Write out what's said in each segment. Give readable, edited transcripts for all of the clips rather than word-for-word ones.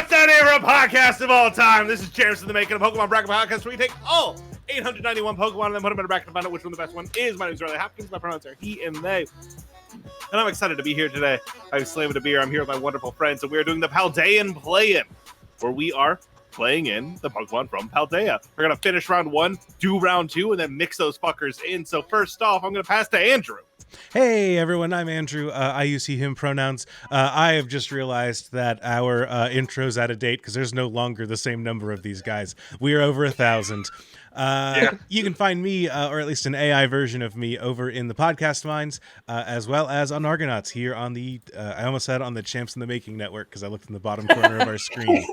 best anime podcast of all time. This is James in the Making of Pokemon Bracket Podcast, where we take all 891 Pokemon and then put them in a bracket to find out which one the best one is. My name is Riley Hopkins. My pronouns are he and they. And I'm excited to be here today. I'm slaving a beer. I'm here with my wonderful friends, and we are doing the Paldea Play-In, where we are playing in the Pokemon from Paldea. We're going to finish round one, do round two, and then mix those fuckers in. So first off, I'm going to pass to Andrew. Hey everyone, I'm Andrew. I use he, him pronouns. I have just realized that our intro's out of date because there's no longer the same number of these guys. We are over 1,000. You can find me, or at least an AI version of me, over in the podcast mines, as well as on Argonauts here on the, I almost said on the Champs in the Making network because I looked in the bottom corner of our screen.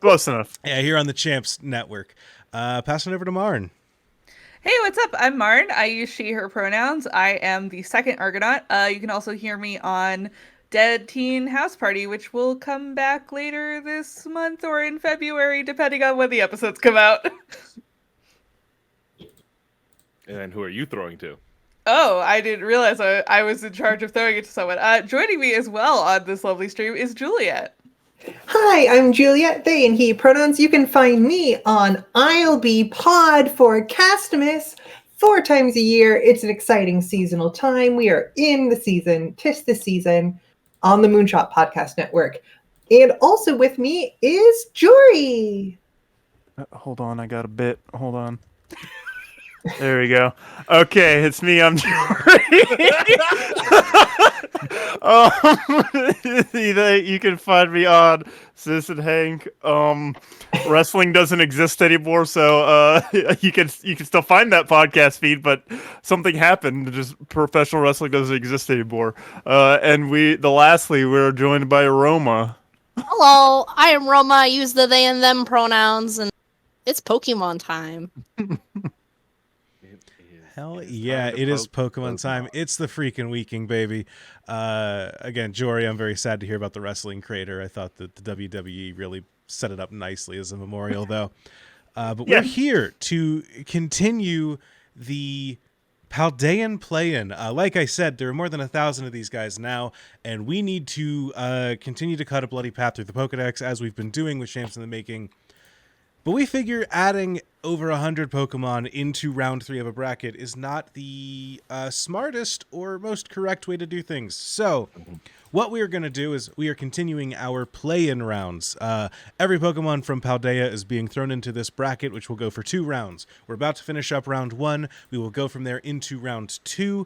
Close enough. Yeah, here on the Champs network. Passing over to Marn. Hey, what's up? I'm Marn. I use she, her pronouns. I am the second Argonaut. You can also hear me on Dead Teen House Party, which will come back later this month or in February, depending on when the episodes come out. And who are you throwing to? Oh, I didn't realize I was in charge of throwing it to someone. Joining me as well on this lovely stream is Juliet. Hi, I'm Juliet, they and he pronouns. You can find me on I'll Be Pod for Castamus 4 times a year. It's an exciting seasonal time. We are in the season, 'tis the season, on the MOONSHOT Podcast Network. And also with me is Jory. Hold on, I got a bit. Hold on. There we go. Okay, it's me. I'm Jory. You can find me on Sis and Hank. Wrestling doesn't exist anymore, so you can still find that podcast feed, but something happened. Just professional wrestling doesn't exist anymore. And lastly, we're joined by Roma. Hello, I am Roma. I use the they and them pronouns, and it's Pokemon time. Hell yeah, it is Pokemon time. It's the freaking weekend, baby. Again, Jory, I'm very sad to hear about the wrestling creator. I thought that the WWE really set it up nicely as a memorial, though. But we're here to continue the Paldea Play-In. Like I said, there are more than 1,000 of these guys now, and we need to continue to cut a bloody path through the Pokedex, as we've been doing with Champs in the Making. But we figure adding over 100 Pokemon into round 3 of a bracket is not the smartest or most correct way to do things. So what we are going to do is we are continuing our play-in rounds. Every Pokemon from Paldea is being thrown into this bracket, which will go for 2 rounds. We're about to finish up round 1. We will go from there into round 2.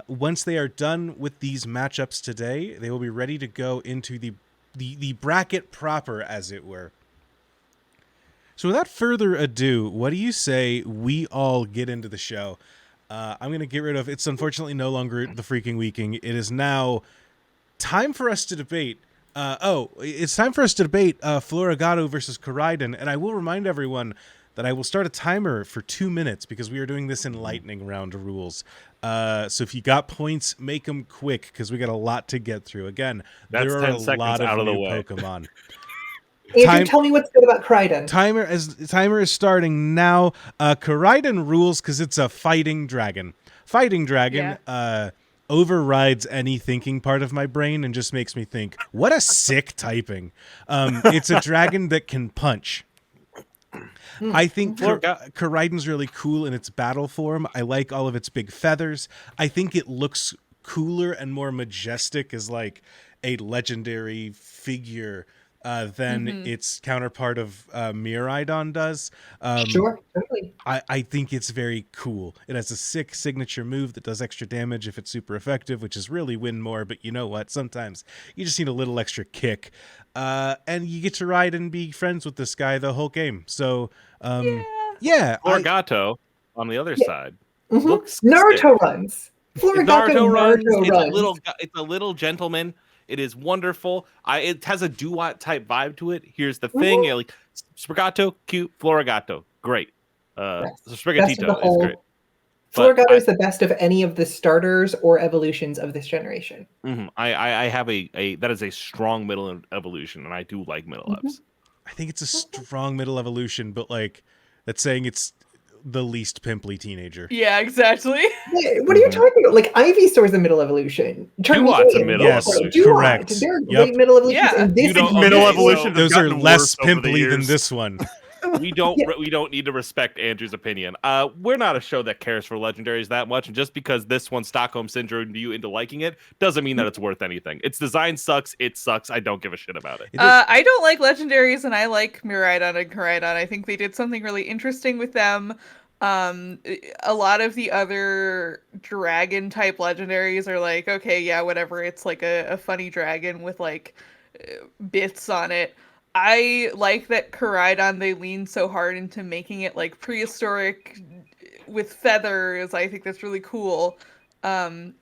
Once they are done with these matchups today, they will be ready to go into the bracket proper, as it were. So without further ado, what do you say we all get into the show? I'm going to get rid of, it's unfortunately no longer the freaking weekend. It is now time for us to debate. It's time for us to debate Floragato versus Koraidon. And I will remind everyone that I will start a timer for 2 minutes because we are doing this in lightning round rules. So if you got points, make them quick because we got a lot to get through. Again, That's there are a lot of new way. Pokemon. Andrew, tell me what's good about Koraidon. Timer is starting now. Koraidon rules because it's a fighting dragon. Fighting dragon overrides any thinking part of my brain and just makes me think, what a sick typing. It's a dragon that can punch. I think Koraidon's really cool in its battle form. I like all of its big feathers. I think it looks cooler and more majestic as like a legendary figure than its counterpart of Miraidon does. Sure, totally. I think it's very cool. It has a sick signature move that does extra damage if it's super effective, which is really win more, but you know what? Sometimes you just need a little extra kick. And you get to ride and be friends with this guy the whole game. So, Floragato, on the other side, looks Naruto runs. Floragato runs. It's a little gentleman. It is wonderful. It has a Duat type vibe to it. Here's the thing: like Sprigato, cute. Floragato, great. Sprigatito is great. Floragato is the best of any of the starters or evolutions of this generation. I have that is a strong middle evolution, and I do like middle ups. I think it's a strong middle evolution, but like that's saying it's the least pimply teenager. Yeah, exactly. What are you talking about? Like Ivysaur's a middle evolution. Duat's a middle Yes, evolution. correct. They're Yep. great middle evolutions. Yeah. And this You don't- is Middle Okay, evolution. Those has are gotten less worse over the pimply than years. this one. We don't Yeah. we don't need to respect Andrew's opinion. We're not a show that cares for legendaries that much, and just because this one Stockholm syndrome you into liking it doesn't mean that it's worth anything. Its design sucks. It sucks. I don't give a shit about it. I don't like legendaries, and I like Miraidon and Koraidon. I think they did something really interesting with them. A lot of the other dragon type legendaries are like, okay, yeah, whatever. It's like a funny dragon with like bits on it. I like that Koraidon, they lean so hard into making it like prehistoric with feathers. I think that's really cool. And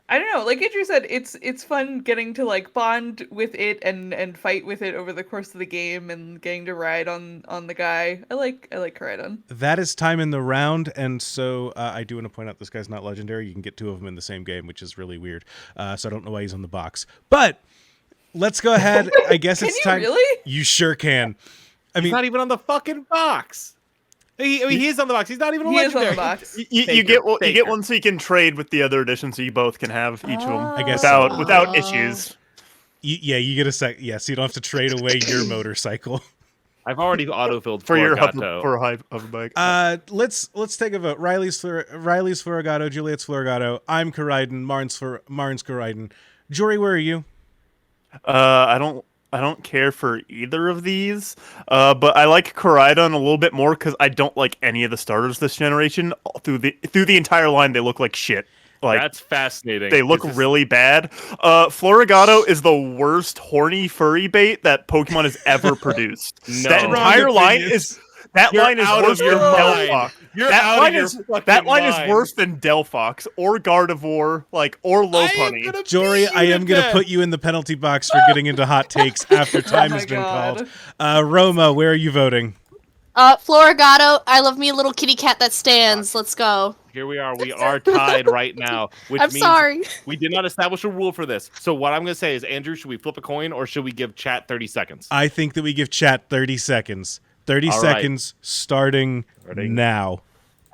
I don't know, like Andrew said, it's fun getting to like bond with it and fight with it over the course of the game and getting to ride on the guy. I like Koraidon. That is time in the round, and so I do want to point out this guy's not legendary. You can get two of them in the same game, which is really weird. So I don't know why he's on the box. But let's go ahead. I guess Can it's you time. really? You sure can. I He's mean, not even on the fucking box. He is on the box. He's not even a He is on legendary. the box. You get Faker. one so you can trade with the other edition, so you both can have each of them I guess so. without issues. you get a sec. Yeah, so you don't have to trade away your motorcycle. I've already autofilled For your Florigato. hover bike. Let's take a vote. Riley's Florigato, Juliet's Florigato. I'm Koraidon. Marn's Koraidon. Jory, where are you? I don't care for either of these, but I like Koraidon a little bit more because I don't like any of the starters this generation. Through the entire line, they look like shit. Like That's fascinating. they look This is- really bad. Florigato is the worst horny furry bait that Pokemon has ever produced. No. That entire Wrong line opinions. is line is out worse of your than mind. Delphox. You're That out line of your is fucking is mind. worse than Delphox or Gardevoir, or Lopunny. Jory, I am going to put you in the penalty box for getting into hot takes after time my has been God. called. Roma, where are you voting? Florigato, I love me a little kitty cat that stands. Let's go. Here we are. We are tied right now, which I'm means sorry. we did not establish a rule for this. So what I'm going to say is, Andrew, should we flip a coin or should we give chat 30 seconds? I think that we give chat 30 seconds. 30 All right. seconds starting Ready? now.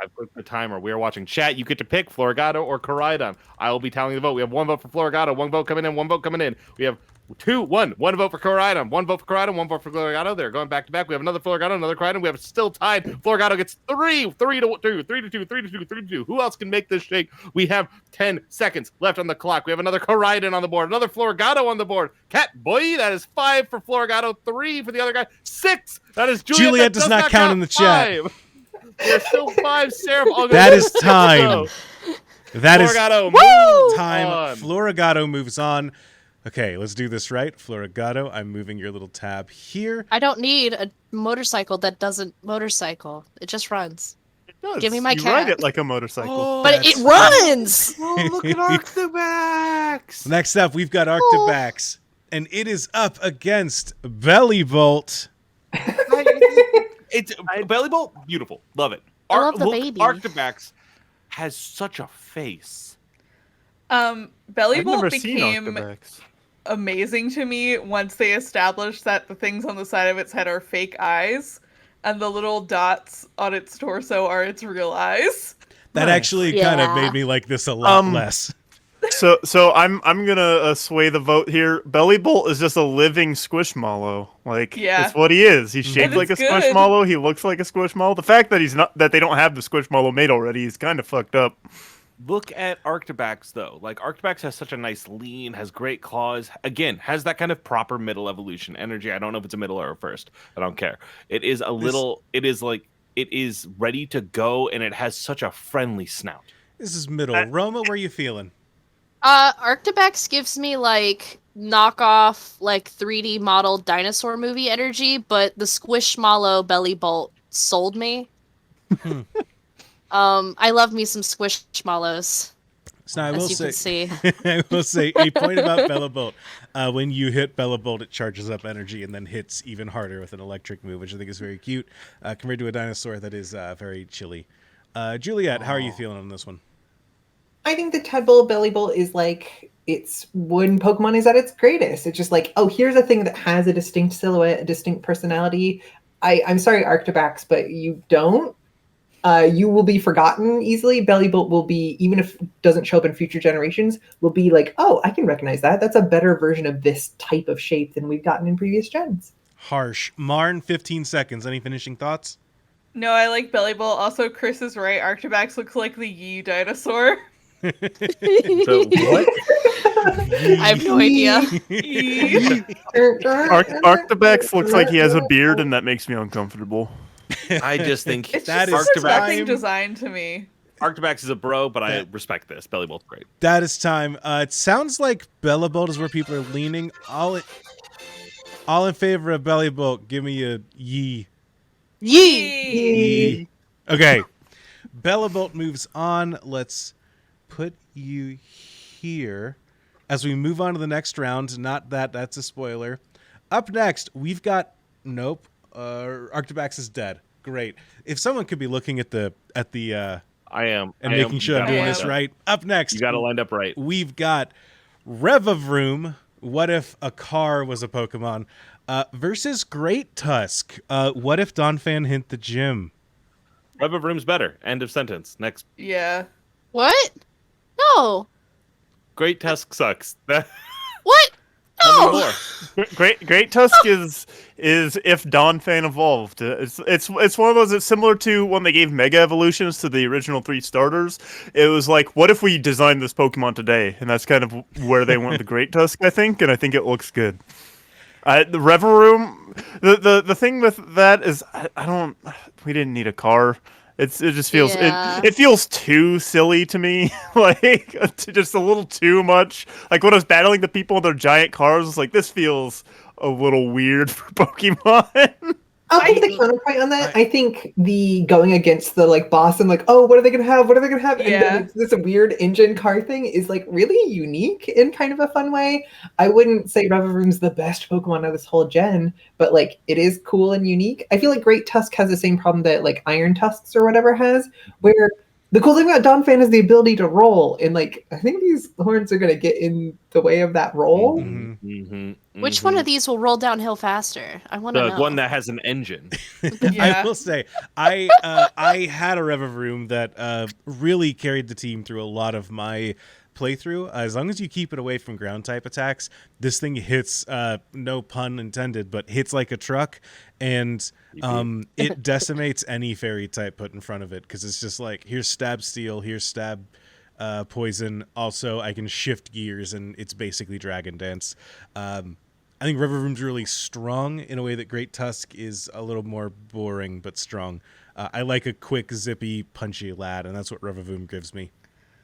I put the timer. We are watching chat. You get to pick Florigato or Koraidon. I will be tallying the vote. We have one vote for Florigato, one vote coming in, one vote coming in. We have one vote for Koraidon, one vote for Koraidon, one vote for Florigato. They're going back to back. We have another Florigato, another Koraidon. We have still tied. Florigato gets 3 to 2. Who else can make this shake? We have 10 seconds left on the clock. We have another Koraidon on the board, another Florigato on the board. Cat boy, that is 5 for Florigato, 3 for the other guy, 6. That is Juliet. Juliet That does not count in the chat. 5. There's still 5. Seraph. That is time. That is Florigato Woo! time. on. Florigato moves on. Okay, let's do this right. Florigato, I'm moving your little tab here. I don't need a motorcycle that doesn't motorcycle. It just runs. It does. Give me my you cat. ride it like a motorcycle. But it runs! Oh, look at Arctibax. Next up, we've got Arctibax, and it is up against Bellybolt. It's Belly Bolt, beautiful, love it. I love the baby. Arctibax has such a face. Belly I've Bolt never seen became Arctibax. amazing to me once they established that the things on the side of its head are fake eyes and the little dots on its torso are its real eyes. That Nice. actually kind of Yeah. made me like this a lot Um, less. So I'm gonna sway the vote here. Bellybolt is just a living squishmallow. Like Yeah. that's what he is. He's shaped And like a it's good. squishmallow. He looks like a squishmallow. The fact that they don't have the squishmallow made already is kind of fucked up. Look at Arctibax though. Like Arctibax has such a nice lean, has great claws. Again, has that kind of proper middle evolution energy. I don't know if it's a middle or a first. I don't care. It is a little. It is like it is ready to go, and it has such a friendly snout. This is middle. Roma, where you feeling? Arctibax gives me like knockoff, like 3D model dinosaur movie energy, but the Squishmallow Belly Bolt sold me. I love me some Squishmallows, So I as will you can say, see. I will say a point about Bellybolt. When you hit Bellybolt, it charges up energy and then hits even harder with an electric move, which I think is very cute compared to a dinosaur that is very chilly. Juliet, how are you feeling on this one? I think the Tadpole Bellybolt is like, it's when Pokemon is at its greatest. It's just like, oh, here's a thing that has a distinct silhouette, a distinct personality. I'm sorry, Arctibax, but you don't. you will be forgotten easily. Bellybolt will be, even if it doesn't show up in future generations, will be like, oh, I can recognize that. That's a better version of this type of shape than we've gotten in previous gens. Harsh. Marn, 15 seconds. Any finishing thoughts? No, I like Bellybolt. Also, Chris is right. Arctibax looks like the Yi dinosaur. So what? I have no idea. Arctibax looks like he has a beard, and that makes me uncomfortable. I just think It's That just is such a nothing time. design to me. Arctibax is a bro, but I respect this. Bellybolt's great. That is time. It sounds like Bellybolt is where people are leaning. All in favor of Bellybolt. Give me a yee. Yee! Yee. Okay. Bellybolt moves on. Let's put you here as we move on to the next round. Not that that's a spoiler. Up next, we've got Arctibax is dead. Great. If someone could be looking at the I am. and I making am. sure You I'm gotta doing line this up. right. Up next, You got to line up right. we've got Revavroom. What if a car was a Pokemon? Versus Great Tusk. What if Donphan hint the gym? Revavroom's better. End of sentence. Next. Yeah. What? No. Great Tusk sucks. What? Tell me No. more. Great Tusk is if Donphan evolved. It's one of those. It's similar to when they gave Mega Evolutions to the original 3 starters. It was like, what if we designed this Pokemon today? And that's kind of where they went with the Great Tusk, I think, and I think it looks good. The Revavroom, the thing with that is I don't. We didn't need a car. It just feels Yeah. it feels too silly to me, like just a little too much. Like when I was battling the people in their giant cars, it's like this feels a little weird for Pokemon. I'll take the counterpoint on that. I think the going against the like boss and like, oh, what are they gonna have? What are they gonna have? And Yeah. then it's this weird engine car thing is like really unique in kind of a fun way. I wouldn't say Revavroom's the best Pokemon of this whole gen, but like it is cool and unique. I feel like Great Tusk has the same problem that like Iron Tusks or whatever has, where the cool thing about Donphan is the ability to roll, and like I think these horns are gonna get in the way of that roll. Mhm. Mm-hmm. Which one of these will roll downhill faster? I want to The know. one that has an engine. Yeah. I will say, I had a Revavroom that really carried the team through a lot of my playthrough. As long as you keep it away from ground type attacks, this thing hits, no pun intended, but hits like a truck, and it decimates any fairy type put in front of it, because it's just like, here's stab steel, here's stab poison. Also, I can shift gears, and it's basically Dragon Dance. I think Revavroom's really strong in a way that Great Tusk is a little more boring but strong. I like a quick, zippy, punchy lad, and that's what Revavroom gives me.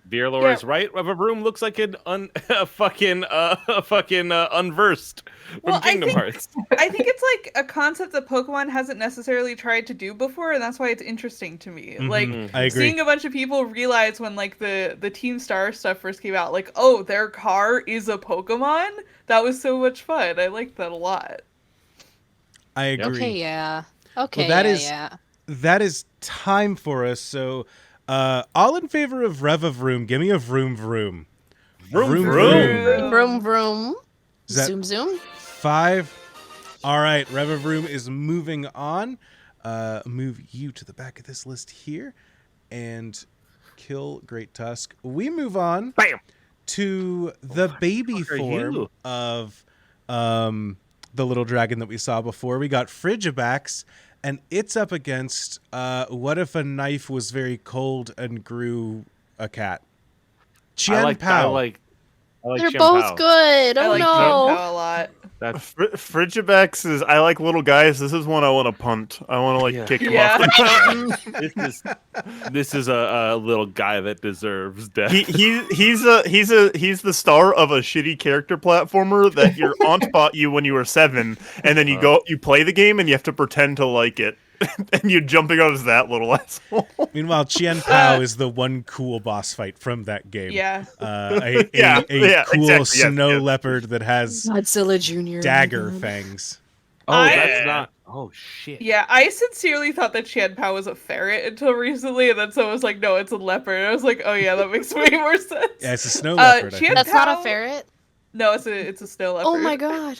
Veerlore is right. Revavroom looks like a fucking unversed from Well, Kingdom Hearts. I think it's like a concept that Pokemon hasn't necessarily tried to do before, and that's why it's interesting to me. Like I agree. seeing a bunch of people realize when like the Team Star stuff first came out, like, oh, their car is a Pokemon. That was so much fun. I liked that a lot. I agree. Okay, yeah. Okay, Well, that yeah, is- yeah. That is time for us. So, all in favor of Revavroom, give me a vroom vroom. Vroom, vroom. Vroom, vroom. Is that Zoom, zoom. 5? All right, Revavroom is moving on. Move you to the back of this list here and kill Great Tusk. We move on Bam. to the baby fuck are form you? of the little dragon that we saw before. We got Frigibax, and it's up against what if a knife was very cold and grew a cat? Qian I like They're Qian both Pao. good. I Oh like no. Qian-Pao a lot. That's Frigibax is. I like little guys. This is one I want to punt. I want to like Yeah. kick him Yeah. off the mountain. this is a little guy that deserves death. He's the star of a shitty character platformer that your aunt bought you when you were 7, and then you play the game and you have to pretend to like it, and you're jumping out as that little asshole. Meanwhile, Qian Pao is the one cool boss fight from that game. Yeah. A Yeah, cool exactly, yes, snow yes. leopard that has Godzilla Jr. dagger fangs. Oh, I- that's not. Oh shit. Yeah, I sincerely thought that Qian-Pao was a ferret until recently, and then someone was like, no, it's a leopard. I was like, oh yeah, that makes way more sense. Yeah, it's a snow leopard. I Qian think. That's not a Pao- ferret. No, it's a snow leopard. Oh my god.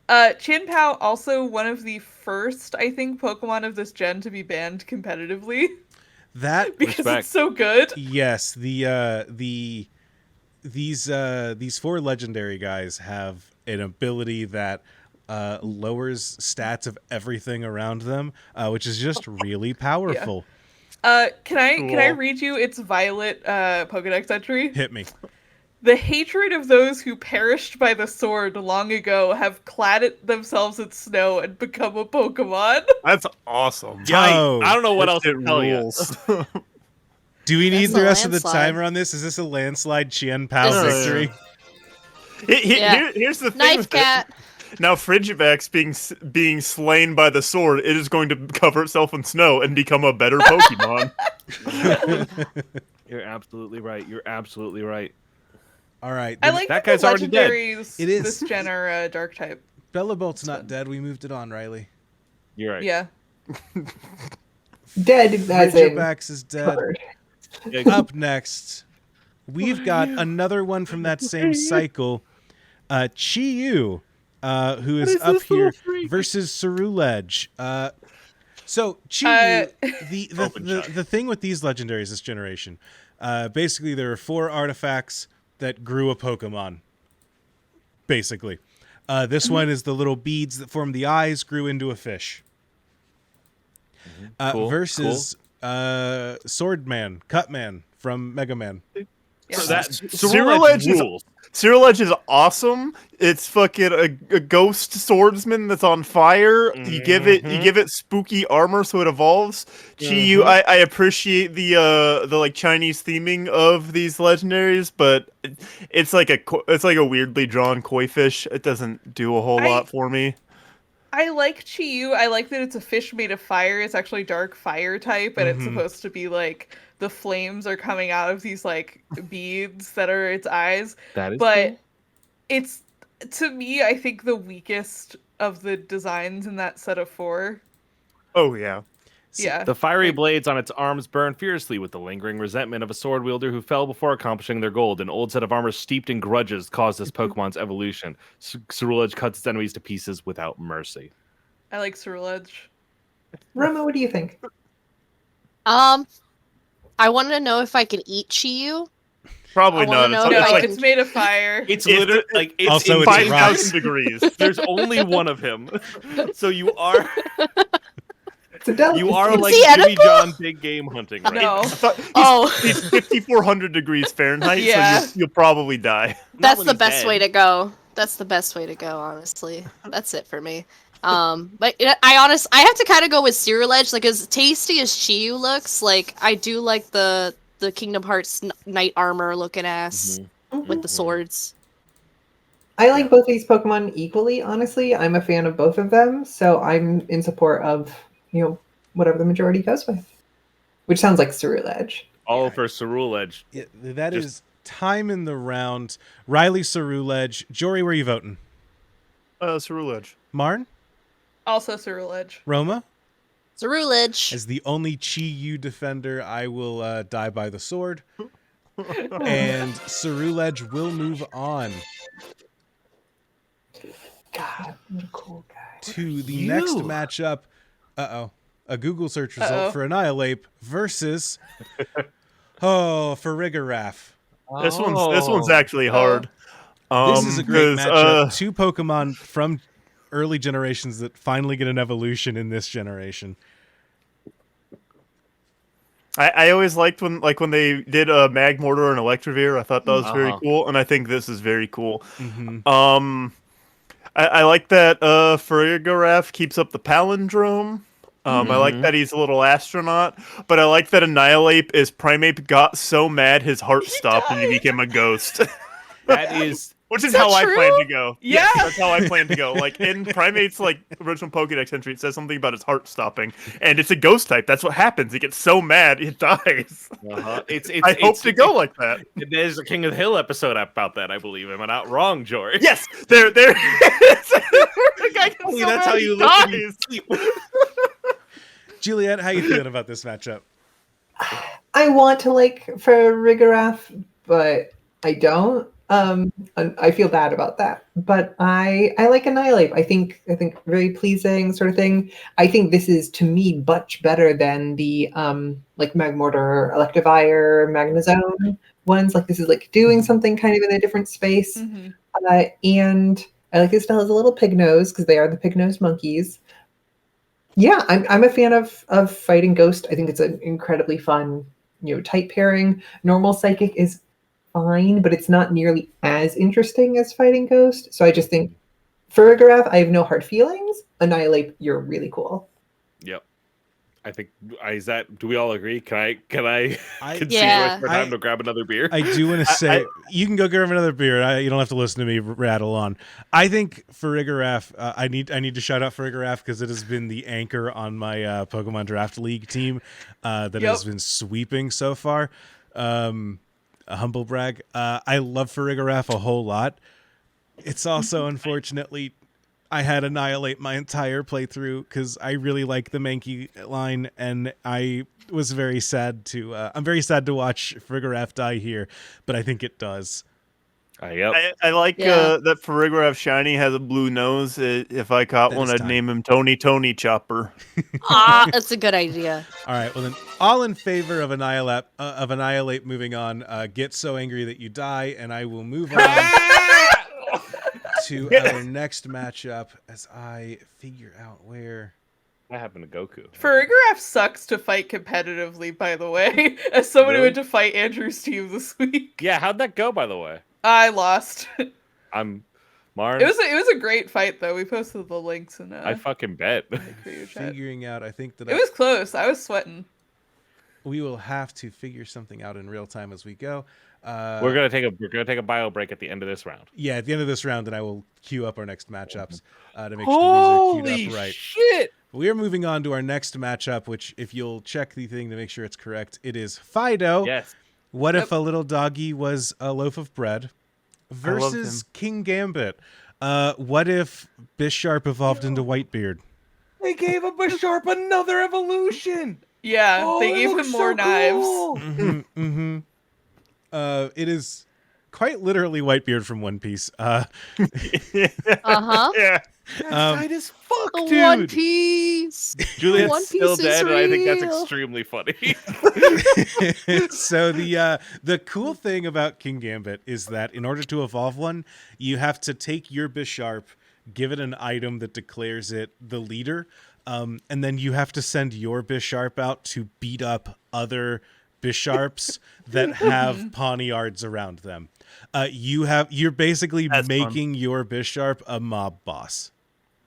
Qian-Pao, also one of the first, I think, Pokemon of this gen to be banned competitively. That because Respect. it's so good. yes, these 4 legendary guys have an ability that lowers stats of everything around them, which is just really powerful. Can I Cool. read you its Violet Pokedex entry? Hit me. The hatred of those who perished by the sword long ago have clad themselves in snow and become a Pokemon. That's awesome. Yo. I don't know what This else to shit tell you. rules. Do we need That's the a rest of the landslide. timer on this? Is this a landslide Chien Pao This is- victory? Yeah. Here's the thing Knife with it. cat. Now, Frigivax being slain by the sword, it is going to cover itself in snow and become a better Pokemon. You're absolutely right. You're absolutely right. All right. I like that that guy's the already dead. legendaries It is. this gen are dark type. Bellabolt's not dead. We moved it on, Riley. You're right. Yeah. Dead as in Frigivax is dead. covered. Yeah, Up next, we've got another one from that same cycle. Chi-Yu, who is up here versus Cerulege. So Chi-Yu, the thing with these legendaries this generation, basically there are 4 artifacts that grew a Pokemon. Basically, this one is the little beads that form the eyes grew into a fish. Cool, Versus Swordman, Cutman from Mega Man. So that Cerulege is rules. Cerulege is awesome. It's fucking a ghost swordsman that's on fire. You give it spooky armor so it evolves. Chi-Yu, I appreciate the like Chinese theming of these legendaries, but it's like a weirdly drawn koi fish. It doesn't do a whole lot for me. I like Chi-Yu. I like that it's a fish made of fire. It's actually dark fire type, and it's supposed to be like the flames are coming out of these like beads that are its eyes. That is But cool. it's, to me, I think the weakest of the designs in that set of 4. Oh yeah. Yeah. The fiery blades on its arms burn fiercely with the lingering resentment of a sword wielder who fell before accomplishing their goal. An old set of armor steeped in grudges caused this Pokemon's evolution. Cerulege cuts its enemies to pieces without mercy. I like Cerulege. Roma, what do you think? I wanted to know if I could eat Chi-Yu. Probably I wanna not. know if It's No, I like it's made of fire. It's It's- literally like it's Also, in it's 5,000 degrees. There's only one of him, so you are It's a delicacy. you are like he Jimmy edible? John big game hunting, right? No. Oh, He's 5,400 degrees Fahrenheit, Yeah. so you'll probably die. that's when the he's best dead. way to go. That's the best way to go, honestly. That's it for me. But I have to kind of go with Cerulege, like as tasty as Chi-Yu looks. Like I do like the Kingdom Hearts knight armor looking ass with the swords. I like both these Pokemon equally, honestly. I'm a fan of both of them, so I'm in support of, whatever the majority goes with. Which sounds like Cerulege. All for Cerulege. That is time in the round. Riley, Cerulege. Jory, where are you voting? Cerulege. Marn? Also Cerulege. Roma? Cerulege. As the only Chi-Yu defender, I will die by the sword. And Cerulege will move on God, what a cool guy. to the next matchup. A Google search result for Annihilate versus Farigiraf. This one's actually hard. This is a great 'cause, matchup. 2 Pokemon from early generations that finally get an evolution in this generation. I always liked when they did Magmortar and Electivire. I thought that was very cool, and I think this is very cool. I like that Farigiraf keeps up the palindrome. I like that he's a little astronaut, but I like that Annihilate is Primeape got so mad his heart stopped and he became a ghost. That is Which is that how I true? plan to go. Yeah. Yes, that's how I plan to go. Like in Primate's original Pokédex entry, it says something about his heart stopping, and it's a ghost type. That's what happens. He gets so mad, it dies. I hope to go like that. There's a King of the Hill episode about that, I believe. Am I not wrong, Jory? Yes, there. The guy gets so That's mad how he you look when you dies. sleep. Juliet, how you feeling about this matchup? I want to like Farigiraf, but I don't. And I feel bad about that, but I like Annihilate. I think very pleasing sort of thing. I think this is to me much better than the like Magmortar, Electivire, Magnezone ones. Like this is like doing something kind of in a different space. Mhm. And I like it still has a little pig nose because they are the pig nose monkeys. Yeah, I'm a fan of fighting Ghost. I think it's an incredibly fun, type pairing. Normal Psychic is fine, but it's not nearly as interesting as fighting Ghost. So I just think Farigiraf, I have no hard feelings. Annihilate, you're really cool. Yep. I think do we all agree? Can I concede Yeah. for time to grab another beer? I do want to say you can go grab another beer. You don't have to listen to me rattle on. I think Farigiraf, I need to shout out Farigiraf because it has been the anchor on my Pokemon Draft League team that has been sweeping so far. A humble brag. I love Farigiraf a whole lot. It's also unfortunately I had Annihilate my entire playthrough because I really like the Mankey line, and I was very sad to. I'm very sad to watch Farigiraf die here, but I think it does. Yep. I like that Farigiraf Shiny has a blue nose. If I caught one, I'd name him Tony Chopper. That's a good idea. All right, well then, all in favor of Annihilate moving on. Get so angry that you die, and I will move on to our next matchup as I figure out where. What happened to Goku? Farigiraf sucks to fight competitively, by the way. As someone who Really? went to fight Andrew's team this week. Yeah, how'd that go, by the way? I lost. I'm Maren. It was a great fight though. We posted the links in I fucking bet. creator chat. Figuring out, I think that It was close. I was sweating. we will have to figure something out in real time as we go. We're gonna take a bio break at the end of this round. Yeah, at the end of this round, then I will queue up our next matchups to make sure these are queued up right. Shit! We are moving on to our next matchup, which, if you'll check the thing to make sure it's correct, it is Fido. Yes. What if a little doggy was a loaf of bread versus him. King Gambit? What if Bisharp evolved into Whitebeard? They gave a Bisharp another evolution. Yeah, they gave him more knives. Mm-hmm. It is quite literally Whitebeard from One Piece. Uh-huh. Yeah. That's tight as fuck, The dude. One Piece. Juliet's One still Piece is dead, and I think that's real. extremely funny. So the cool thing about King Gambit is that in order to evolve one, you have to take your Bisharp, give it an item that declares it the leader, and then you have to send your Bisharp out to beat up other Bisharps that have Pawniards around them. You're basically making your Bisharp a mob boss.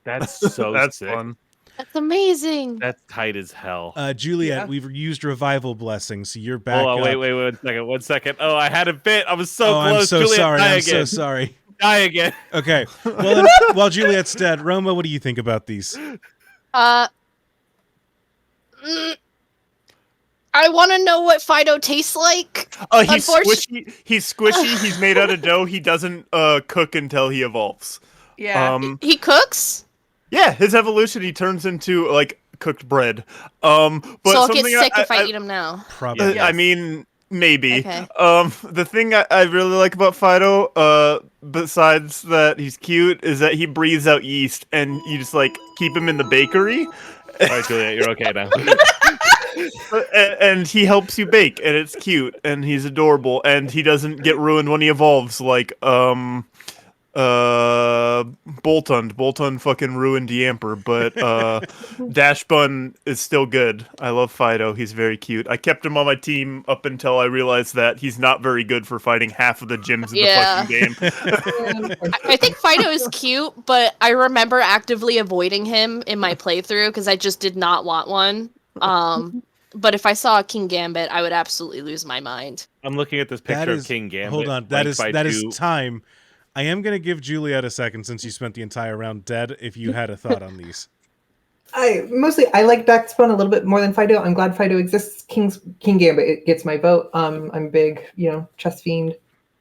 That's so That's sick. fun. That's amazing. That's tight as hell. Juliet, Yeah. we've used Revival Blessing, so you're back. Hold on, up. wait, 1 second. Oh, I had a bit. I was so Oh, close. I'm so Juliet, sorry. die I'm again. so sorry. Die again. Okay. Well, then, while Juliet's dead, Roma, what do you think about these? I want to know what Fido tastes like. He's squishy. He's squishy. He's made out of dough. He doesn't cook until he evolves. Yeah. He cooks? Yeah, his evolution, he turns into like cooked bread. But So I'll get something sick if I eat him now. Probably. I mean, maybe. Okay. The thing I really like about Fido, besides that he's cute, is that he breathes out yeast, and you just like keep him in the bakery. All right, Juliet, you're okay now. And he helps you bake, and it's cute, and he's adorable, and he doesn't get ruined when he evolves, like Boltund fucking ruined Yamper, but Dashbun is still good. I love Fido. He's very cute. I kept him on my team up until I realized that he's not very good for fighting half of the gyms in the fucking game. I think Fido is cute, but I remember actively avoiding him in my playthrough because I just did not want one. But if I saw a King Gambit, I would absolutely lose my mind. I'm looking at this picture of King Gambit. Hold on. That is time. I am going to give Juliet a second since you spent the entire round dead if you had a thought on these. I like Backspun a little bit more than Fido. I'm glad Fido exists. King Gambit, it gets my vote. I'm a big, chess fiend.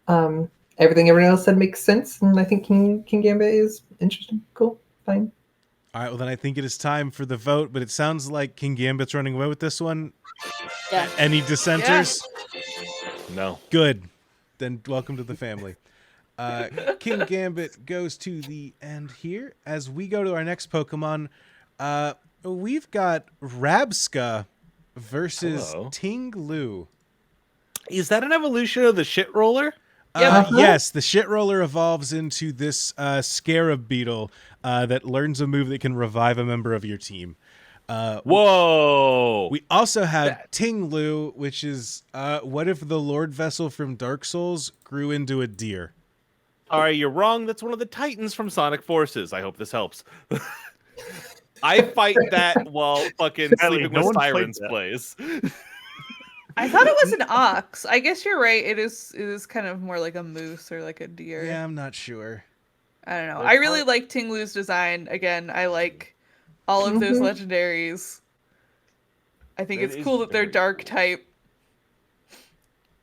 Everything everyone else said makes sense, and I think King Gambit is interesting. Cool, fine. All right, well then I think it is time for the vote, but it sounds like King Gambit's running away with this one. Yeah. Any dissenters? No. Good. Then welcome to the family. King Gambit goes to the end here. As we go to our next Pokemon, we've got Rabska versus Hello. Ting Lu. Is that an evolution of the shit roller? Yes, the shit roller evolves into this scarab beetle that learns a move that can revive a member of your team. Whoa! We also have Ting Lu, which is what if the Lord Vessel from Dark Souls grew into a deer? All right, you're wrong. That's one of the Titans from Sonic Forces. I hope this helps. I fight that while fucking Ellie, Sleeping no with one played Sirens that. plays. I thought it was an ox. I guess you're right. It is kind of more like a moose or like a deer. Yeah, I'm not sure. I don't know. They're I really like Ting Lu's design. Again, I like all of those legendaries. I think That it's is cool that they're very dark cool. type.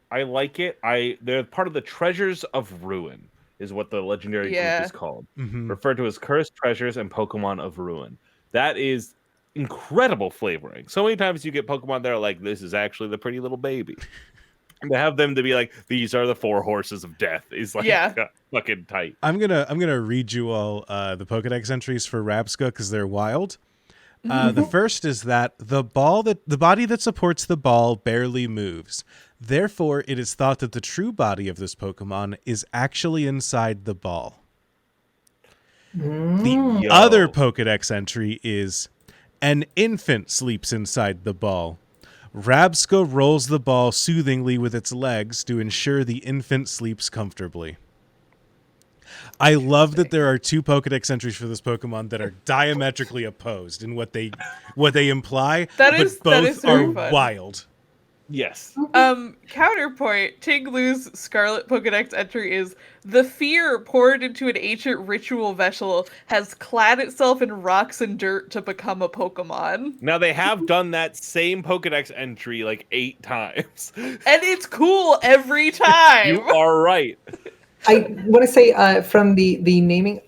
I like it. They're part of the Treasures of Ruin, is what the legendary group is called. Mhm. Referred to as Cursed Treasures and Pokemon of Ruin. That is incredible flavoring. So many times you get Pokemon that are like, this is actually the pretty little baby. And to have them to be like, these are the 4 horses of death is like fucking tight. I'm gonna read you all the Pokedex entries for Rabska because they're wild. The first is that the body that supports the ball barely moves. Therefore, it is thought that the true body of this Pokemon is actually inside the ball. The other Pokedex entry is an infant sleeps inside the ball. Rabska rolls the ball soothingly with its legs to ensure the infant sleeps comfortably. I love that there are 2 Pokedex entries for this Pokemon that are diametrically opposed in what they imply, That but is both very are fun. wild. Yes. Counterpoint, Ting Lu's Scarlet Pokedex entry is the fear poured into an ancient ritual vessel has clad itself in rocks and dirt to become a Pokemon. Now they have done that same Pokedex entry like 8 times. And it's cool every time. You are right. I want to say from the naming,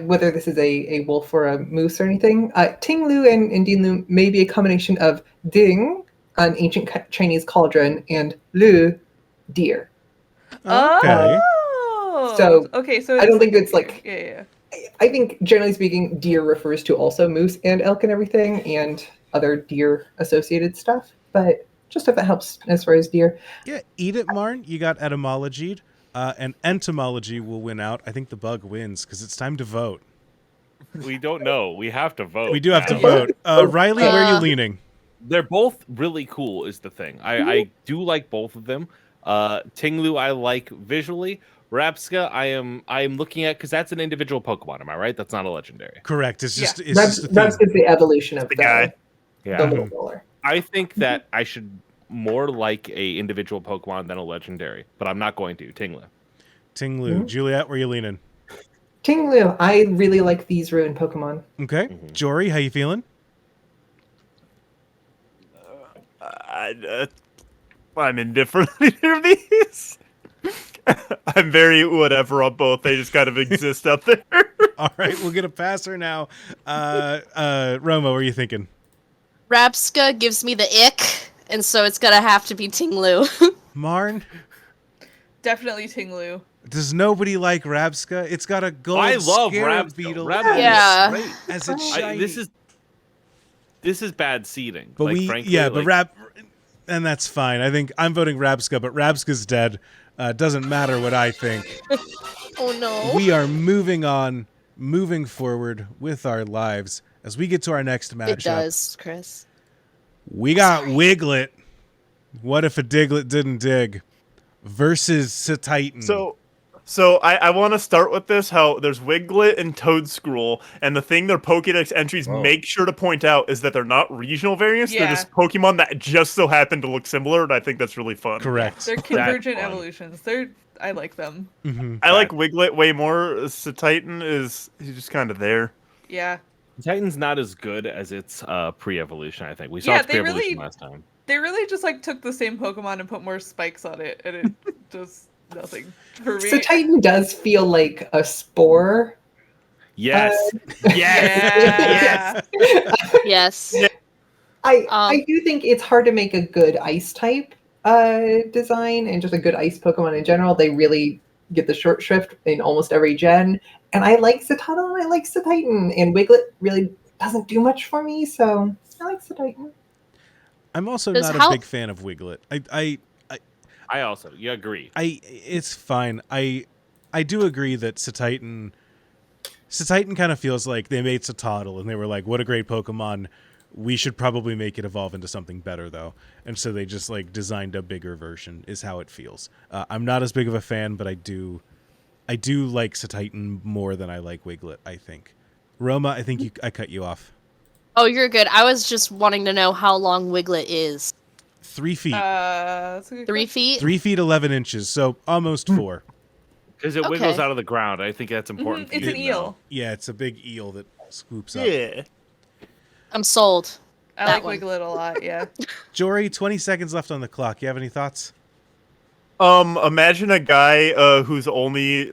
whether this is a wolf or a moose or anything, Ting Lu and Din Lu may be a combination of Ding, an ancient Chinese cauldron, and Lu, deer. Okay. Oh. So, okay, so I don't think it's like... Yeah. I think, generally speaking, deer refers to also moose and elk and everything, and other deer-associated stuff. But just if that helps as far as deer. Yeah, eat it, Marn. You got etymology. And entomology will win out. I think the bug wins because it's time to vote. We don't know. We have to vote. We do have to now. vote. Riley, where are you leaning? They're both really cool is the thing. I do like both of them. Ting Lu I like visually. Rabska I am looking at because that's an individual Pokemon. Am I right? That's not a legendary. Correct. It's just it's That's just a theme. the evolution of The guy. the little roller. I think that I should more like a individual Pokemon than a legendary, but I'm not going to. Ting Lu. Ting Lu. Juliet, where you leaning? Ting Lu, I really like these ruined Pokemon. Okay. Jory, how you feeling? I'm indifferent to these. I'm very whatever on both. They just kind of exist up there. All right, we'll get a passer now. Romo, what are you thinking? Rabska gives me the ick, and so it's gonna have to be Ting Lu. Marn? Definitely Ting Lu. Does nobody like Rabska? It's got a gold I love scarab Rabska. beetle Rabska is Yeah. great. as it's shiny. This is bad seeding. But frankly, and that's fine. I think I'm voting Rabska, but Rabska's dead. Doesn't matter what I think. Oh no. We are moving forward with our lives as we get to our next matchup. It does, Chris. We got Wiglet. What if a Diglett didn't dig? Versus Titan. So I want to start with this, how there's Wiglet and Toedscruel, and the thing their Pokédex entries make sure to point out is that they're not regional variants, Yeah. they're just Pokemon that just so happen to look similar, and I think that's really fun. Correct. They're convergent fun. evolutions. I like them. I like Wiglet way more. Titan he's just kind of there. Yeah. Titan's not as good as its pre-evolution, I think. We saw Yeah, its they pre-evolution really- last time. They really just took the same Pokemon and put more spikes on it, and it does nothing for me. So Titan does feel like a spore. Yes. Yeah. Yes. I do think it's hard to make a good ice type design and just a good ice Pokemon in general. They really get the short shrift in almost every gen. And I like Citadel and I like Cititan. And Wiglet really doesn't do much for me, so I like Cititan. I'm also not a big fan of Wiglet. I also, you agree. It's fine. I do agree that Cititan kind of feels like they made Citadel and they were like, what a great Pokemon. We should probably make it evolve into something better, though. And so they just like designed a bigger version, is how it feels. I'm not as big of a fan, but I do like Cititan more than I like Wiglet, I think. Roma, I think I cut you off. Oh, you're good. I was just wanting to know how long Wiglet is. 3 feet. That's a good 3 question. feet? 3 feet 11 inches, so almost 4. Because it wiggles out of the ground. I think that's important. It's for an you to know. eel. Yeah, it's a big eel that scoops up. Yeah. I'm sold. I That like one. Wiglet a lot, yeah. Jory, 20 seconds left on the clock. You have any thoughts? Imagine a guy who's only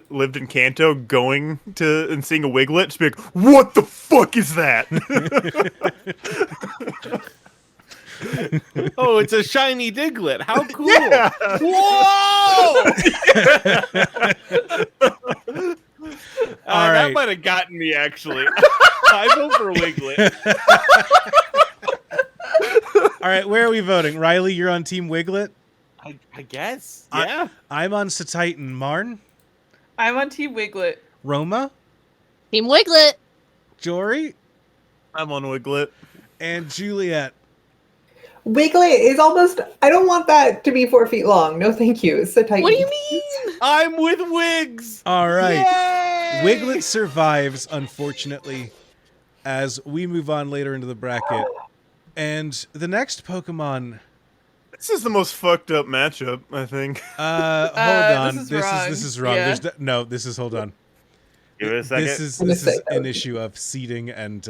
lived in Kanto going to and seeing a Wiglet, just be like, what the fuck is that? Oh, it's a shiny Diglett. How cool. Yeah. Whoa! All That right. might have gotten me, actually. I vote for Wiglet. All right, where are we voting? Riley, you're on Team Wiglet? I guess. Yeah. I'm on Cititan. Marn? I'm on Team Wiglet. Roma? Team Wiglet. Jory? I'm on Wiglet. And Juliet. Wiglet is almost, I don't want that to be 4 feet long. No, thank you. It's Cititan. What do you mean? I'm with Wigs. All right. Yay! Wiglet survives, unfortunately, as we move on later into the bracket. And the next Pokemon... This is the most fucked up matchup, I think. Hold on. This is wrong. This is wrong. Yeah. Hold on. Give it a second. This is an issue of seating and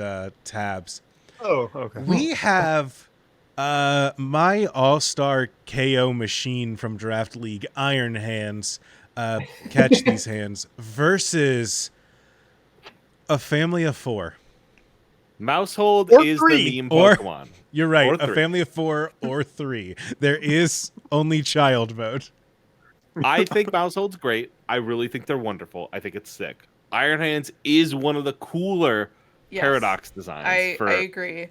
tabs. Oh, okay. We have my all-star KO machine from Draft League, Iron Hands, catch these hands, versus a family of 4. Mousehold Or is 3. the meme Or- Pokemon. You're right, Or a 3. family of 4 or 3. There is only child mode. I think Mousehold's great. I really think they're wonderful. I think it's sick. Iron Hands is one of the cooler Yes. Paradox designs. I agree.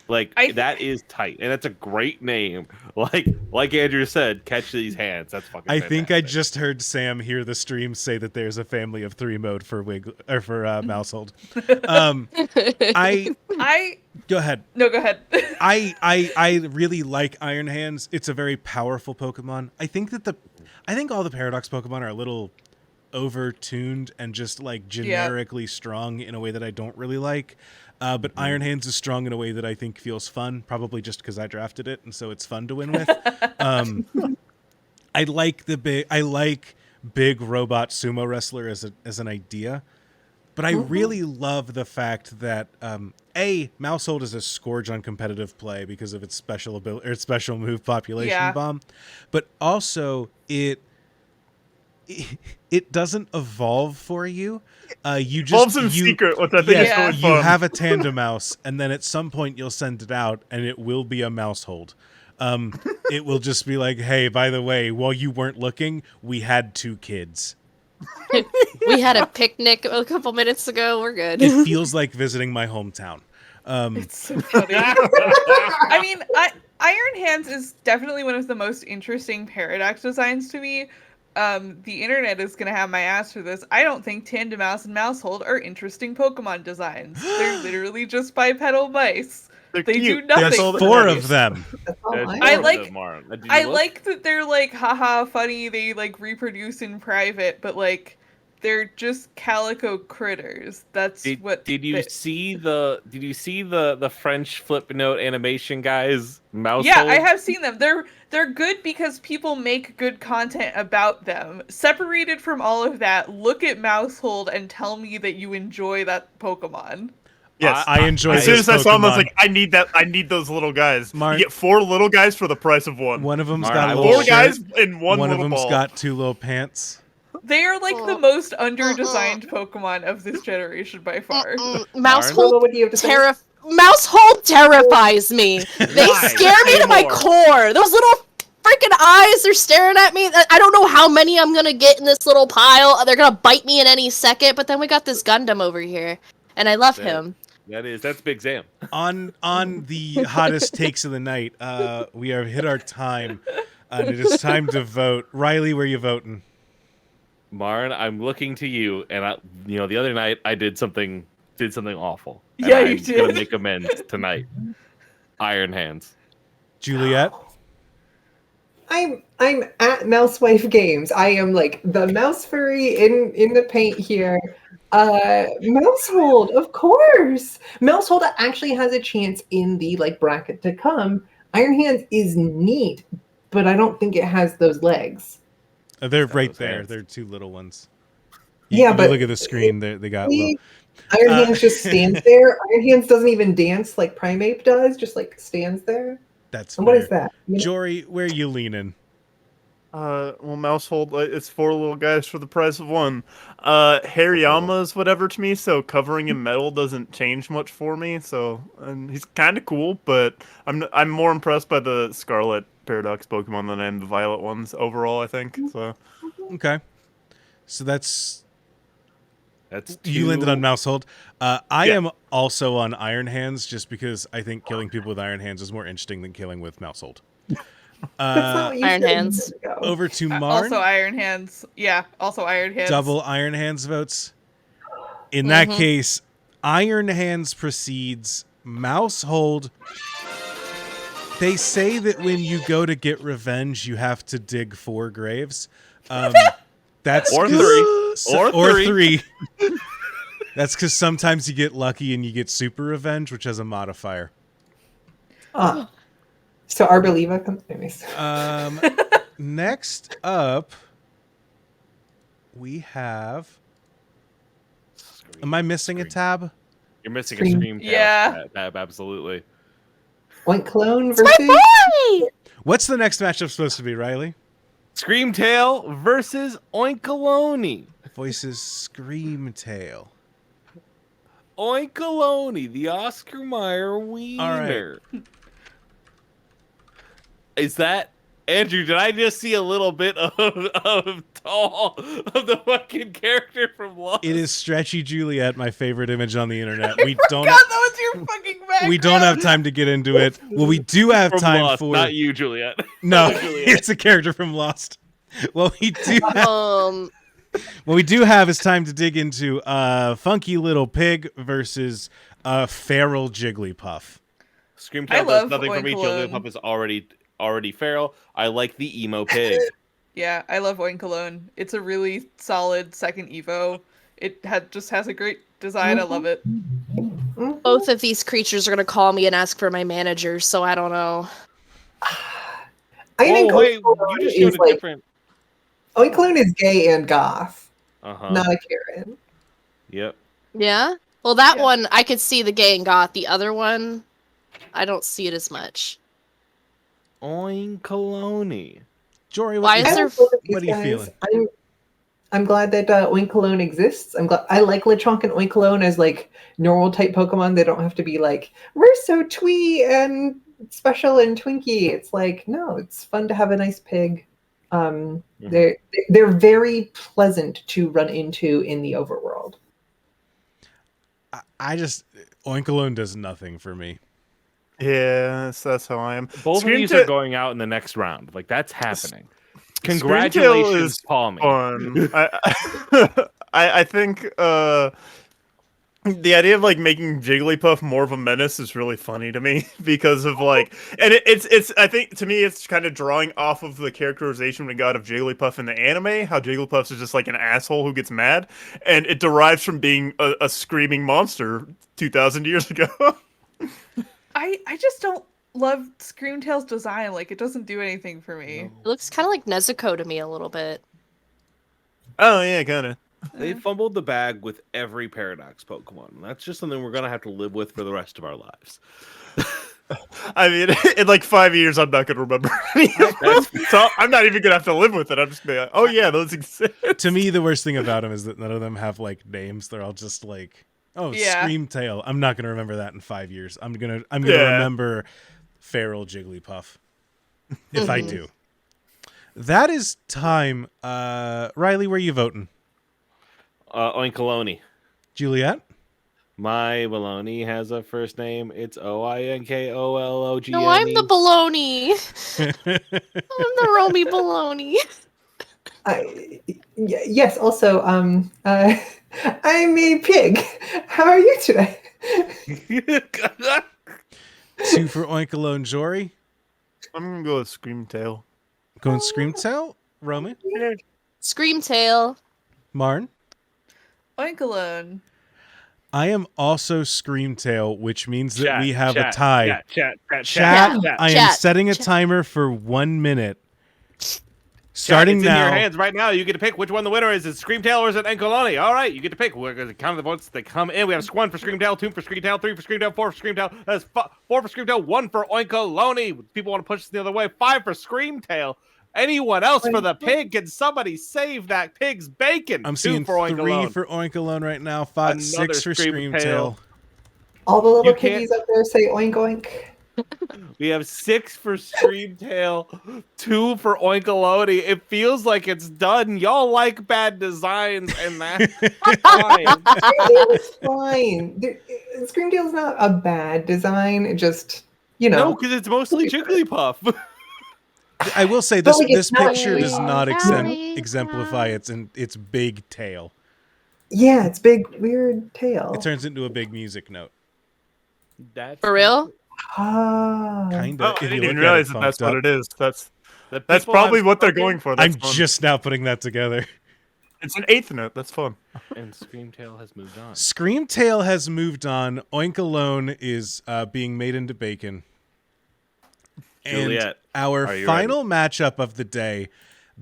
That is tight, and that's a great name. Like Andrew said, catch these hands. That's fucking. I think I fantastic. just heard Sam hear the stream say that there's a family of 3 mode for Mousehold. Go ahead. No, go ahead. I really like Iron Hands. It's a very powerful Pokemon. I think all the Paradox Pokemon are a little over-tuned and just like generically strong in a way that I don't really like. But Iron Hands is strong in a way that I think feels fun, probably just because I drafted it, and so it's fun to win with. I like big robot sumo wrestler as an idea, but I really love the fact that Mousehold is a scourge on competitive play because of its special ability or its special move Population Bomb, but also it doesn't evolve for you. You just Evolves in secret, which I think is really you fun. have a Tandemaus, and then at some point you'll send it out, and it will be a Mousehold. It will just be like, hey, by the way, while you weren't looking, we had 2 kids. We had a picnic a couple minutes ago. We're good. It feels like visiting my hometown. It's so funny. I mean, Iron Hands is definitely one of the most interesting Paradox designs to me. The internet is going to have my ass for this. I don't think Tandemaus and Mousehold are interesting Pokemon designs. They're literally just bipedal mice. They're They cute. do nothing. There's for 4 me. of them. That's all There's I I four know. of like- them, Mara. Did you I look? like that they're like, haha, funny. They like reproduce in private, but like they're just calico critters. That's what. Did you they- see the French flip note animation guys? Mousehold. Yeah, I have seen them. They're good because people make good content about them. Separated from all of that, look at Mousehold and tell me that you enjoy that Pokemon. Yes. I enjoy As soon this as I saw him, I was Pokemon. like, I need that. I need those little guys. Mark- You get 4 little guys for the price of 1. One of them's Alright, got I a will- little 4 guys shirt. in one One of little them's ball. got 2 little pants. They are like the most under-designed Pokemon of this generation by far. Roma, Mousehold what do you have to say? Mousehold terrifies me. They Why? scare me Say to my more. core. Those little freaking eyes. They're staring at me. I don't know how many I'm gonna get in this little pile. They're gonna bite me in any second. But then we got this Gundam over here, and I love him. That's Big Sam. On the hottest takes of the night, we have hit our time, and it is time to vote. Riley, where you voting? Marn, I'm looking to you, and the other night I did something awful. And Yeah, you I'm gonna did. make amends tonight. Iron Hands. Juliet? I'm at Mousewife Games. I am like the mouse furry in the paint here. Mousehold, of course. Mousehold actually has a chance in the like bracket to come. Iron Hands is neat, but I don't think it has those legs. They're right those there. hands. They're two little ones. Yeah, You but look at the screen. They got little. Iron Hands just stands there. Iron Hands doesn't even dance like Primeape does. Just like stands there. That's And what fair. is that? You know? Jory, where are you leaning? Well, Mousehold, it's 4 little guys for the price of 1. Hariyama's whatever to me, so covering in metal doesn't change much for me. So, and he's kind of cool, but I'm more impressed by the Scarlet Paradox Pokemon than I am the Violet ones overall. I think so. Okay. So that's two. you landed on Mousehold. I Yeah. am also on Iron Hands, just because I think killing people with Iron Hands is more interesting than killing with Mousehold. That's not what you Iron said a Hands. minute ago. Over to Marn. Also Iron Hands. Yeah, also Iron Hands. Double Iron Hands votes. In that case, Iron Hands precedes Mousehold. They say that when you go to get revenge, you have to dig 4 graves. That's Or 'cause- three. Or three. That's because sometimes you get lucky and you get super revenge, which has a modifier. So Arboliva comes. Anyways. Next up, we have. Am I missing a tab? You're missing Scream. a Scream tail. Yeah. Absolutely. Oink Clone versus. What's the next matchup supposed to be, Riley? Scream Tail versus Oinkaloni. Voices Scream Tail. Oinkaloni, the Oscar Mayer wiener. Is that Andrew? Did I just see a little bit of the fucking character from Lost? It is Stretchy Juliet, my favorite image on the internet. We don't. God, that was your fucking background. We don't have time to get into it. Well, we do have From time Lost, for. not you, Juliet. No, Juliet. it's a character from Lost. Well, we do. Um, What we do have is time to dig into Funky Little Pig versus Feral Jigglypuff. Scream I Tail does love nothing for me. Oinkalone. Jigglypuff is already feral. I like the emo pig. Yeah, I love Oinkalone. It's a really solid second Evo. It just has a great design. I love it. both of these creatures are gonna call me and ask for my manager, so I don't know. I think Oh wait, Oink you just is showed a like different. Oink Clone is gay and goth, Uh-huh. not a Karen. Yep. Yeah? Well, that Yeah. one, I could see the gay and goth. The other one, I don't see it as much. Oinkaloni. Jory, Why what, is I there- like both of these what are you guys. feeling? I'm glad that Oink Clone exists. I like Lechonk and Oink Clone as like normal type Pokemon. They don't have to be like, we're so twee and special and twinky. It's like, no, it's fun to have a nice pig. They're very pleasant to run into in the overworld. I just Oinkalone does nothing for me. Yeah, that's how I am. Both Scream of these Ta- are going out in the next round. Like that's happening. Scream Tail Congratulations, is Palmy. fun. I think the idea of like making Jigglypuff more of a menace is really funny to me because of like, and it's I think to me it's kind of drawing off of the characterization we got of Jigglypuff in the anime, how Jigglypuff is just like an asshole who gets mad, and it derives from being a screaming monster 2,000 years ago. I just don't love Screamtail's design. Like, it doesn't do anything for me. It looks kind of like Nezuko to me a little bit. Oh yeah, kind of. They fumbled the bag with every Paradox Pokemon. That's just something we're gonna have to live with for the rest of our lives. I mean, in like 5 years, I'm not gonna remember any of them. So I'm not even gonna have to live with it. I'm just gonna be like, oh yeah, those exist. To me, the worst thing about them is that none of them have like names. They're all just like, oh, Yeah. Screamtail. I'm not gonna remember that in 5 years. I'm gonna Yeah. remember Feral Jigglypuff if I do. That is time. Riley, where you voting? Oinkaloni. Juliet? My baloney has a first name. It's Oinkologene. No, I'm the baloney. I'm the Romy baloney. Yes. Also, I'm a pig. How are you today? 2 for Oinkalone Jory. I'm gonna go with Screamtail. Going Screamtail? Roman? Screamtail. Marn? Oinkalone. I am also Screamtail, which means that Chat, we have chat, a tie. Chat. I am setting a timer for 1 minute. Starting it's now. in your hands right now. You get to pick which one the winner is. Is it Screamtail or is it Oinkaloni? All right, you get to pick. We're going to count the votes that come in. We have 1 for Screamtail, 2 for Screamtail, 3 for Screamtail, 4 for Screamtail. That's 4 for Screamtail, 1 for Oinkaloni. People want to push this the other way. 5 for Screamtail. Anyone else for the pig? Can somebody save that pig's bacon? I'm 2 seeing for Oinkalone. 3 for Oinkalone right now. 5, 6 for Screamtail. All the little You can't- piggies up there say oink oink. We have 6 for Screamtail, 2 for Oinkaloni. It feels like it's done. Y'all like bad designs, and that's fine. Screamtail is fine. Screamtail's not a bad design. It just, No, because it's mostly Jigglypuff. I will say But this like, it's this not picture really- does not Sorry. exemplify its big tail. Yeah, it's big, weird tail. It turns into a big music note. That's For real? Ah. Kind Oh, of. I didn't even realize that that's what it is. That's The that's people probably have what they're spoken, going for. That's I'm fun. just now putting that together. It's an 8th note. That's fun. And Screamtail has moved on. Screamtail has moved on. Oinkalone is being made into bacon. Juliet, and our are you final matchup of the day,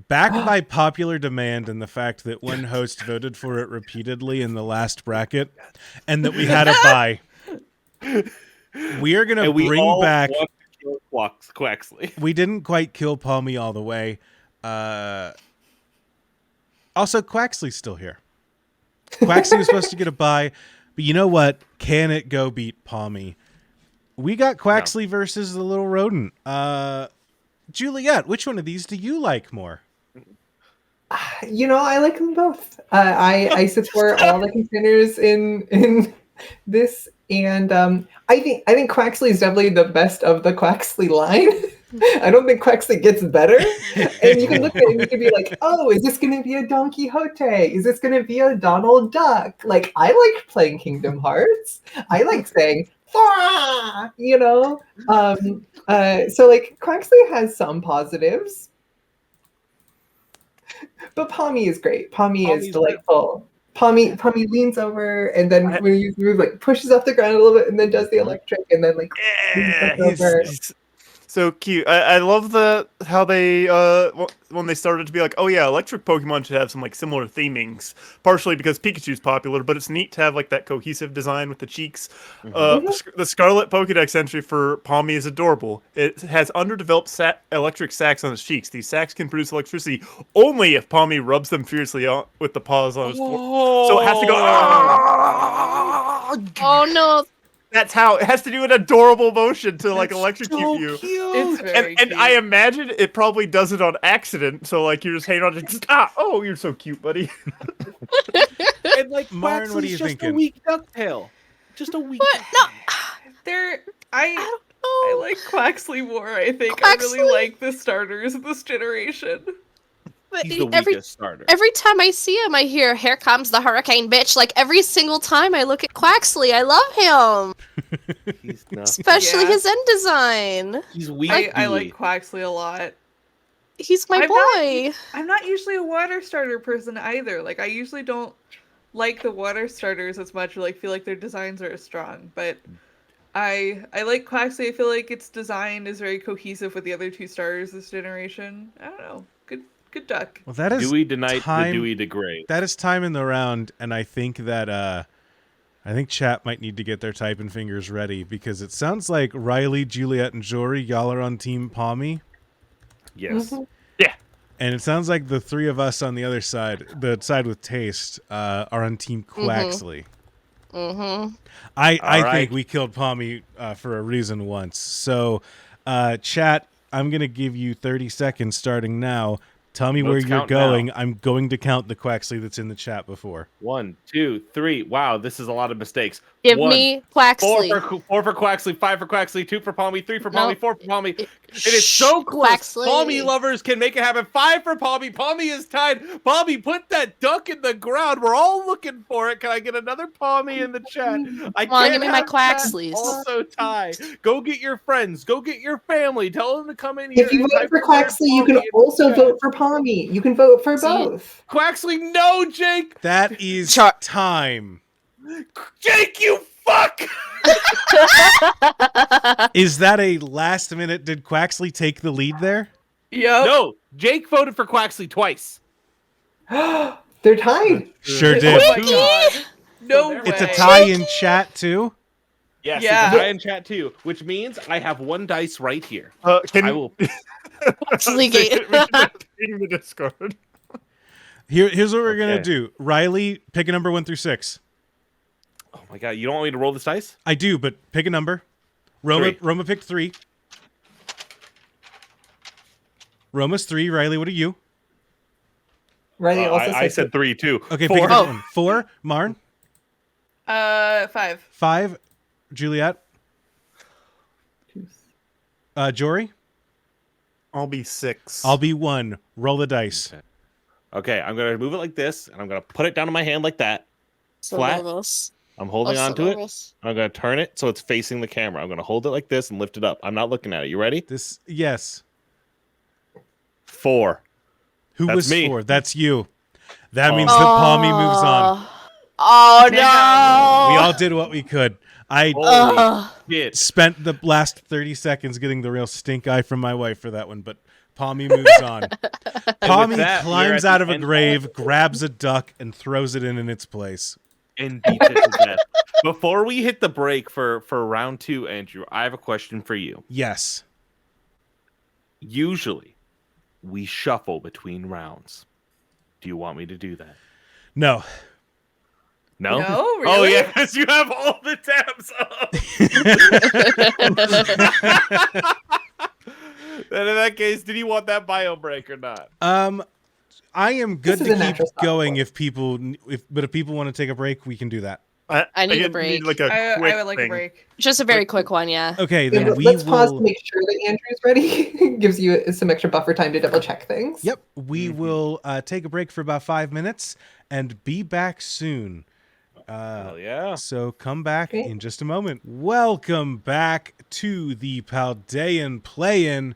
backed by popular demand and the fact that one host voted for it repeatedly in the last bracket, and that we had a bye. We are going to bring back... want to kill Quaxley. We didn't quite kill Palmy all the way. Also, Quaxley's still here. Quaxley was supposed to get a bye, but you know what? Can it go beat Palmy? We got Quaxley versus the little rodent. Juliet, which one of these do you like more? I like them both. I support all the contenders in this, and I think Quaxley is definitely the best of the Quaxley line. I don't think Quaxley gets better. And you can look at it and you can be like, oh, is this going to be a Don Quixote? Is this going to be a Donald Duck? Like, I like playing Kingdom Hearts. I like saying, "Fwah!" So like Quaxley has some positives. But Palmy is great. Palmy is delightful. Palmy leans over and then when you move, like pushes off the ground a little bit and then does the electric and then like leans over. He's so cute. I love how they when they started to be like, oh yeah, electric Pokemon should have some like similar themings. Partially because Pikachu's popular, but it's neat to have like that cohesive design with the cheeks. The Scarlet Pokédex entry for Palmy is adorable. It has underdeveloped electric sacs on its cheeks. These sacs can produce electricity only if Palmy rubs them fiercely with the paws on his forehead. So it has to go. Oh no. That's how it has to do an adorable motion to like electrocute you. It's very And cute. I imagine it probably does it on accident. So like you're just hanging on to just oh, you're so cute, buddy. And like Marn, what are you just thinking? a weak ducktail. Just a weak. What? No. I Oh. like Quaxley more, I think. Quaxley? I really like the starters of this generation. But He's the every weakest starter. every time I see him, I hear "Here comes the hurricane, bitch!" Like every single time I look at Quaxley, I love him, He's not. especially Yeah. his end design. He's weak. I like Quaxley a lot. He's my I'm not- boy. I'm not usually a water starter person either. Like I usually don't like the water starters as much or like feel like their designs are as strong. But I like Quaxley. I feel like its design is very cohesive with the other two starters this generation. I don't know. Good duck. Well, that is Dewey Denight time. the Dewey degrade. That is time in the round, and I think that I think chat might need to get their typing fingers ready because it sounds like Riley, Juliet, and Jory, y'all are on Team Palmy, Yes. and it sounds like the three of us on the other side, the side with taste, are on Team Quaxley. Mm-hmm. I All right. think we killed Palmy for a reason once. So, chat, I'm going to give you 30 seconds starting now. Tell me where Let's you're count going. now. I'm going to count the Quaxley that's in the chat before. 1, 2, 3. Wow, this is a lot of mistakes. Give 1, me 4 Quaxley. for Quaxley, 5 for Quaxley, 2 for Palmy, 3 for Palmy, No. 4 for Palmy. It Shh, is so close. Quaxley. Palmy lovers can make it happen. 5 for Palmy. Palmy is tied. Palmy, put that duck in the ground. We're all looking for it. Can I get another Palmy in the chat? I Come on, can't give me my have that Quaxleys. also tie. Go get your friends. Go get your family. Tell them to come in here. If you and vote type for the word Quaxley, you Palmy can in the also chat. vote for Palmy. You can vote for See? both. Quaxley, no, Jake. That is Char- time. Jake, you fuck. Is that a last minute? Did Quaxley take the lead there? Yep. No, Jake voted for Quaxley twice. They're tied. Sure Oh did. my God. No So way. It's a tie in chat too. Yes, Yeah. it's a tie in chat too, which means I have one dice right here. Can I you will. Quaxley gate. in the Discord? Here's what we're gonna Okay. do. Riley, pick a number 1 through 6. Oh my God! You don't want me to roll this dice? I do, but pick a number. Roma picked 3. Roma's 3. Riley, what are you? Riley also I said 3 too. Okay, 4. pick a different one. 4. Marn. 5. 5. Juliet. Jory. I'll be 6. I'll be 1. Roll the dice. Okay, I'm gonna move it like this, and I'm gonna put it down in my hand like that. Flat. I'm holding on to it. I'm gonna turn it so it's facing the camera. I'm gonna hold it like this and lift it up. I'm not looking at it. You ready? Yes. 4. Who That's was me. 4? That's you. That means that Palmy moves on. Oh Damn. no! We all did what we could. I Holy shit! spent the last 30 seconds getting the real stink eye from my wife for that one, but Palmy moves on. Palmy that, we are climbs at out the of a end grave, grabs a duck, and throws it in its place. And beats it to death. Before we hit the break for round 2, Andrew, I have a question for you. Yes. Usually, we shuffle between rounds. Do you want me to do that? No. No? No, Oh, really? yeah, because you have all the tabs up. Then in that case, did you want that bio break or not? I am good This is to a keep natural stop going for it. if people want to take a break, we can do that. I need a get- break. like a I quick would like thing. a break. Just a very quick one, yeah. Okay, Yeah, then but we let's pause to will. make sure that Andrew's ready. Gives you some extra buffer time to double check things. Yep, we will take a break for about 5 minutes and be back soon. Hell yeah. So come back Okay. in just a moment. Welcome back to the Paldean Play-In.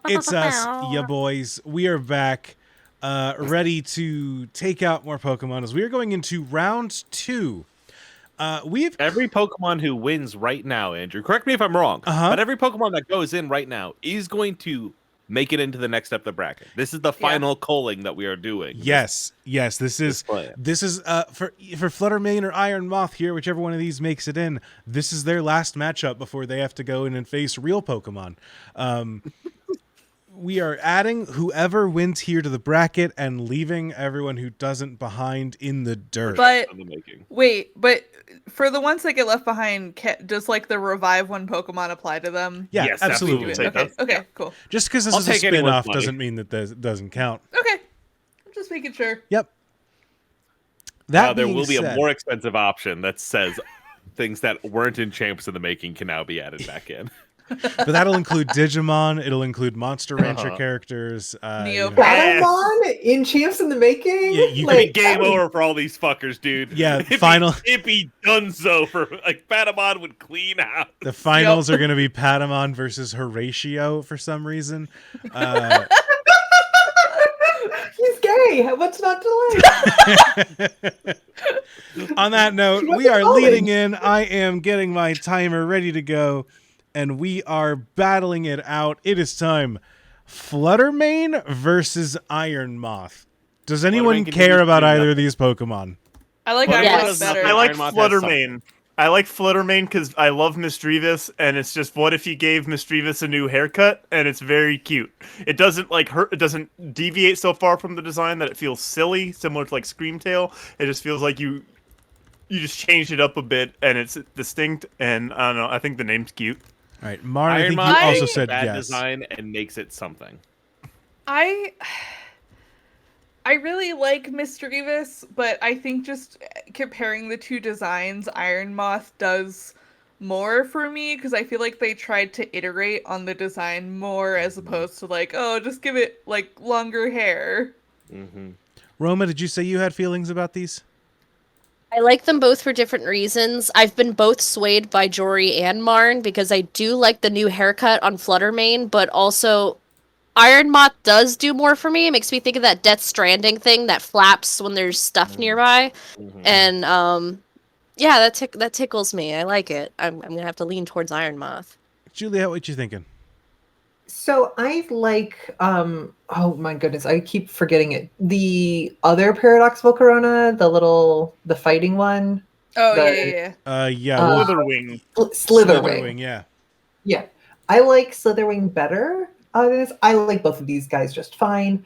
It's us, ya boys. We are back, ready to take out more Pokemon as we are going into round 2. We've Every Pokemon who wins right now, Andrew, correct me if I'm wrong, but every Pokemon that goes in right now is going to make it into the next step of the bracket. This is the final culling that we are doing. yes. This is play. for Fluttermane or Iron Moth here, whichever one of these makes it in. This is their last matchup before they have to go in and face real Pokemon. We are adding whoever wins here to the bracket and leaving everyone who doesn't behind in the dirt. But In the making. wait, but for the ones that get left behind, does like the revive one Pokemon apply to them? Yeah, Yes, absolutely. absolutely. Okay, okay, cool. Just because this I'll is a take anyone's spin-off money. doesn't mean that it doesn't count. Okay, I'm just making sure. Yep. That There being will be said, a more expensive option that says things that weren't in Champs in the Making can now be added back in. but that'll include Digimon. It'll include Monster Rancher characters. Neo Patamon in Champs in the Making? Yeah, you It'd be like, game that would- over for all these fuckers, dude. Yeah, It'd be- final- It'd be donezo for like Patamon would clean out. The finals are going to be Patamon versus Horatio for some reason. He's gay. What's not to like? On that note, we are leading in. I am getting my timer ready to go, and we are battling it out. It is time. Fluttermane versus Iron Moth. Does anyone Fluttermane can care do about nothing. either of these Pokemon? I like Fluttermane Iron Yes. Moth better. I like Iron Moth has Fluttermane. I like Fluttermane because I love Misdreavus, and it's just what if you gave Misdreavus a new haircut, and it's very cute. It doesn't like hurt. It doesn't deviate so far from the design that it feels silly, similar to like Screamtail. It just feels like you just changed it up a bit, and it's distinct. And I don't know. I think the name's cute. All right, Marn, I Iron think Moth you also takes said bad yes. design and makes it something. I really like Misdreavus, but I think just comparing the two designs, Iron Moth does more for me because I feel like they tried to iterate on the design more as opposed to like, oh, just give it like longer hair. Mm-hmm. Roma, did you say you had feelings about these? I like them both for different reasons. I've been both swayed by Jory and Marn because I do like the new haircut on Fluttermane, but also Iron Moth does do more for me. It makes me think of that Death Stranding thing that flaps when there's stuff nearby. And yeah, that tickles me. I like it. I'm gonna have to lean towards Iron Moth. Juliet, what you thinking? So I like, oh my goodness, I keep forgetting it. The other paradoxical corona, the fighting one. Oh, The- yeah. Slitherwing. Slitherwing. Yeah. Yeah. I like Slitherwing better. I like both of these guys just fine.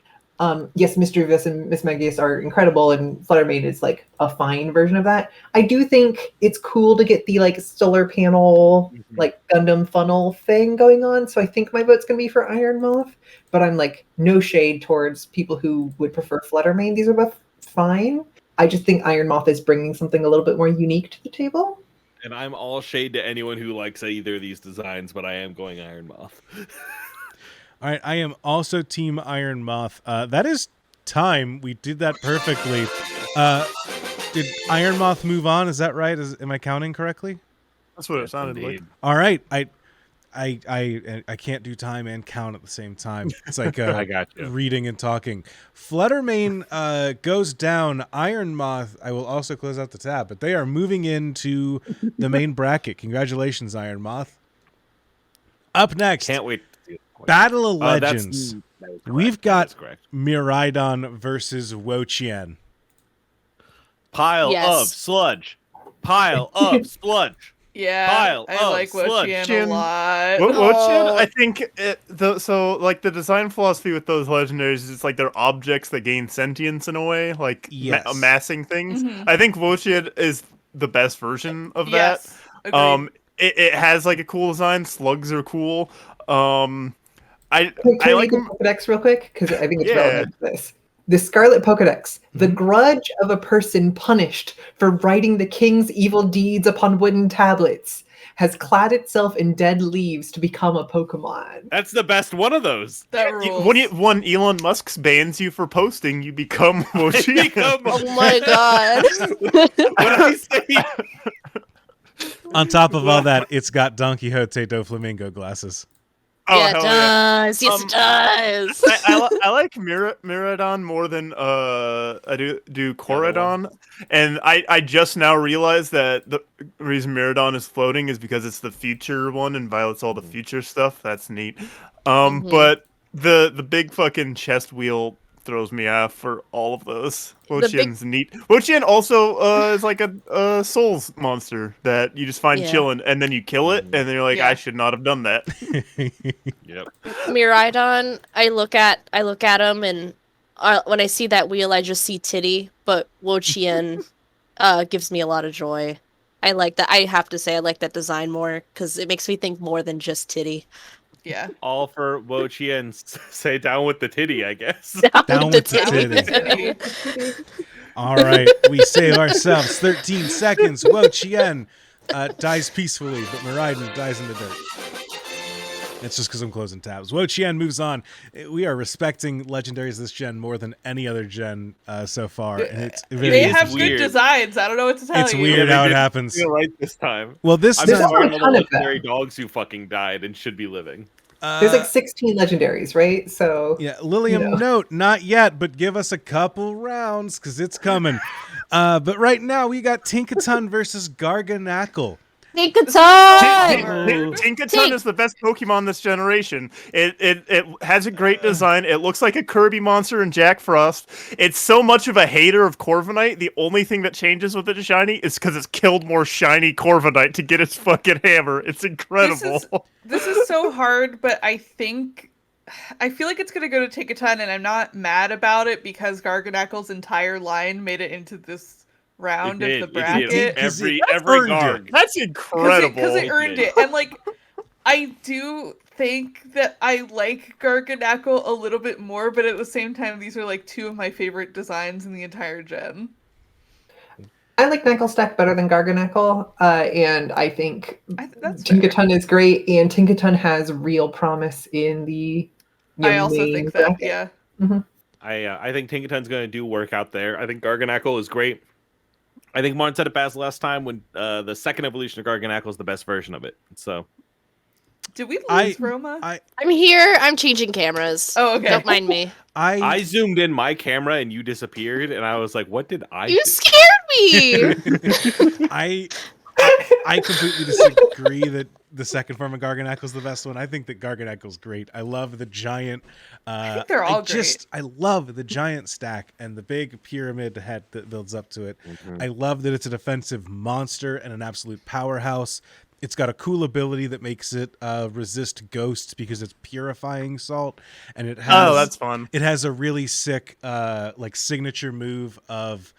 Yes, Misdreavus and Miss Magius are incredible, and Fluttermane is like a fine version of that. I do think it's cool to get the like solar panel, like Gundam funnel thing going on. So I think my vote's gonna be for Iron Moth, but I'm like no shade towards people who would prefer Fluttermane. These are both fine. I just think Iron Moth is bringing something a little bit more unique to the table. And I'm all shade to anyone who likes either of these designs, but I am going Iron Moth. All right, I am also Team Iron Moth. That is time. We did that perfectly. Did Iron Moth move on? Is that right? Am I counting correctly? That's what it sounded like. All right. I can't do time and count at the same time. It's like I got you. Reading and talking. Fluttermane goes down. Iron Moth, I will also close out the tab, but they are moving into the main bracket. Congratulations, Iron Moth. Up next, Can't wait. Battle of Legends. That is correct. We've That got is correct. Miraidon versus Wo-Chien. Pile Yes. of sludge. Pile of sludge. Yeah, Pile I of like sludge. Wo-Chien a lot. Wo-Chien, I think the design philosophy with those legendaries is it's like they're objects that gain sentience in a way, like Yes. amassing things. Mhm. I think Wo-Chien is the best version of that. Yes, agreed. It has like a cool design. Slugs are cool. Can I I like read the Pokedex real quick? Because I think it's Yeah. relevant to this. The Scarlet Pokedex. The grudge of a person punished for writing the king's evil deeds upon wooden tablets has clad itself in dead leaves to become a Pokemon. That's the best one of those. That rules. when Elon Musk bans you for posting, you become Wo-Chien. Oh my god. What I say? On top of all that, it's got Don Quixote do Flamingo glasses. Oh, Yeah, it hell does. Yes, it does. I like Miraidon more than I do Corridon, and I just now realized that the reason Miraidon is floating is because it's the future one and Violet's all the future stuff. That's neat. But the big fucking chest wheel throws me off for all of those. Wo-Chien's neat. Wo-Chien also is like a souls monster that you just find chilling, and then you kill it, and then you're like, Yeah. I should not have done that. Yep. Miraidon, I look at him, and when I see that wheel, I just see titty. But Wo-Chien gives me a lot of joy. I like that. I have to say, I like that design more because it makes me think more than just titty. Yeah. All for Wo-Chien. Say down with the titty, I guess. Down with the titty. All right, we save ourselves 13 seconds. Wo-Chien dies peacefully, but Miraidon dies in the dirt. It's just because I'm closing tabs. Wo-Chien moves on. We are respecting legendaries this gen more than any other gen so far, and it's very They have weird. good designs. I don't know what to tell It's you. weird they how it didn't happens. feel right this time. Well, this I'm There's time, not sorry a for ton the of them. legendary dogs who fucking died and should be living. There's like 16 legendaries, right? So yeah, Lilium, you know. note, not yet, but give us a couple rounds because it's coming. But right now, we got Tinkaton versus Garganacl. Tinkaton! Tinkaton is the best Pokemon this generation. It has a great design. It looks like a Kirby monster in Jack Frost. It's so much of a hater of Corviknight. The only thing that changes with it shiny is because it's killed more shiny Corviknight to get its fucking hammer. It's incredible. This is so hard, but I feel like it's gonna go to Tinkaton, and I'm not mad about it because Garganacl's entire line made it into this round of the bracket. Every earned Garg. That's incredible. Because it earned it. And like I do think that I like Garganackle a little bit more, but at the same time, these are like two of my favorite designs in the entire gen. I like Knucklestack better than Garganackle, and I think That's fair. Tinkaton is great, and Tinkaton has real promise in the I also main think that, bracket. yeah. Mhm. I think Tinkaton's going to do work out there. I think Garganackle is great. I think Martin said it best last time when the second evolution of Garganackle is the best version of it. So, Did we lose Roma? I'm here. I'm changing cameras. Oh, okay. Don't mind me. I zoomed in my camera and you disappeared, and I was like, "What did I You do?" scared me. I completely disagree that the second form of Garganackle is the best one. I think that Garganackle's great. I love the giant. I think they're all great. I love the giant stack and the big pyramid head that builds up to it. Mhm. I love that it's a defensive monster and an absolute powerhouse. It's got a cool ability that makes it resist ghosts because it's purifying salt, and it has. Oh, that's fun. It has a really sick like signature move of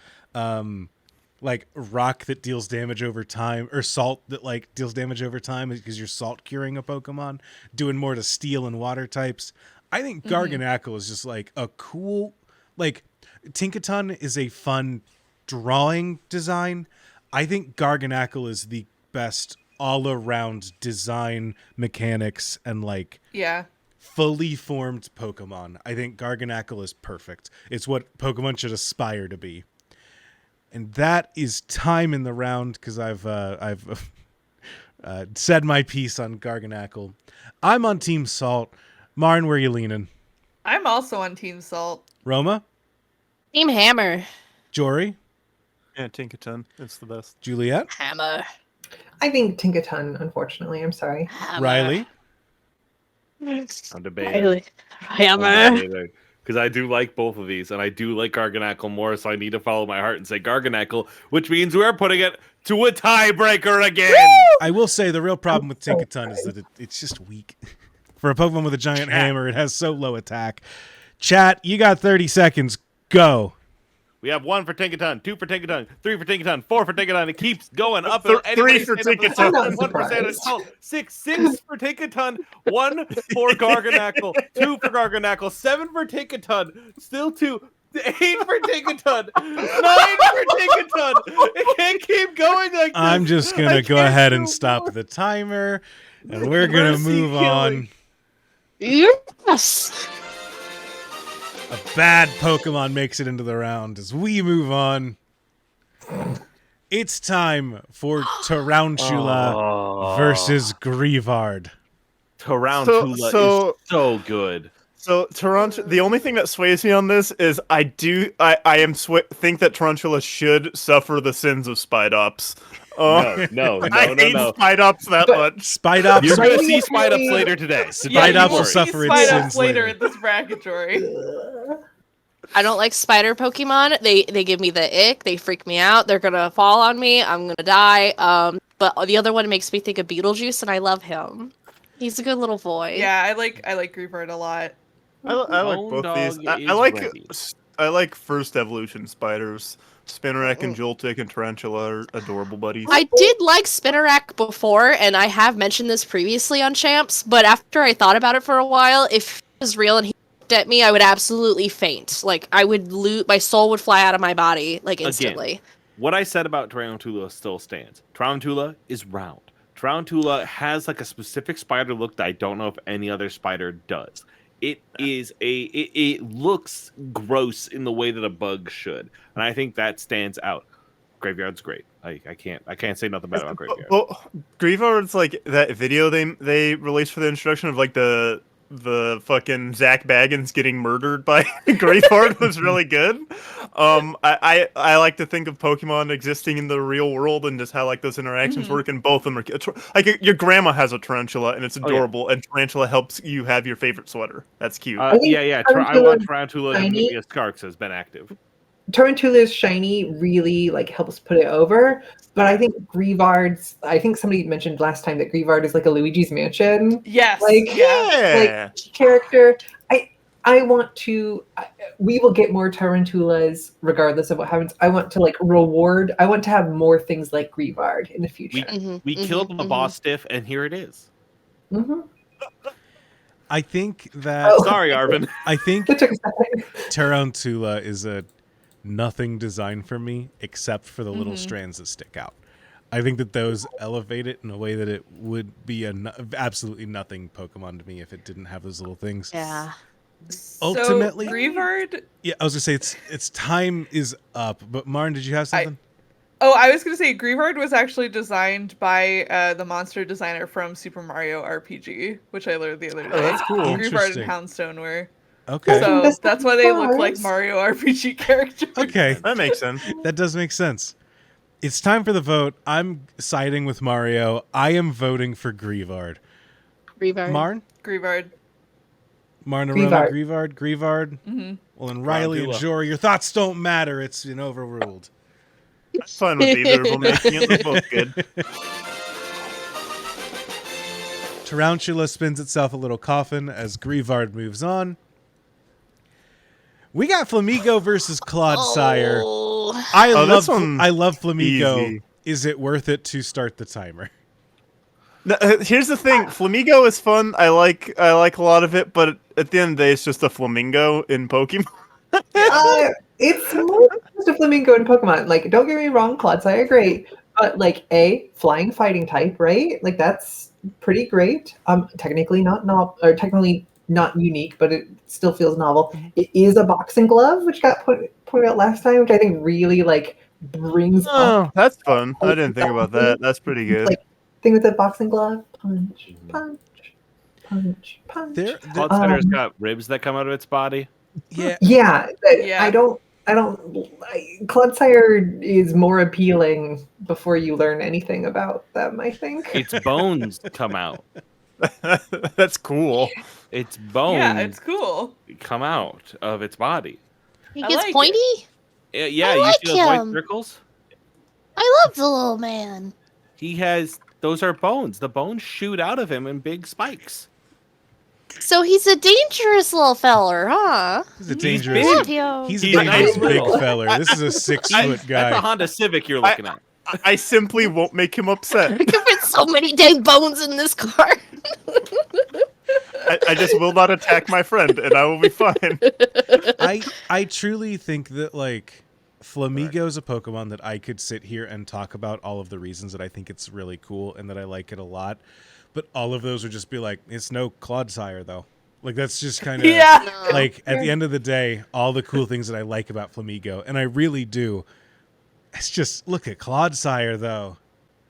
like rock that deals damage over time, or salt that like deals damage over time because you're salt curing a Pokemon, doing more to steel and water types. I think Garganackle is just like a cool, like Tinkaton is a fun drawing design. I think Garganackle is the best all around design, mechanics, and like fully formed Pokemon. I think Garganackle is perfect. It's what Pokemon should aspire to be. And that is time in the round because I've said my piece on Garganackle. I'm on Team Salt. Marn, where you leaning? I'm also on Team Salt. Roma? Team Hammer. Jory? Yeah, Tinkaton. It's the best. Juliet? Hammer. I think Tinkaton, unfortunately. I'm sorry. Hammer. Riley? I'm debating. Hammer. Because I do like both of these, and I do like Garganackle more, so I need to follow my heart and say Garganackle, which means we're putting it to a tiebreaker again. I will say the real problem with Tinkaton is that it's just weak. For a Pokemon with a giant hammer, it has so low attack. Chat, you got 30 seconds. Go. We have 1 for Tinkaton, 2 for Tinkaton, 3 for Tinkaton, 4 for Tinkaton. It keeps going up. 3 for Tinkaton. 1% 6 for Tinkaton, 1 for Garganackle, 2 for Garganackle, 7 for Tinkaton, still 2, 8 for Tinkaton, 9 for Tinkaton. It can't keep going like this. I'm just going to go ahead and stop the timer, and we're going to move on. Yes. A bad Pokemon makes it into the round as we move on. It's time for Tarantula versus Grievard. Tarantula is so good. So Tarantula, the only thing that sways me on this is I think that Tarantula should suffer the sins of Spidops. No. I hate Spidops that much. Spidops. You're going to see Spidops later today. Spidops will suffer its sins later. In this bracket, Jory. I don't like spider Pokemon. They give me the ick. They freak me out. They're gonna fall on me. I'm gonna die. But the other one makes me think of Beetlejuice, and I love him. He's a good little boy. Yeah, I like Grievard a lot. I like both these. I like first evolution spiders. Spinarak and Joltik and Tarantula are adorable buddies. I did like Spinarak before, and I have mentioned this previously on Champs, but after I thought about it for a while, if he was real and he looked at me, I would absolutely faint. Like, I would my soul would fly out of my body, like, instantly. Again, what I said about Tarantula still stands. Tarantula is round. Tarantula has, like, a specific spider look that I don't know if any other spider does. It looks gross in the way that a bug should, and I think that stands out. Graveyard's great. I can't say nothing bad about Graveyard. Well, Grievard's like that video they released for the introduction of like the fucking Zach Baggins getting murdered by Grievard was really good. I like to think of Pokemon existing in the real world and just how like those interactions work, and both of them are like your grandma has a tarantula and it's adorable, and tarantula helps you have your favorite sweater. That's cute. I want Tarantula to be a Skarks has been active. Tarantula's shiny really like helps put it over, but I think Grievard's. I think somebody mentioned last time that Grievard is like a Luigi's Mansion. Yes, like character. I want to. We will get more Tarantulas regardless of what happens. I want to like reward. I want to have more things like Grievard in the future. We killed the boss stiff, and here it is. Mm-hmm. I think that Oh. Sorry, Arvin. I think It took a second. Tarantula is a nothing design for me, except for the little Mhm. strands that stick out. I think that those elevate it in a way that it would be absolutely nothing Pokemon to me if it didn't have those little things. Yeah. Ultimately- so Greavard. Yeah, I was gonna say its time is up. But Marn, did you have something? I was gonna say Greavard was actually designed by the monster designer from Super Mario RPG, which I learned the other day. Oh, that's cool. Greavard Interesting. and Houndstone were. Okay. So That's that's why they look like surprise. Mario RPG characters. Okay. That makes sense. That does make sense. It's time for the vote. I'm siding with Mario. I am voting for Greavard. Reverb. Marn? Greavard. Marn Greavard. Aroma, Greavard? Mm-hmm. Well, and Riley and Grandula. Jory, your thoughts don't matter. It's been overruled. I'm fine with either of them making it. They're both good. Tarantula spins itself a little coffin as Greavard moves on. We got Flamigo versus Clodsire. Oh. I this one's love Flamigo. easy. Is it worth it to start the timer? No, here's the thing. Flamigo is fun. I like a lot of it, but at the end of the day, it's just a flamingo in Pokemon. It's more than just a flamingo in Pokemon. Like, don't get me wrong, Clodsire, great. But like flying fighting type, right? Like that's pretty great. Technically technically not unique, but it still feels novel. It is a boxing glove, which got pointed out last time, which I think really like brings up Oh, that's fun. I didn't think about that. That's pretty good. like thing with the boxing glove. Punch, punch, punch, punch. Clodsire got ribs that come out of its body. Yeah. Yeah, Yeah. I don't. Clodsire is more appealing before you learn anything about them, I think. Its bones come out. That's cool. Its bones Yeah, it's cool. come out of its body. He I gets like pointy? Yeah, I you like see those white him. circles? I love the little man. He has, those are bones. The bones shoot out of him in big spikes. So he's a dangerous little feller, huh? He's a He's dangerous. big. Love him. He's a He's dangerous nice big little. feller. This is a 6 foot That's a guy. Honda Civic you're looking at. I simply won't make him upset. There could fit so many dang bones in this car. I just will not attack my friend, and I will be fine. I truly think that like Flamigo is a Pokemon that I could sit here and talk about all of the reasons that I think it's really cool and that I like it a lot. But all of those would just be like, it's no Clodsire though. Like that's just kind of Yeah. like at the end of the day, all the cool things that I like about Flamigo, and I really do. It's just look at Clodsire though.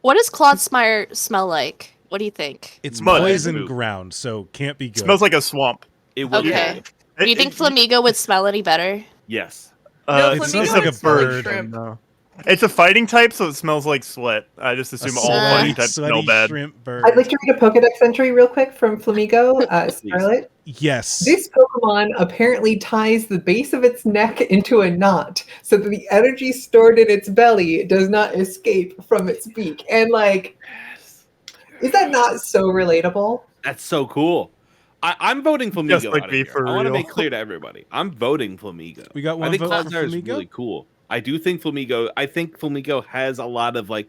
What does Clodsmire smell like? What do you think? It's Mud. poison Poop. ground, so can't be good. Smells like a swamp. It would Okay. Do you think Flamigo would smell any better? Yes. No, it It's smells Flamigo like a would smell like bird. shrimp. No. It's a fighting type, so it smells like sweat. I just assume all fighting types smell bad. shrimp bird. I'd like to read a Pokedex entry real quick from Flamigo, Scarlet. Yes. This Pokemon apparently ties the base of its neck into a knot so that the energy stored in its belly does not escape from its beak. And like, is that not so relatable? That's so cool. I'm voting Flamigo. Just like out of me here. for I want to real. make clear to everybody. I'm voting Flamigo. We got one I think vote for Clodsire is Flamigo? really cool. I do think Flamigo. I think Flamigo has a lot of like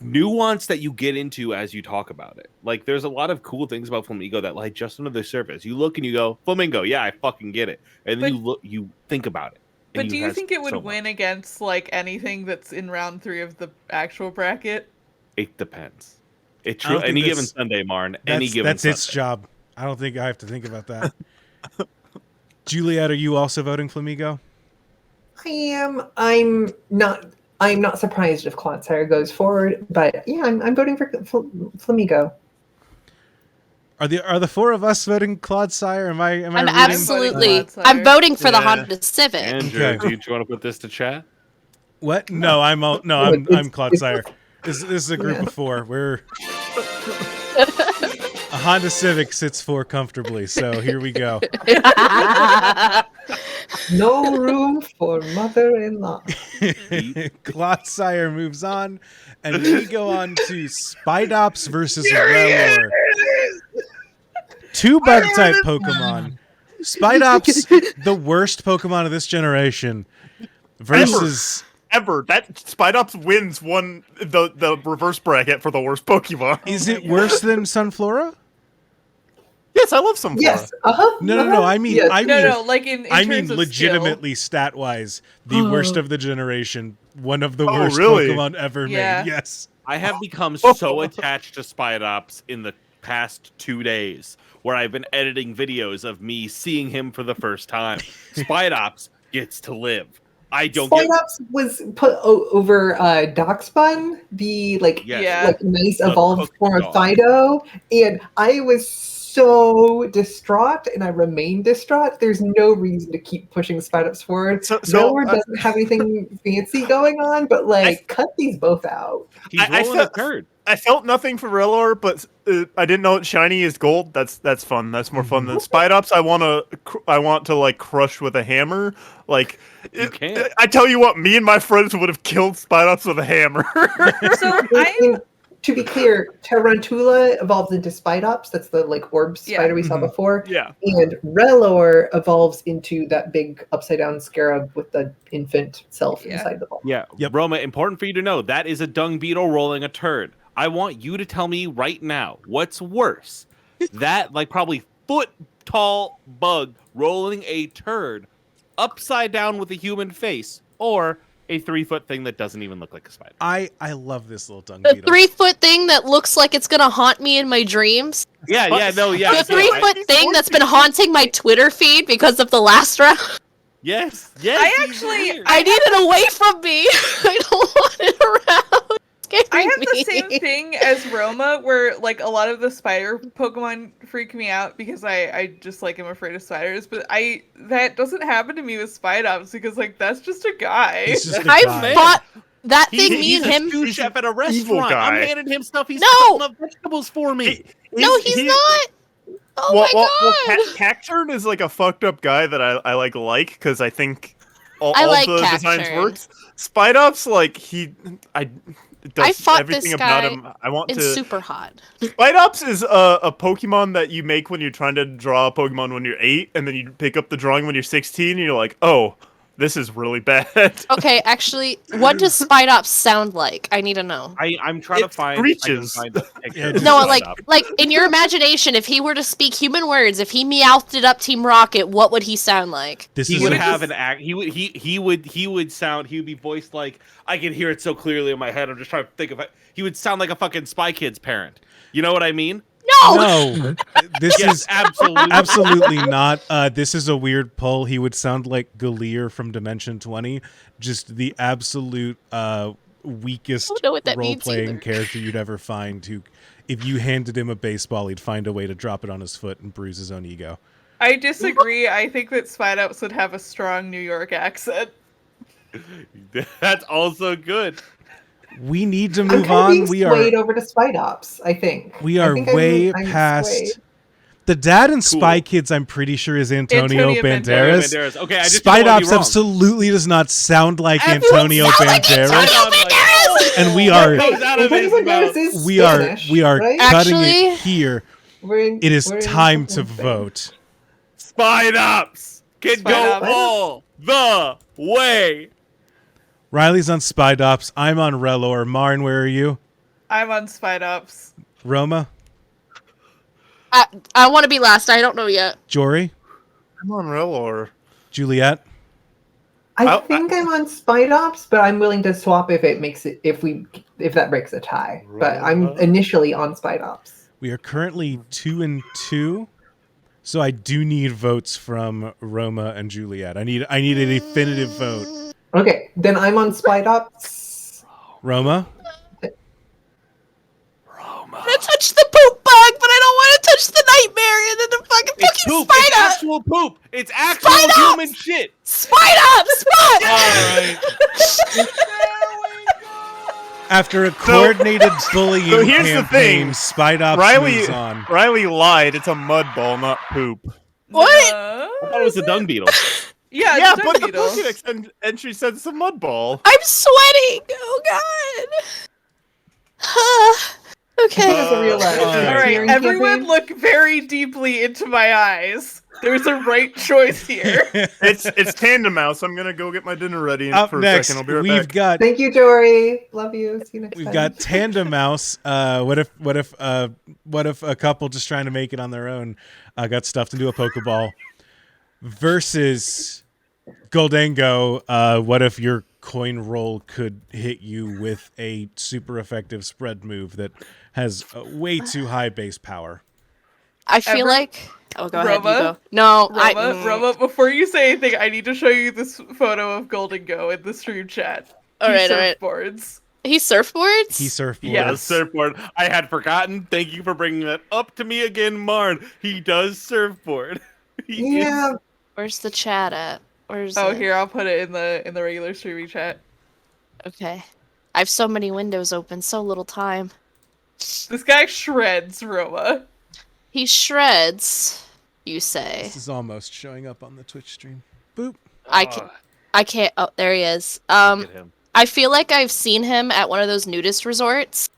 nuance that you get into as you talk about it. Like, there's a lot of cool things about Flamigo that, like, just under the surface, you look and you go, Flamingo, yeah, I fucking get it, and then you think about it. But do you has think it would so win much. against like anything that's in round 3 of the actual bracket? It depends. It I don't true. think Any given that's- Sunday, Marn. Any given. That's its Sunday. job. I don't think I have to think about that. Juliet, are you also voting Flamigo? I am. I'm not surprised if Clodsire goes forward, but yeah, I'm voting for Flamigo. Are the four of us voting Clodsire? Am I I'm reading? absolutely. Clodsire. I'm voting for the Yeah. Honda Civic. Andrew, Okay. do you want to put this to chat? What? No, I'm Clodsire. This is a group Yeah. of 4. We're a Honda Civic sits 4 comfortably, so here we go. No room for mother-in-law. Clodsire moves on, and we go on to Spidops versus Rellor. 2 bug type Pokemon. Spidops, the worst Pokemon of this generation, versus ever. That Spidops wins the reverse bracket for the worst Pokemon. Is it worse than Sunflora? Yes, I love Sunflora. Yes. No. I mean, Yes. Like in I terms mean, of legitimately, stat-wise, the worst of the generation. One of the worst really? Pokemon ever Yeah. made. Yes. I have become so attached to Spidops in the past 2 days, where I've been editing videos of me seeing him for the first time. Spidops gets to live. I don't get. Spidops was put over Darkspun, the like nice The evolved cooked form dog. of Fido, and I was so distraught, and I remain distraught. There's no reason to keep pushing Spidops forward. Nowhere doesn't have anything fancy going on, but cut these both out. He's rolling a turd. I felt nothing for Rellor, but I didn't know shiny is gold. That's fun. That's more fun than Spidops. I want to like crush with a hammer. Like You can't. I tell you what, me and my friends would have killed Spidops with a hammer. So To be clear, Tarantula evolves into Spidops. That's the orb spider we saw before. Yeah. And Rellor evolves into that big upside down scarab with the infant self inside the ball. Yeah. Yep. Roma, important for you to know, that is a dung beetle rolling a turd. I want you to tell me right now, what's worse? That, probably foot-tall bug rolling a turd upside down with a human face, or a 3-foot thing that doesn't even look like a spider. I love this little dung The beetle. 3-foot thing that looks like it's gonna haunt me in my dreams. The 3-foot thing that's been haunting my Twitter feed because of the last round. Yes. I need it away from me. I don't want it around. I have the same thing as Roma, where a lot of the spider Pokemon freak me out because I just am afraid of spiders. But that doesn't happen to me with Spidops because that's just a guy. He's just a I guy. fought that thing. Me He's and a him. sous chef at a evil restaurant. guy. I'm handing him stuff. He's No! cutting up vegetables for me. No, he's not. Oh my god. Cacturn is a fucked up guy that I like because I think all I like the designs Cacturn. works. Spidops I fought everything this about guy. him. I want It's to. super hot. Spidops is a Pokemon that you make when you're trying to draw a Pokemon when you're 8, and then you pick up the drawing when you're 16, and you're like, oh, this is really bad. Okay, actually, what does Spidops sound like? I need to know. I'm trying to It find. screeches. I can find a picture Yeah, of No, Spidops. like in your imagination, if he were to speak human words, if he meowthed it up Team Rocket, what would he sound like? This He is would a- have an act. He would be voiced like, I can hear it so clearly in my head. I'm just trying to think of it. He would sound like a fucking Spy Kids parent. You know what I mean? No. No, this Yes, is absolutely. absolutely not. This is a weird pull. He would sound like Galir from Dimension 20, just the absolute weakest I don't know what that means role-playing either. character you'd ever find. Who, if you handed him a baseball, he'd find a way to drop it on his foot and bruise his own ego. I disagree. I think that Spidops would have a strong New York accent. That's also good. We need to I'm move kind of being on. We swayed are over to Spidops, I think. we I are think way I'm past. swayed. The dad in Spy Cool. Kids, I'm pretty sure, is Antonio Antonio Banderas. Banderas. Okay, I just don't wanna be Spidops wrong. absolutely does not sound like Everyone Antonio sounds like Banderas. Antonio Banderas! And we What are comes out of Antonio his mouth? Banderas is we are Spanish, we are right? cutting Actually- it here. We're It is we're in time to something. vote. Spidops can go Spidops. all the way. Riley's on Spidops. I'm on Rellor. Marn, where are you? I'm on Spidops. Roma? I want to be last. I don't know yet. Jory? I'm on Rellor. Juliet? I think I'm on Spidops, but I'm willing to swap if that breaks a tie. But I'm initially on Spidops. We are currently 2-2. So I do need votes from Roma and Juliet. I need a definitive vote. Okay, then I'm on Spidops. Roma? I want to touch the poop bug, but I don't want to touch the nightmare and then the fucking It's poop. spider. It's actual poop. It's actual Spidops! human shit. Spidops! Spot! Alright. After a coordinated bullying so here's the campaign, thing. Spidops Riley moves on. Riley lied. It's a mud ball, not poop. What? I thought it was a dung beetle. Yeah, Yeah, it's but the Beetle. Pokédex entry says it's a mud ball. I'm sweating. Oh god. Okay. This is a real life. All All right, Cheering everyone campaign. look very deeply into my eyes. There's a right choice here. It's Tandem Mouse. I'm gonna go get my dinner ready Up for next, a second. I'll be right we've back. got Thank you, Jory. Love you. See you next we've time. got Tandem Mouse. What if a couple just trying to make it on their own got stuffed into a Pokeball versus Goldango? What if your coin roll could hit you with a super effective spread move that has way too high base power? I feel like. Oh, go ahead. You Roma? go. No, Roma, before you say anything, I need to show you this photo of Goldango in the stream chat. All right. Surfboards. He surfboards. He surfboards. Yes, surfboard. I had forgotten. Thank you for bringing that up to me again, Marn. He does surfboard. Yeah. Where's the chat at? Where's Oh, it? here, I'll put it in the regular streaming chat. Okay. I have so many windows open, so little time. This guy shreds, Roma. He shreds, you say. This is almost showing up on the Twitch stream. Boop. I can't. Oh, there he is. Look at him. I feel like I've seen him at one of those nudist resorts.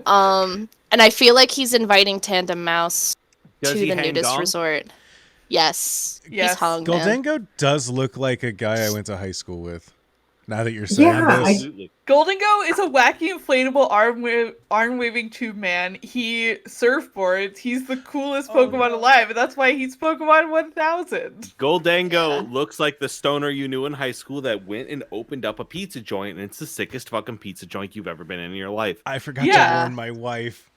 And I feel like he's inviting Tandem Mouse Does to he the hang nudist dong? resort. Yes. Yes. He's hung, man. Goldango does look like a guy I went to high school with. Now that you're saying Yeah, this. Absolutely. Goldango is a wacky inflatable arm waving tube man. He surfboards. He's the coolest Pokemon alive, and that's why he's Pokemon 1000. Goldango looks like the stoner you knew in high school that went and opened up a pizza joint, and it's the sickest fucking pizza joint you've ever been in your life. I forgot to Yeah. warn my wife.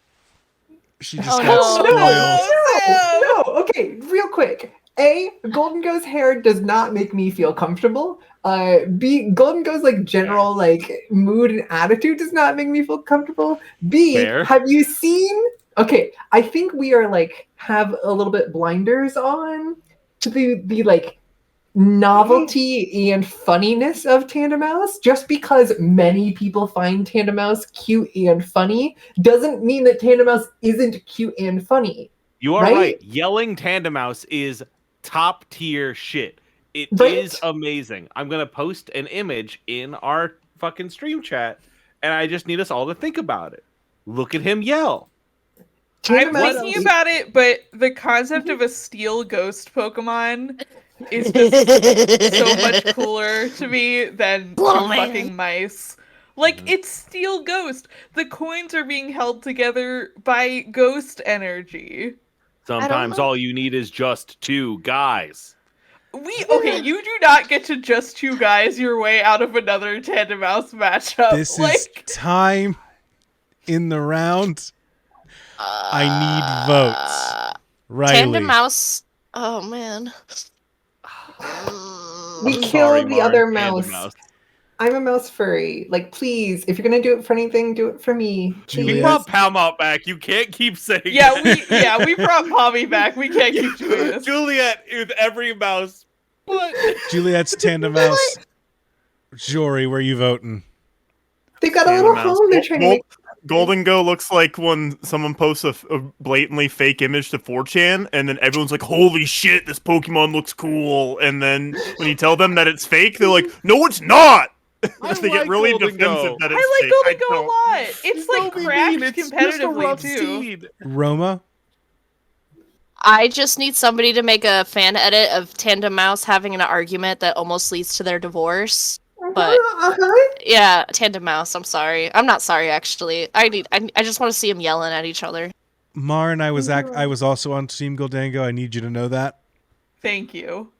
She just Oh, got no. spoiled. No. Okay, real quick. A, Goldengo's hair does not make me feel comfortable. B, Goldengo's like general like mood and attitude does not make me feel comfortable. B, Fair. have you seen? Okay, I think we are like have a little bit blinders on to the like novelty and funniness of Tandem Mouse. Just because many people find Tandem Mouse cute and funny doesn't mean that Tandem Mouse isn't cute and funny. You are Right? right. Yelling Tandem Mouse is top tier shit. It is Right? amazing. I'm gonna post an image in our fucking stream chat, and I just need us all to think about it. Look at him yell. I'm Tandem Mouse- thinking about it, but the concept of a steel ghost Pokemon is just so much cooler to me than Blow my fucking mice. Like, it's steel ghost. The coins are being held together by ghost energy. Sometimes know. all you need is just two guys. Okay, you do not get to just two guys your way out of another Tandem Mouse matchup. This is time in the round. I need votes. Riley. Tandem Mouse. Oh, man. We I'm killed sorry, the Mark, other Tandem mouse. I'm a mouse furry. Like, please, if you're gonna do it for anything, do it for me. We Juliet. brought Palmont back. You can't keep saying Yeah, that. we brought Pommy back. We can't keep doing this. Juliet with every mouse. What? Juliet's Tandem Mouse. Jory, where you voting? They got a Tandem little Mouse. home they're trying to make. Goldango looks like when someone posts a blatantly fake image to 4chan, and then everyone's like, "Holy shit, this Pokemon looks cool!" And then when you tell them that it's fake, they're like, "No, it's not." They get really defensive that it's I fake. like Goldango a lot. It's like Don't be cracked mean, it's just a competitively rough too. seed. Roma? I just need somebody to make a fan edit of Tandem Mouse having an argument that almost leads to their divorce. But yeah, Tandem Mouse. I'm sorry. I'm not sorry actually. I just want to see them yelling at each other. Marn, I was also on Team Goldango. I need you to know that. Thank you.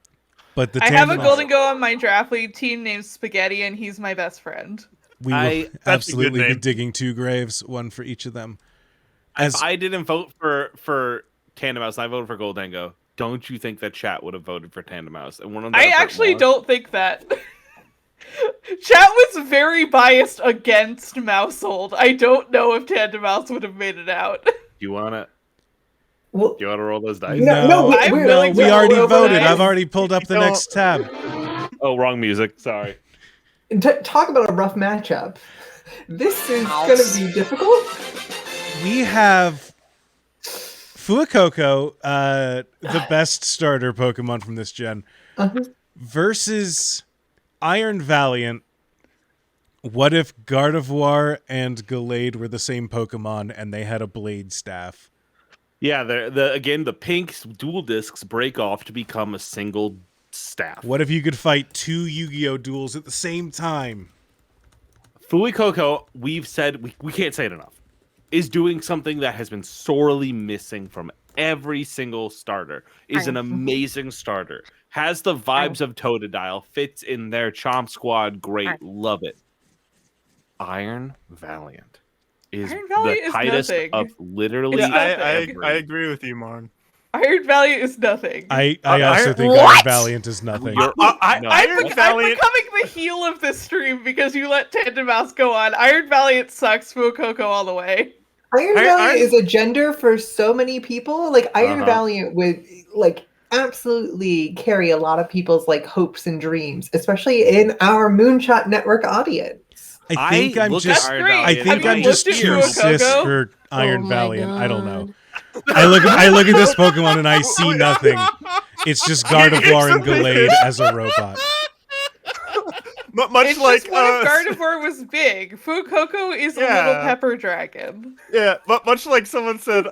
But the I have a Tandem Mouse, Goldango on my draft league team named Spaghetti, and he's my best friend. we will That's a good absolutely be name. digging two graves, one for each of them. If I didn't vote for Tandem Mouse, I voted for Goldango. Don't you think that chat would have voted for Tandem Mouse? And one of them I actually don't think that. Chat was very biased against Mousehold. I don't know if Tandem Mouse would have made it out. You wanna Well, roll those dice? no, I'm we're- willing We to already roll voted. dice. I've already pulled up the You next tab. Oh, wrong music. Sorry. talk about a rough matchup. This is going to be difficult. We have Fuecoco, the best starter Pokemon from this gen, versus Iron Valiant. What if Gardevoir and Gallade were the same Pokemon and they had a blade staff? Yeah, the pink dual discs break off to become a single staff. What if you could fight 2 Yu-Gi-Oh duels at the same time? Fuecoco, we've said we can't say it enough, is doing something that has been sorely missing from every single starter. Is an amazing starter. Has the vibes of Totodile, fits in their Chomp Squad, great, love it. Iron Valiant is the tightest of literally. I agree with you, Marn. Iron Valiant is nothing. I also think Iron Valiant is nothing. I'm becoming the heel of this stream because you let Tandem Mouse go on. Iron Valiant sucks. Fuecoco all the way. Iron Valiant is a gender for so many people. Like Iron Valiant would like absolutely carry a lot of people's like hopes and dreams, especially in our Moonshot Network audience. I think I'm just too cis for Iron Valiant. God. I don't know. I look at this Pokemon and I see nothing. It's just Gardevoir and Gallade as a robot. Much it's like just what if Gardevoir was big? Fuecoco is a little pepper dragon. Yeah, but much like someone said,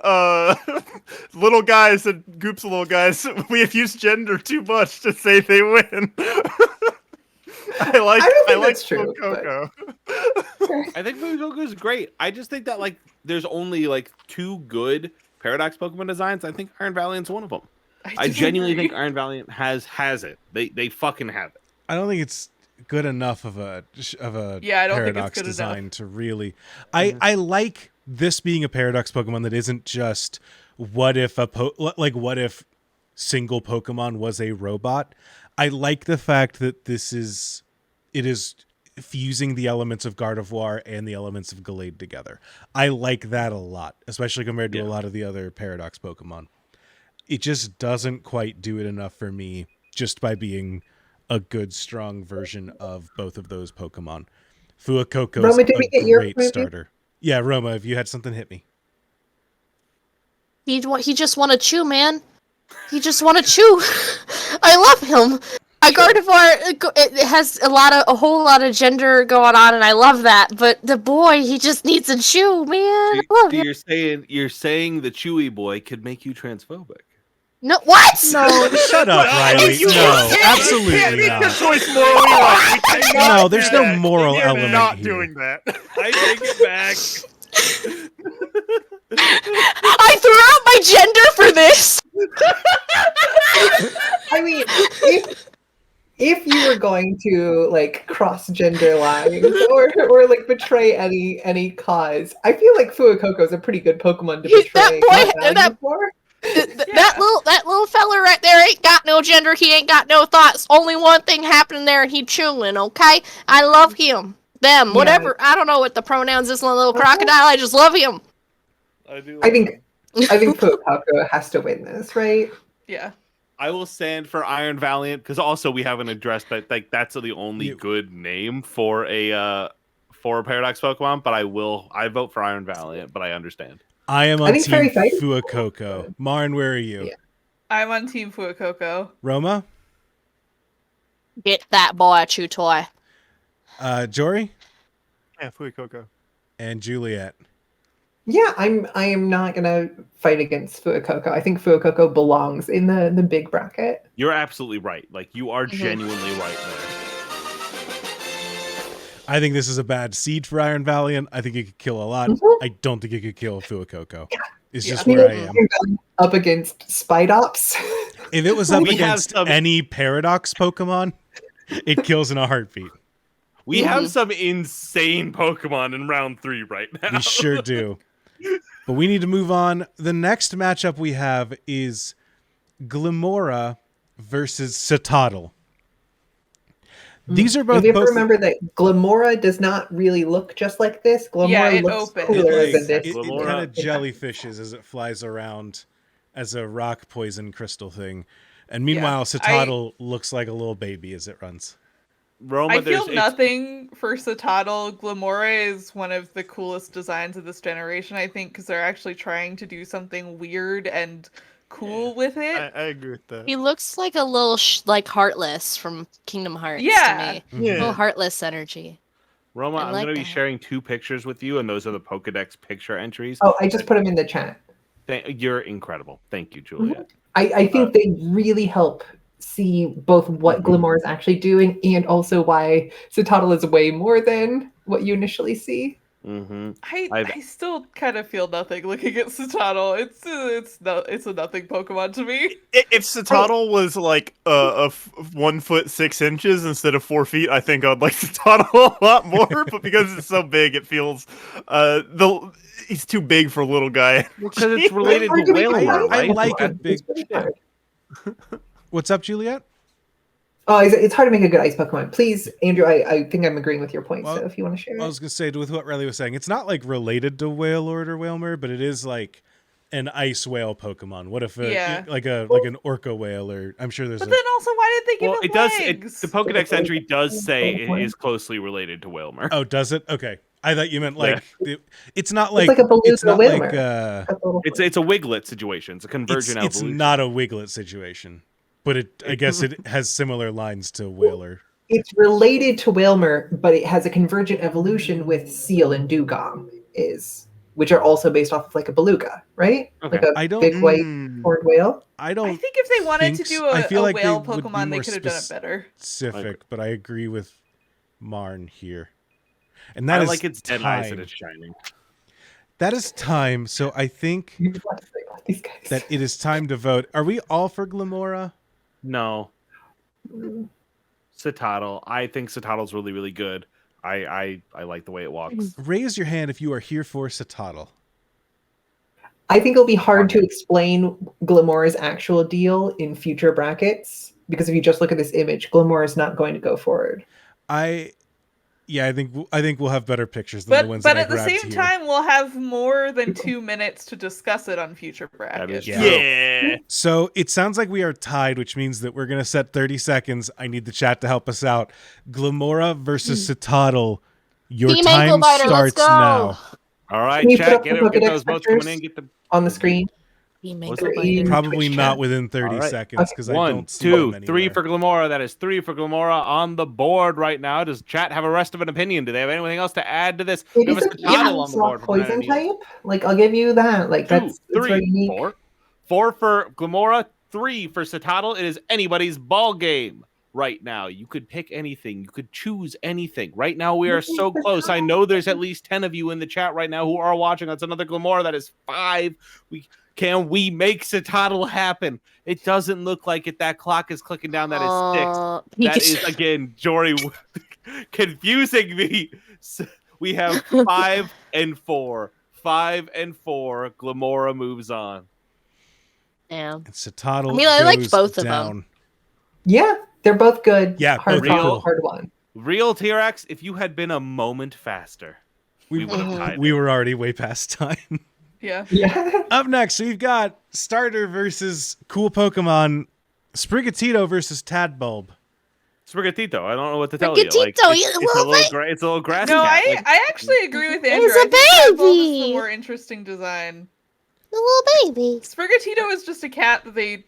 little guys and groups of little guys, we have used gender too much to say they win. I like Fuecoco. I think Fuecoco is great. I just think that like there's only like 2 good Paradox Pokemon designs. I think Iron Valiant's one of them. I genuinely think Iron Valiant has it. They fucking have it. I don't think it's good enough of a Paradox design to really. I like this being a Paradox Pokemon that isn't just what if single Pokemon was a robot. I like the fact that it is fusing the elements of Gardevoir and the elements of Gallade together. I like that a lot, especially compared to a lot of the other Paradox Pokemon. It just doesn't quite do it enough for me just by being a good, strong version of both of those Pokemon. Fuecoco's a great starter. Yeah, Roma, if you had something, hit me. He just want to chew, man. He just want to chew. I love him. Gardevoir, it has a whole lot of gender going on, and I love that. But the boy, he just needs a chew, man. I love him. You're saying the Chewy boy could make you transphobic. No, what? No, shut up, Riley. No, absolutely not. Choice morally right. No, there's no moral element not here. doing that. I take it back. I threw out my gender for this. I mean, if you were going to like cross gender lines or like betray any cause, I feel like Fuecoco is a pretty good Pokemon to betray. That little fella right there ain't got no gender. He ain't got no thoughts. Only one thing happening there, and he chewing. Okay, I love him. Them, whatever. I don't know what the pronouns is. Little crocodile. I just love him. I think Fuecoco has to win this, right? Yeah. I will stand for Iron Valiant because also we haven't addressed that. Like that's the only good name for a Paradox Pokemon. But I vote for Iron Valiant. But I understand. I am on Team Fuecoco. Marn, where are you? Yeah. I'm on Team Fuecoco. Roma? Get that boy a chew toy. Jory? Yeah, Fuecoco. And Juliet? Yeah, I am not gonna fight against Fuecoco. I think Fuecoco belongs in the big bracket. You're absolutely right. Like you are genuinely right there. I think this is a bad seed for Iron Valiant. I think it could kill a lot. I don't think it could kill Fuecoco. It's just where I am. Up against Spidops. If it was up against any Paradox Pokemon, it kills in a heartbeat. We have some insane Pokemon in round 3 right now. We sure do. But we need to move on. The next matchup we have is Glimmora versus Citadel. These are both. You remember that Glimmora does not really look just like this. Glimmora looks cooler than this. It kind of jellyfishes as it flies around as a rock poison crystal thing. And meanwhile, Citadel looks like a little baby as it runs. Roma, I feel nothing for Citadel. Glimmora is one of the coolest designs of this generation, I think, because they're actually trying to do something weird and cool with it. I agree with that. He looks like a little Heartless from Kingdom Hearts to me. Yeah. A little Heartless energy. Roma, I'm going to be sharing 2 pictures with you, and those are the Pokedex picture entries. Oh, I just put them in the chat. You're incredible. Thank you, Juliet. I think they really help see both what Glamor is actually doing and also why Citadel is way more than what you initially see. I still kind of feel nothing looking at Citadel. It's a nothing Pokemon to me. If Citadel was like 1 foot 6 inches instead of 4 feet, I think I'd like Citadel a lot more. But because it's so big, it feels he's too big for a little guy. Because it's related to Wailmer, right? I like a big. It's hard. What's up, Juliet? Oh, it's hard to make a good ice Pokemon. Please, Andrew, I think I'm agreeing with your point. Well, So if you want to share I was going to say, with what Riley was saying, it's not like related to Wailord or Wailmer, but it is like an ice whale Pokemon. What if like an orca whale, or I'm sure there's But then also, why did they give it legs? The Pokedex entry does say it is closely related to Wailmer. Oh, does it? Okay. I thought you meant like it's not like like a Beluga it's not Wailmer. like It's a Wiglet situation. It's a convergent it's evolution. not a Wiglet situation, but I guess it has similar lines to Wailer. It's related to Wailmer, but it has a convergent evolution with Seal and Dugong, which are also based off of like a beluga, right? Okay. Like a big white horned whale. I don't. I think if they wanted to do I feel a like whale they would be Pokemon, they more could have done it better. Specific, but I agree with Marn here. And that I is like its dead time. eyes and it's shining. That is time. So I think You just want to say about these guys. that it is time to vote. Are we all for Glamora? No. Citadel. I think Citadel's really, really good. I like the way it walks. Raise your hand if you are here for Citadel. I think it'll be hard to explain Glamora's actual deal in future brackets because if you just look at this image, Glamora is not going to go forward. I think we'll have better pictures than the ones that I But at the grabbed same here. time, we'll have more than 2 minutes to discuss it on future brackets. Yeah. So it sounds like we are tied, which means that we're going to set 30 seconds. I need the chat to help us out. Glamora versus Citadel. Your Team time Ankle Biter, let's starts go. now. All right, Can you put chat. up Get the those Pokedex votes pictures coming in. Get the on the screen? Probably Twitch not chat. within 30 All right. seconds because I 1, don't see them 2, 3 anywhere. for Glamora. That is 3 for Glamora on the board right now. Does chat have a rest of an opinion? Do they have anything else to add to this? It We have a isn't Citadel on the board. soft from poison Daniel. type. Like I'll give you that. Like 2, that's very 3, unique. 4. 4 for Glamora, 3 for Citadel. It is anybody's ball game right now. You could pick anything. You could choose anything. Right now, we are so close. I know there's at least 10 of you in the chat right now who are watching. That's another Glamora. That is 5. Can we make Citadel happen? It doesn't look like it. That clock is clicking down. That is 6. That is, again, Jory, confusing me. So we have 5 and 4. 5 and 4. Glamora moves on. Yeah. And Citadel I mean, I liked goes both of down. them. Yeah, they're both good. Yeah, hard both call, cool. hard one. Real T-Rex, if you had been a moment faster, we would have tied We it. were already way past time. Yeah. Yeah. Up next, we've got starter versus cool Pokemon, Sprigatito versus Tadbulb. Sprigatito, I don't know what to tell you. Like, Sprigatito, it's a little grassy No, cat. I actually agree with Andrew. It's a I think Tadbulb is baby. the more interesting design. The little baby. Sprigatito is just a cat that they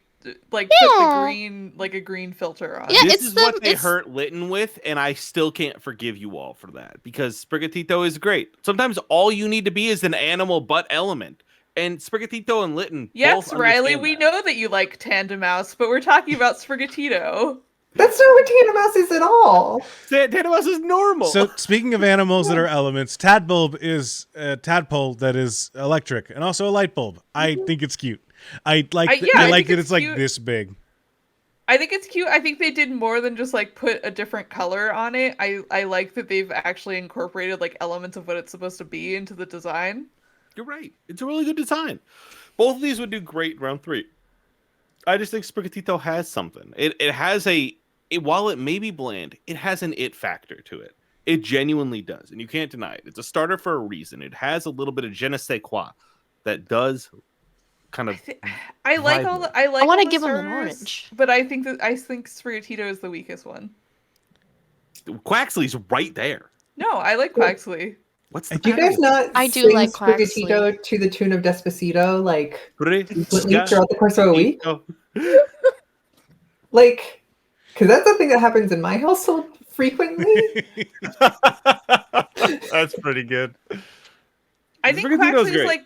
put the green filter on. Yeah, This it's is what they it's- hurt Litton with, and I still can't forgive you all for that because Sprigatito is great. Sometimes all you need to be is an animal butt element, and Sprigatito and Litton. Yes, both Riley, understand we that. know that you like Tandemaus, but we're talking about Sprigatito. That's not what Tandemaus is at all. Tandemaus is normal. So, speaking of animals that are elements, Tadbulb is a tadpole that is electric and also a light bulb. I think it's cute. I like I that think it's it's like cute. this big. I think it's cute. I think they did more than just like put a different color on it. I like that they've actually incorporated like elements of what it's supposed to be into the design. You're right. It's a really good design. Both of these would do great round 3. I just think Sprigatito has something. It has while it may be bland, it has an it factor to it. It genuinely does, and you can't deny it. It's a starter for a reason. It has a little bit of je ne sais quoi that does kind of. I like all the. I like. I want all to the give him an starters, orange. but I think Sprigatito is the weakest one. Quaxley's right there. No, I like Quaxley. What's the Do you guys not I do sing like Sprigatito to the tune of Despacito, like frequently Ska- throughout the course of a week? Oh. Like, because that's a thing that happens in my household frequently. That's pretty good. I think Sprigatito's Quaxley's great. like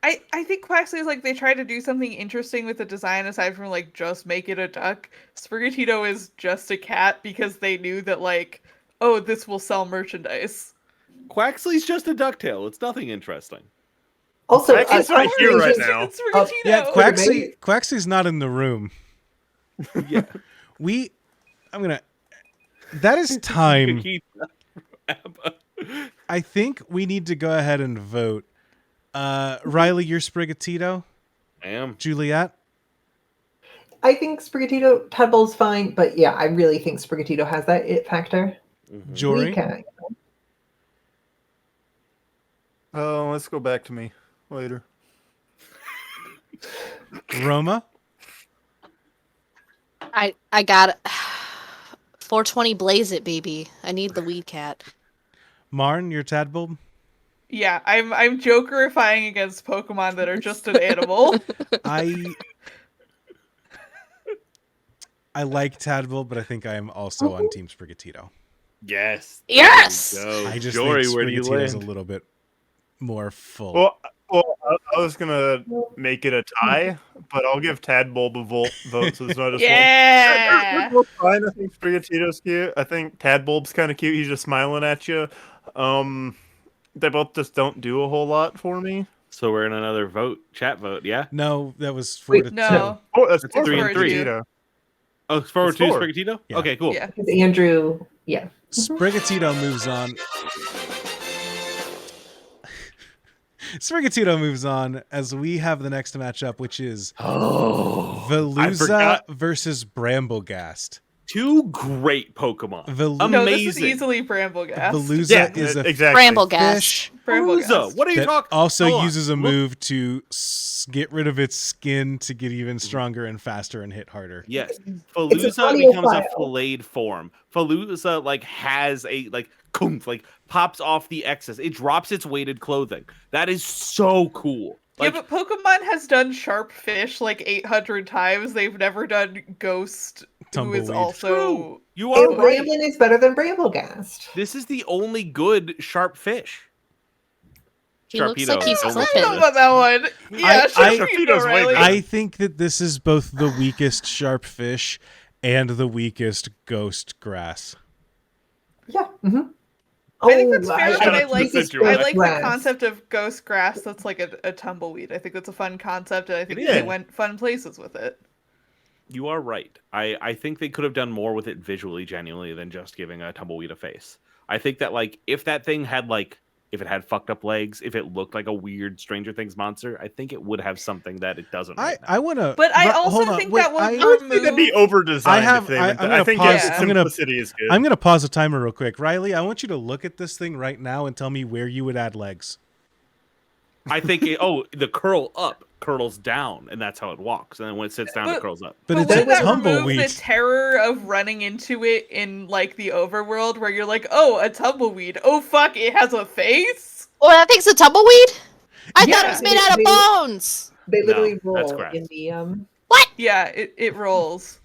I think Quaxley is like they tried to do something interesting with the design aside from like just make it a duck. Sprigatito is just a cat because they knew that like, oh, this will sell merchandise. Quaxley's just a ducktail. It's nothing interesting. Also, Quaxley's right here right now. Sprigatito. Yeah, Quaxley's not in the room. Yeah. That is time. I think we need to go ahead and vote. Riley, you're Sprigatito? I am. Juliet? I think Sprigatito, Tadpole's fine, but yeah, I really think Sprigatito has that it factor. Mm-hmm. Jory? Oh, let's go back to me later. Roma? I got it. 420 blaze it, baby. I need the weed cat. Marn, you're Tadpole? Yeah, I'm jokerifying against Pokemon that are just an animal. I like Tadpole, but I think I am also on Team Sprigatito. Yes. Yes! I just Jory, think where do you Sprigatito's a land? little bit more full. Well, I was gonna make it a tie, but I'll give Tadpole the vote, so it's not just Yeah. one. Fine. I think Sprigatito's cute. I think Tadpol's kind of cute. He's just smiling at you. They both just don't do a whole lot for me. So we're in another chat vote, yeah? No, that was 4 to 2. No. Oh, that's It's 3 and 4 3. to Oh, it's 4 It's 2 4. Sprigatito? Yeah. Okay, cool. Yeah. Because Andrew, yeah. Sprigatito moves on. Sprigatito moves on as we have the next matchup, which is Oh, I Veluza forgot. versus Bramblegast. Two great Pokemon. No, this is Amazing. easily Bramblegast. Veluza Yeah, is a exactly. Bramblegast. fish Bramblegast. What are you that talking? also Hold on. uses a Look, move to get rid of its skin to get even stronger and faster and hit harder. Yes, It's a Faluza becomes a audiophile. filleted form. Faluza like has a kumph, like pops off the excess. It drops its weighted clothing. That is so cool. Like, yeah, but Pokemon has done Sharp Fish like 800 times. They've never done Ghost, who is Tumbleweed. also... True. You And are right. Bramblin is better than Bramblegast. This is the only good sharp fish. He looks like Sharpedo. he's I I don't don't know flipping. about that one. Yeah, I- Sharpedo's way Riley. better. I think that this is both the weakest sharp fish and the weakest ghost grass. Yeah. Mm-hmm. I think that's fair, but I shut up, like this I like the grass. concept of ghost grass. That's like a tumbleweed. I think that's a fun concept, and I think It they is. went fun places with it. You are right. I think they could have done more with it visually, genuinely, than just giving a tumbleweed a face. I think that if that thing had if it had fucked up legs, if it looked like a weird Stranger Things monster, I think it would have something that it doesn't. Right now. I want to. But I also think that will I would think that'd be remove. over designed. I have- If they I- went I'm that. gonna I think pause- its I'm gonna- simplicity is good. I'm going to pause the timer real quick. Riley, I want you to look at this thing right now and tell me where you would add legs. I think the curl up curls down, and that's how it walks. And then when it sits down, it But- curls up. But it's wouldn't a that remove tumbleweed. the terror of running into it in like the overworld, where you're like, oh, a tumbleweed. Oh fuck, it has a face. Oh, that thing's a tumbleweed? I Yeah, thought it was made out of they- bones. They literally No, that's roll grass. in the Yeah, it rolls.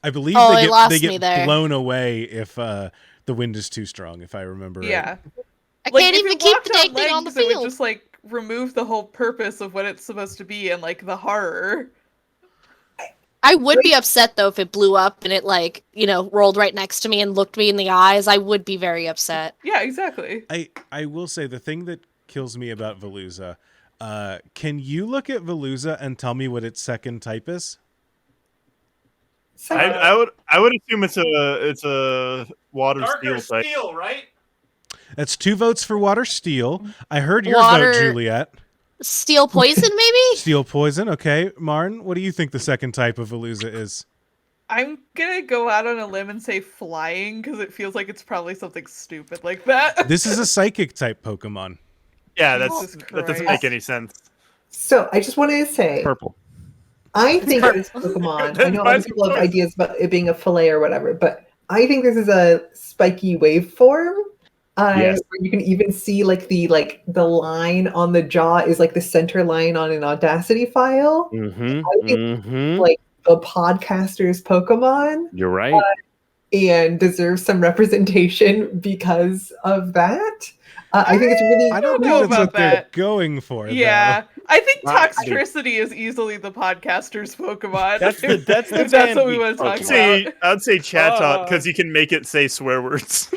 I believe Oh, they it lost they me get there. blown away if the wind is too strong, if I remember right. Yeah. I Like, can't if even it keep walked the dang on thing on the legs, it would field. just like remove the whole purpose of what it's supposed to be and like the horror. I would be upset though if it blew up and it rolled right next to me and looked me in the eyes. I would be very upset. Yeah, exactly. I will say the thing that kills me about Veluza, can you look at Veluza and tell me what its second type is? I would assume it's a water steel type. right? That's 2 votes for Water Steel. I heard your Water- vote, Juliet. Steel poison, maybe? Steel Poison. Okay, Marn, what do you think the second type of Veluza is? I'm gonna go out on a limb and say flying because it feels like it's probably something stupid like that. This is a Psychic type Pokemon. Yeah, Jesus that doesn't Christ. make any sense. So I just wanted to say, Purple. I think purple. this Pokemon. I Then know why other is it people have purple? ideas about it being a fillet or whatever, but I think this is a spiky waveform. Yes. Where you can even see the line on the jaw is like the center line on an Audacity file. Mm-hmm. I think like the podcaster's Pokemon You're right. and deserves some representation because of that. I think it's really I don't know think that's what about they're that. going for. Yeah, I think Right. Toxtricity is easily the podcaster's Pokemon. That's the if that's what we Van want to talk Week about. I'd say Chatot Oh. because you can make it say swear words.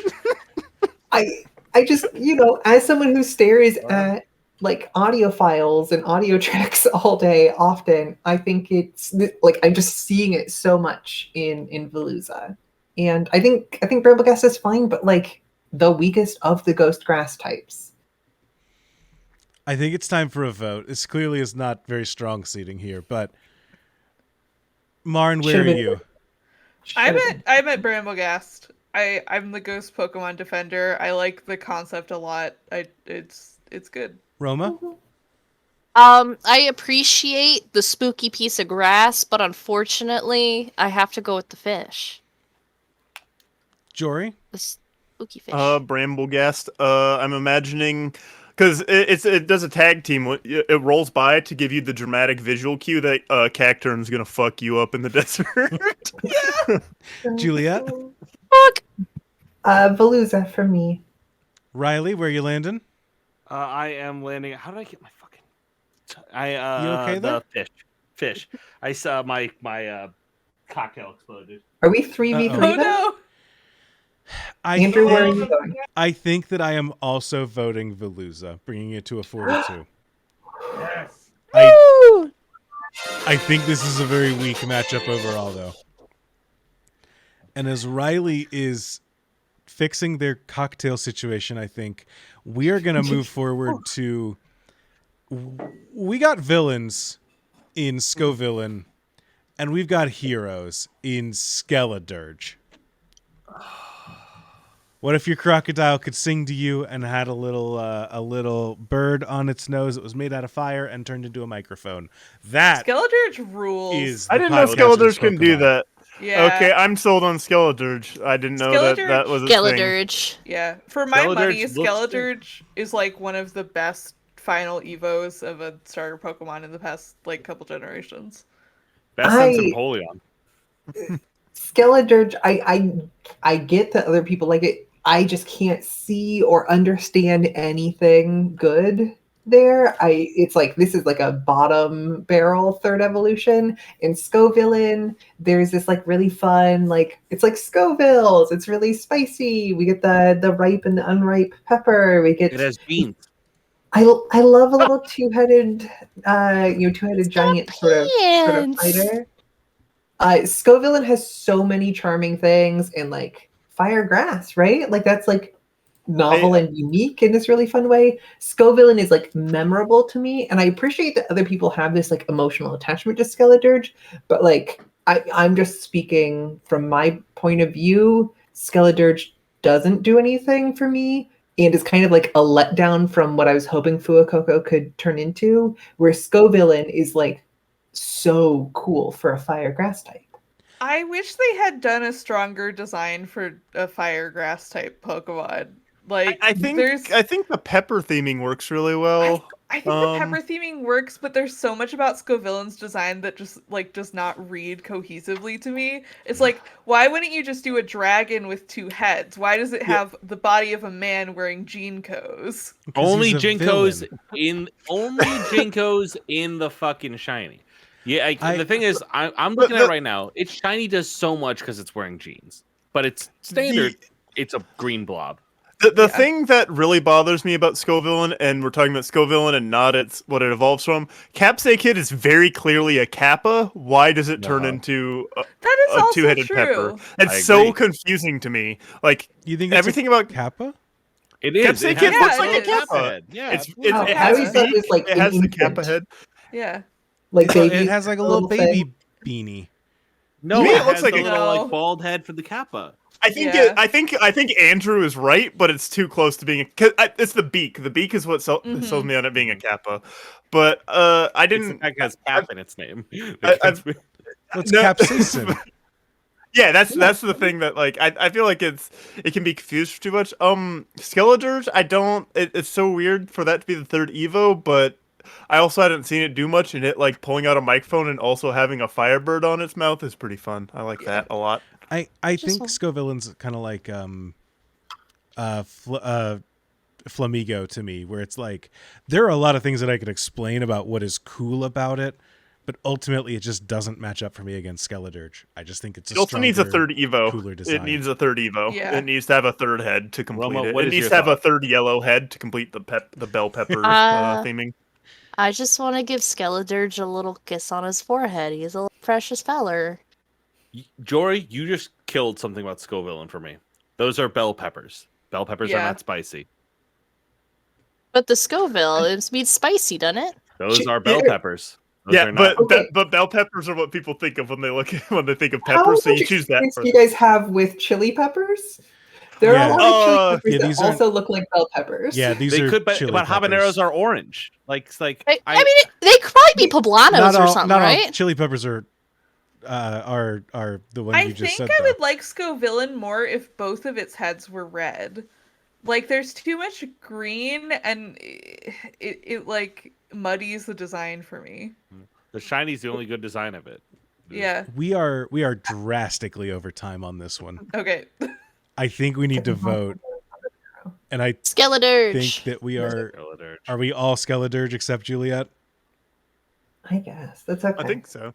I just, as someone who stares at like audio files and audio tracks all day, often, I think it's like I'm just seeing it so much in Veluza, and I think Brambleghast is fine, but like the weakest of the ghost grass types. I think it's time for a vote. This clearly is not very strong seating here, but Marn, where Should've are been- you? I'm at Brambleghast. I'm the ghost Pokemon defender. I like the concept a lot. It's good. Roma? I appreciate the spooky piece of grass, but unfortunately, I have to go with the fish. Jory? The spooky fish. Brambleghast. I'm imagining because it does a tag team. It rolls by to give you the dramatic visual cue that Cacturn's gonna fuck you up in the desert. Juliet? Fuck. Veluza for me. Riley, where you landing? I am landing. How did I get my fucking? You okay the there? fish. I saw my cocktail exploded. Are we 3v3 Uh-oh. Oh then? no! Andrew, where are think- you going? I think that I am also voting Veluza, bringing it to a 4-2. Yes. I think this is a very weak matchup overall, though. And as Riley is fixing their cocktail situation, I think we are going to move forward to... We got villains in Scovillain, and we've got heroes in Skeledirge. What if your crocodile could sing to you and had a little bird on its nose that was made out of fire and turned into a microphone? That Skeledirge rules. is. I didn't know podcaster's Skeledirge can do Pokemon. that. yeah. Okay, I'm sold on Skeledirge. I didn't know that was a thing. Skeledirge. Yeah. For my Skeledirge money, looks Skeledirge is like one of the best final evos of a starter Pokemon in the past like couple generations. Best since Empoleon. Skeledirge, I get that other people like it. I just can't see or understand anything good there. It's like this is like a bottom barrel third evolution. In Scovillain, there's this like really fun, like it's like Scovilles. It's really spicy. We get the ripe and the unripe pepper. We get It has beans. I love a little two-headed giant sort of Pants. fighter. Scovillain has so many charming things and like fire grass, right? Like that's like novel and unique in this really fun way. Scovillain is like memorable to me, and I appreciate that other people have this like emotional attachment to Skeledirge, but like I'm just speaking from my point of view. Skeledirge doesn't do anything for me and is kind of like a letdown from what I was hoping Fuecoco could turn into, where Scovillain is like so cool for a fire grass type. I wish they had done a stronger design for a fire grass type Pokemon. Like I think the pepper theming works really well. I think the pepper theming works, but there's so much about Scovillain's design that just like does not read cohesively to me. It's like, why wouldn't you just do a dragon with two heads? Why does it have the body of a man wearing Jinkos? Only he's a Jinkos villain. in the fucking shiny. Yeah, the thing is, I'm looking at it right now. Its shiny does so much because it's wearing jeans, but it's standard. It's a green blob. The thing that really bothers me about Scovillain, and we're talking about Scovillain and not what it evolves from, Capsakid is very clearly a Kappa. Why does it turn into That is a also two-headed true. pepper? It's I so agree. confusing to me. Like You think everything about Kappa? It is. It Capsakid has looks Yeah, like it a is. Kappa. head. Yeah, It's absolutely. Wow, it I has always the thought it was beak, like it has an the infant. Kappa head. Yeah. Like baby, It has like a little thing. baby beanie. No, Yeah, it it looks has like the a- little No. like bald head for the Kappa. I think Yeah. I think Andrew is right, but it's too close to being. It's the beak. The beak is what sells me on it being a Kappa. But I It's didn't. in fact has Cap in its name. I've- Let's No. capsaicin. Yeah, that's the thing that like I feel like it can be confused too much. Skeledirge, I don't. It's so weird for that to be the third Evo, but I also hadn't seen it do much, and it like pulling out a microphone and also having a Firebird on its mouth is pretty fun. I like that a lot. I think one. Scovillain's kind of like Flamigo to me, where it's like there are a lot of things that I could explain about what is cool about it, but ultimately it just doesn't match up for me against Skeledirge. I just think it's It also needs a third Evo. cooler design. It needs a third Evo. Yeah. It needs to have a third head to complete Roma, it. what It is needs your to have a thought? third yellow head to complete the bell pepper theming. I just want to give Skeledirge a little kiss on his forehead. He's a little precious feller. Jory, you just killed something about Scoville for me. Those are bell peppers. Bell peppers are Yeah. not spicy. But the Scoville, it means spicy, doesn't it? Those are bell Yeah. peppers. Those Yeah, are not. but bell peppers are what people think of when they think of How peppers. So much you choose that. experience do you guys have with chili peppers? There are a Yeah. lot of chili peppers Yeah, that these aren't- also look like bell peppers. Yeah, these They are could, but chili habaneros peppers. are orange. Like, it's like I mean, they could probably be poblanos Not or all, something, not all right? chili peppers are the ones I you just think said. I though. would like Scovillain more if both of its heads were red. Like, there's too much green, and it like muddies the design for me. the shiny's the only good design of it. Yeah. We are drastically over time on this one. Okay. I think we need to vote, and I Skeledirge. think that we are. Skeledirge. Are we all Skeledirge except Juliet? I guess that's okay. I think so.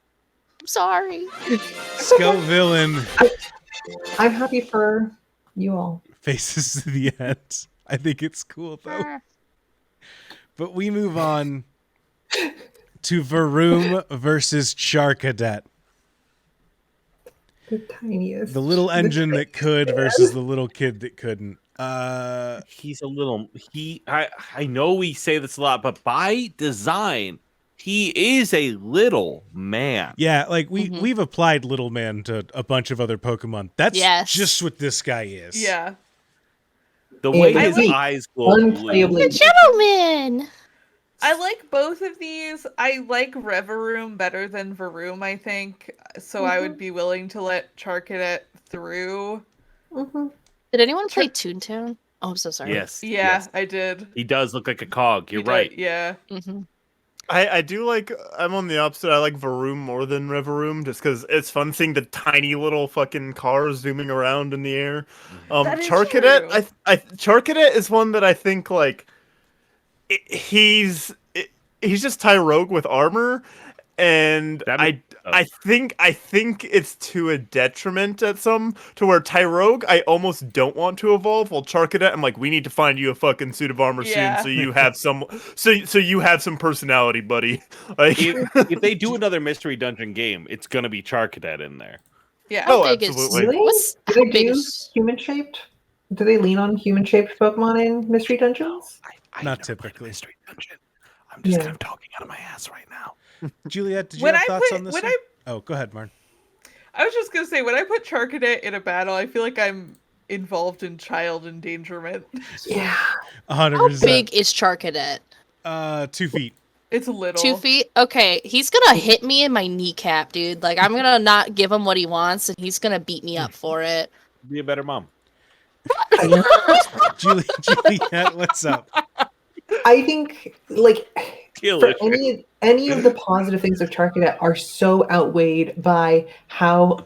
I'm sorry. Scovillain I'm happy for you all. faces to the end. I think it's cool though. But we move on to Varoom versus Charcadet. The tiniest. The little engine that could versus the little kid that couldn't. He's a little. I know we say this a lot, but by design, he is a little man. Yeah, like we've applied little man to a bunch of other Pokemon. That's Yes. just what this guy is. Yeah. The way Yeah, his I like eyes glow blue. unplayably. Gentleman. I like both of these. I like Reveroom better than Varoom, I think. So I would be willing to let Charcadet through. Mhm. Did anyone play Toontown? Oh, I'm so sorry. Yes. Yeah, yes. I did. He does look like a cog. You're He did, right. Yeah. Mm-hmm. I do like. I'm on the opposite. I like Varoom more than Reveroom just because it's fun seeing the tiny little fucking cars zooming around in the air. That is Charcadet, true. Charcadet is one that I think like he's just Tyrogue with armor, and I think it's to a detriment at some to where Tyrogue I almost don't want to evolve, while Charcadet I'm like we need to find you a fucking suit of armor Yeah. soon so you have some so you have some personality, buddy. Like If they do another mystery dungeon game, it's gonna be Charcadet in there. Yeah. Oh, How big is absolutely. Really? what's Do how they big do is human shaped? Do they lean on human shaped Pokemon in mystery dungeons? I Not never played a typically. mystery dungeon. I'm just Yeah. kind of talking out of my ass right now. Juliet, did you When have I thoughts put- on this when one? I- Oh, go ahead, Marn. I was just gonna say, when I put Charcadet in a battle, I feel like I'm involved in child endangerment. Yeah. 100%. how big is Charcadet? 2 feet. It's little. 2 feet? Okay, he's gonna hit me in my kneecap, dude. Like, I'm gonna not give him what he wants, and he's gonna beat me up for it. Be a better mom. Juliet, what's up? I think like Kill for it. any of the positive things of Charcadet are so outweighed by how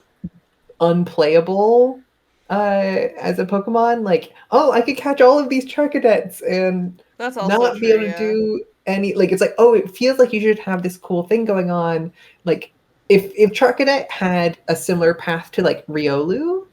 unplayable as a Pokemon. Like, oh, I could catch all of these Charcadets and That's also not true, be able to yeah. do any like it's like, oh, it feels like you should have this cool thing going on. Like if Charcadet had a similar path to like Riolu,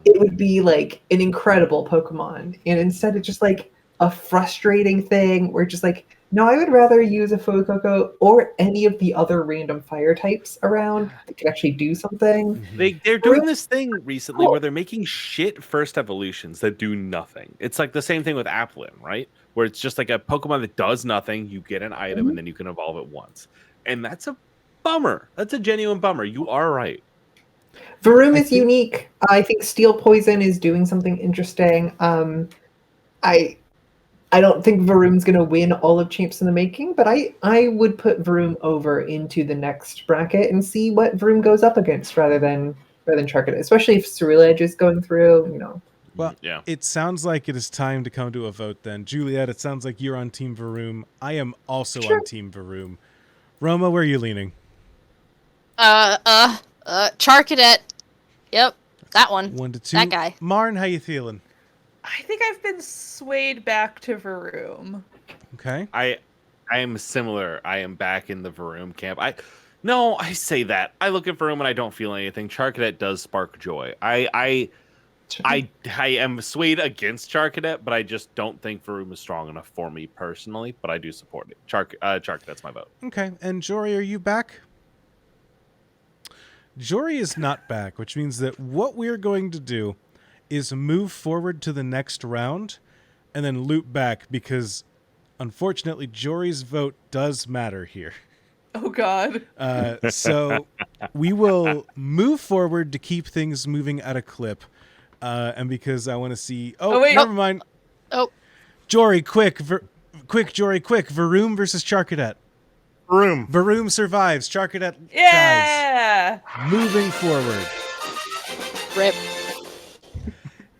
it would be like an incredible Pokemon. And instead it's just like a frustrating thing where just like, no, I would rather use a Fuecoco or any of the other random fire types around that could actually do something. They're doing this thing recently where they're making shit first evolutions that do nothing. It's like the same thing with Applin, right? Where it's just like a Pokemon that does nothing. You get an item and then you can evolve it once. And that's a bummer. That's a genuine bummer. You are right. Varoom is unique. I think Steel Poison is doing something interesting. I don't think Varoom's going to win all of Champs in the Making, but I would put Varoom over into the next bracket and see what Varoom goes up against rather than Charcadet, especially if Ceruledge is going through, you know. Well, Yeah. it sounds like it is time to come to a vote then. Juliet, it sounds like you're on Team Varoom. I am also Sure. on Team Varoom. Roma, where are you leaning? Charcadet. Yep, that one. 1 to 2. That guy. Marn, how you feeling? I think I've been swayed back to Varoom. Okay. I am similar. I am back in the Varoom camp. I say that. I look at Varoom and I don't feel anything. Charcadet does spark joy. I am swayed against Charcadet, but I just don't think Varoom is strong enough for me personally. But I do support it. Charcadet's my vote. Okay. And Jory, are you back? Jory is not back, which means that what we're going to do is move forward to the next round and then loop back because, unfortunately, Jory's vote does matter here. Oh, God. So we will move forward to keep things moving at a clip. And because I want to see... Oh, wait. never mind. Oh. Jory, quick. Jory, quick. Varoom versus Charcadet. Varoom survives. Charcadet dies. Yeah! Moving forward. Rip.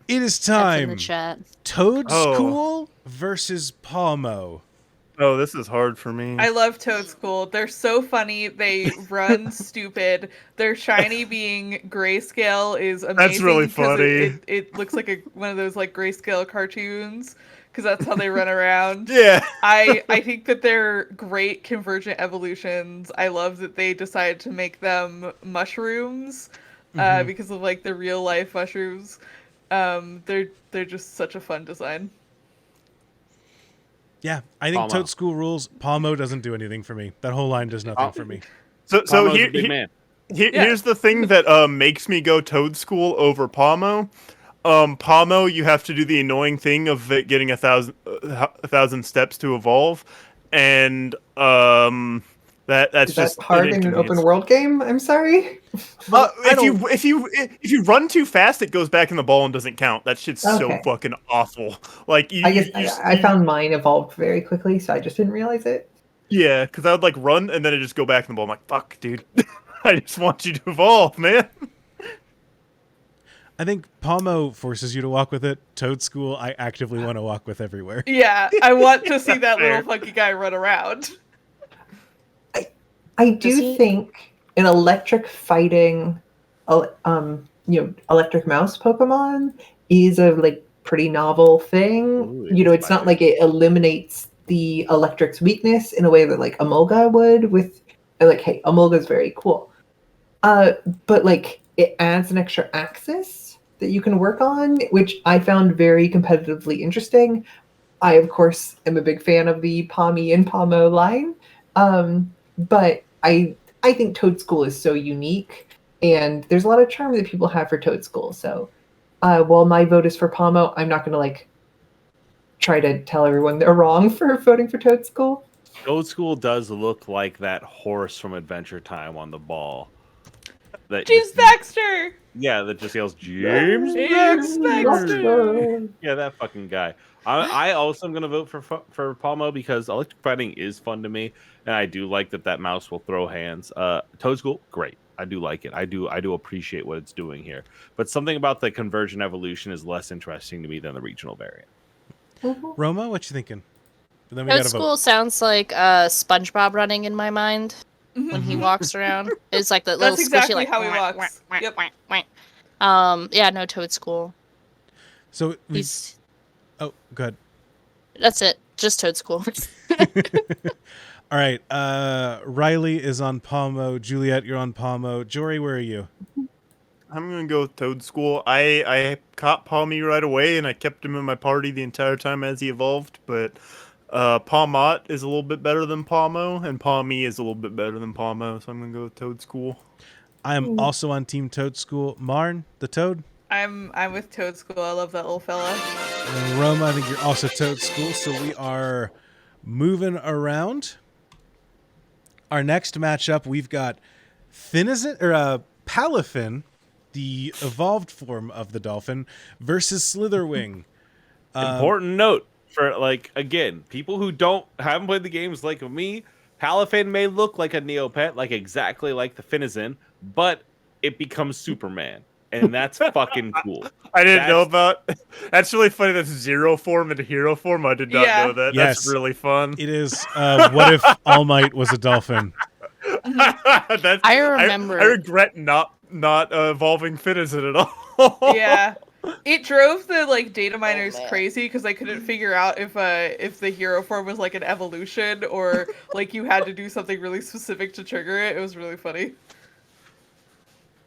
It is That's in time. the chat. Toad School versus Palmo. Oh, this is hard for me. I love Toad School. They're so funny. They run stupid. Their shiny being grayscale is amazing. That's really 'cause funny. It looks like one of those like grayscale cartoons because that's how they run around. Yeah. I think that they're great convergent evolutions. I love that they decided to make them mushrooms because of like the real life mushrooms. They're just such a fun design. Yeah, I think Palmo. Toad School rules. Palmo doesn't do anything for me. That whole line does nothing for me. So Palmo's a big man. here's the thing that makes me go Toad School over Palmo. Palmo, you have to do the annoying thing of it getting 1,000 steps to evolve, and that's Is that just hard in an open world game? I'm sorry. If you run too fast, it goes back in the ball and doesn't count. That shit's so Okay. fucking awful. Like I guess I found mine evolved very quickly, so I just didn't realize it. yeah, because I would like run and then it just go back in the ball. I'm like, fuck, dude. I just want you to evolve, man. I think Palmo forces you to walk with it. Toad School, I actively want to walk with everywhere. Yeah, I want to see that Fair. little funky guy run around. I Does do he- think an electric fighting, electric mouse Pokemon is a like pretty novel thing. Ooh, it It's not inspired. like it eliminates the electric's weakness in a way that like Emolga would with like, hey, Emolga's very cool. But like it adds an extra axis that you can work on, which I found very competitively interesting. I, of course, am a big fan of the Palmy and Palmo line. But I think Toad School is so unique, and there's a lot of charm that people have for Toad School. So while my vote is for Palmo, I'm not going to like try to tell everyone they're wrong for voting for Toad School. Toad School does look like that horse from Adventure Time on the ball. That James Baxter! Yeah, that just yells James James Baxter. Yeah, that fucking guy. I also am gonna vote for Palmo because electric fighting is fun to me, and I do like that mouse will throw hands. Toad School, great. I do like it. I do appreciate what it's doing here. But something about the convergent evolution is less interesting to me than the regional variant. Roma, what you thinking? And then we Toad gotta School vote. sounds like SpongeBob running in my mind when he walks around. It's like the little That's squishy, exactly like how he walks. Yep. Yeah, no Toad School. So we. He's Oh, good. that's it. Just Toad School. All right. Riley is on Palmo. Juliet, you're on Palmo. Jory, where are you? I'm gonna go with Toad School. I caught Palmy right away, and I kept him in my party the entire time as he evolved. But Palmot is a little bit better than Palmo, and Palmy is a little bit better than Palmo. So I'm gonna go with Toad School. I am also on Team Toad School. Marn, the Toad. I'm with Toad School. I love that little fella. And Roma, I think you're also Toad School. So we are moving around. Our next matchup, we've got Palafin, the evolved form of the dolphin, versus Slitherwing. Important note for again, people who haven't played the games like me. Palafin may look like a Neopet, like exactly like the Finizen, but it becomes Superman. And that's fucking cool. I didn't know about. That's really funny. That's zero form into hero form. I did not Yeah. know that. Yes. That's really fun. It is what if All Might was a dolphin? That's, I remember. I regret not evolving Finizen at all. Yeah. It drove the like data miners man. crazy because they couldn't figure out if the hero form was like an evolution or like you had to do something really specific to trigger it. It was really funny.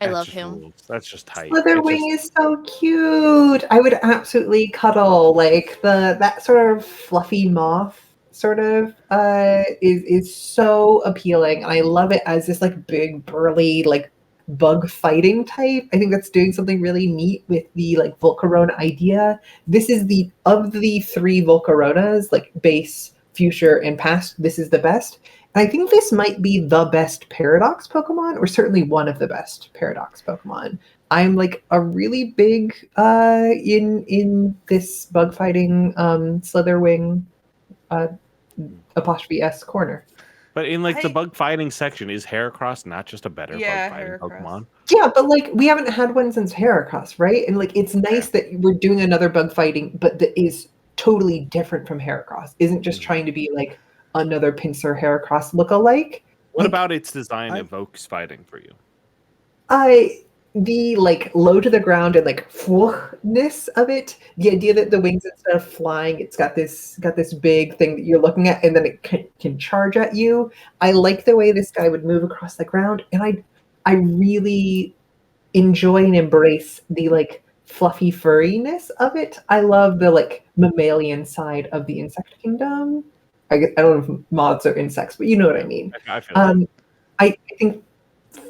I That love just him. rules. That's just tight. Slitherwing is so cute. I would absolutely cuddle like that sort of fluffy moth sort of is so appealing, and I love it as this like big burly like bug fighting type. I think that's doing something really neat with the like Volcarona idea. This is the of the three Volcaronas, like base, future, and past. This is the best. And I think this might be the best Paradox Pokemon, or certainly one of the best Paradox Pokemon. I'm like a really big in this bug fighting Slitherwing apostrophe S corner. But in like the bug fighting section, is Heracross not just a better bug fighting Heracross. Pokemon? Yeah, but like we haven't had one since Heracross, right? And like it's nice that we're doing another bug fighting, but that is totally different from Heracross. Isn't just trying to be like another Pinsir Heracross look-alike. What Like, about its design evokes fighting for you? the like low to the ground and like ness of it. The idea that the wings, instead of flying, it's got this big thing that you're looking at, and then it can charge at you. I like the way this guy would move across the ground, and I really enjoy and embrace the like fluffy furriness of it. I love the like mammalian side of the insect kingdom. I don't know if moths are insects, but you know what I mean. I feel like I think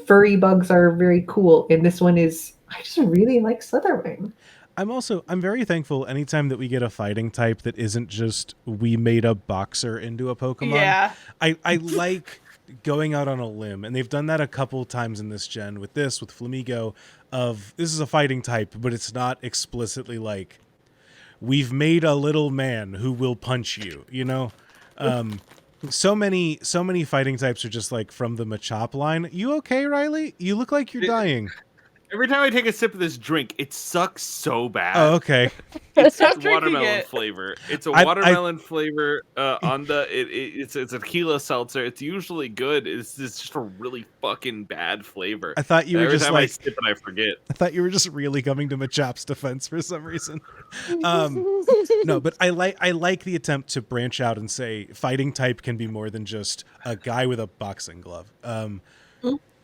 furry bugs are very cool, and this one is. I just really like Slitherwing. I'm very thankful anytime that we get a fighting type that isn't just we made a boxer into a Pokemon. Yeah. I like going out on a limb, and they've done that a couple times in this gen with Flamigo, of this is a fighting type, but it's not explicitly like we've made a little man who will punch you, you know? So many fighting types are just like from the Machop line. You okay, Riley? You look like you're dying. every time I take a sip of this drink, it sucks so bad. Oh, okay. It's Stop drinking watermelon it. flavor. It's a watermelon flavor on the. It's a tequila seltzer. It's usually good. It's just a really fucking bad flavor. I thought you were every just time like I sip it, I forget. I thought you were just really coming to Machop's defense for some reason. No, but I like the attempt to branch out and say fighting type can be more than just a guy with a boxing glove.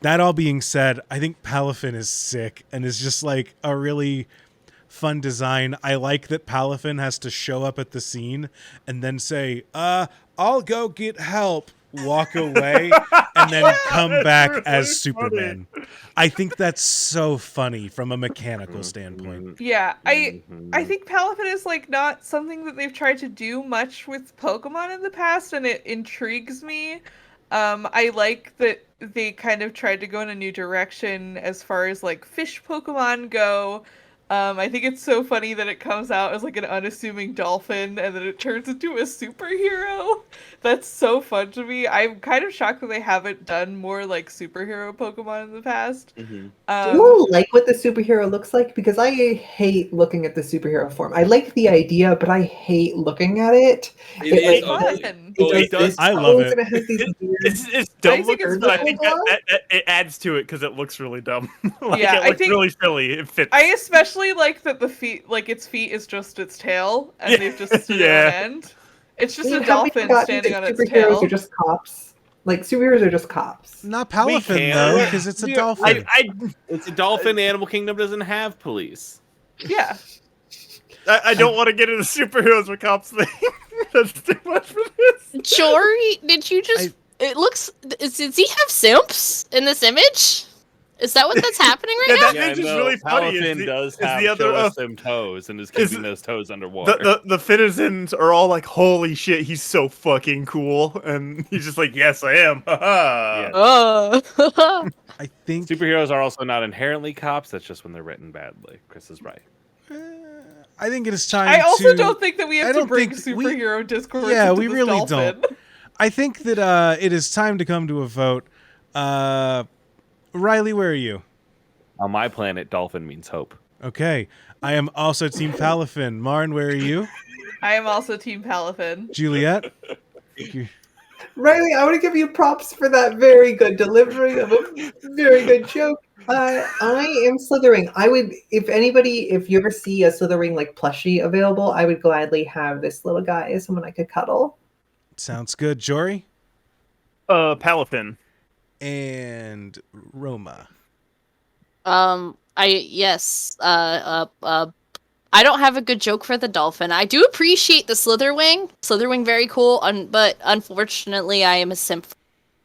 That all being said, I think Palafin is sick and is just like a really fun design. I like that Palafin has to show up at the scene and then say, I'll go get help, walk away, and then come back really as Superman. I think that's so funny from a mechanical standpoint. Yeah, I think Palafin is like not something that they've tried to do much with Pokemon in the past, and it intrigues me. I like that they kind of tried to go in a new direction as far as like fish Pokemon go. I think it's so funny that it comes out as like an unassuming dolphin and then it turns into a superhero. That's so fun to me. I'm kind of shocked that they haven't done more like superhero Pokemon in the past. Do you like what the superhero looks like? Because I hate looking at the superhero form. I like the idea, but I hate looking at it. It is fun. it does. I love it. And it has these weird It's dumb I think looking, it's but I think cool. that it adds to it because it looks really dumb. Like, Yeah, it I looks think- really silly. It fits. I especially like that the feet, like its feet is just its tail, and they've just stood Yeah. on end. It's just a Have we dolphin forgotten standing that on its superheroes tail. are just cops. Like superheroes are just cops. Not We Palafin, can. though, because it's a Yeah, dolphin. It's a dolphin. The animal kingdom doesn't have police. Yeah. I don't want to get into superheroes with cops thing. That's too much for this. Jory, did you just? It looks. Does he have simps in this image? Is that what that's happening right Yeah, now? that image is really funny. Palafin does is have the other, show us them toes and is keeping those toes underwater. The Fitizens are all like, holy shit, he's so fucking cool. And he's just like, yes, I am. Haha. Yeah. Oh. I think Superheroes are also not inherently cops. That's just when they're written badly. Chris is right. I think it is time I also to... don't think that we I have to don't bring think we- superhero discourse Yeah, into we this really dolphin. don't. I think that it is time to come to a vote. Riley, where are you? On my planet, dolphin means hope. Okay. I am also Team Palafin. Marn, where are you? I am also Team Palafin. Juliet? You- Riley, I want to give you props for that very good delivery of a very good joke. I am slithering. I would, if you ever see a slithering like plushie available, I would gladly have this little guy as someone I could cuddle. Sounds good. Jory? Palafin. And Roma. I don't have a good joke for the dolphin. I do appreciate the Slitherwing. Slitherwing, very cool. But unfortunately, I am a simp.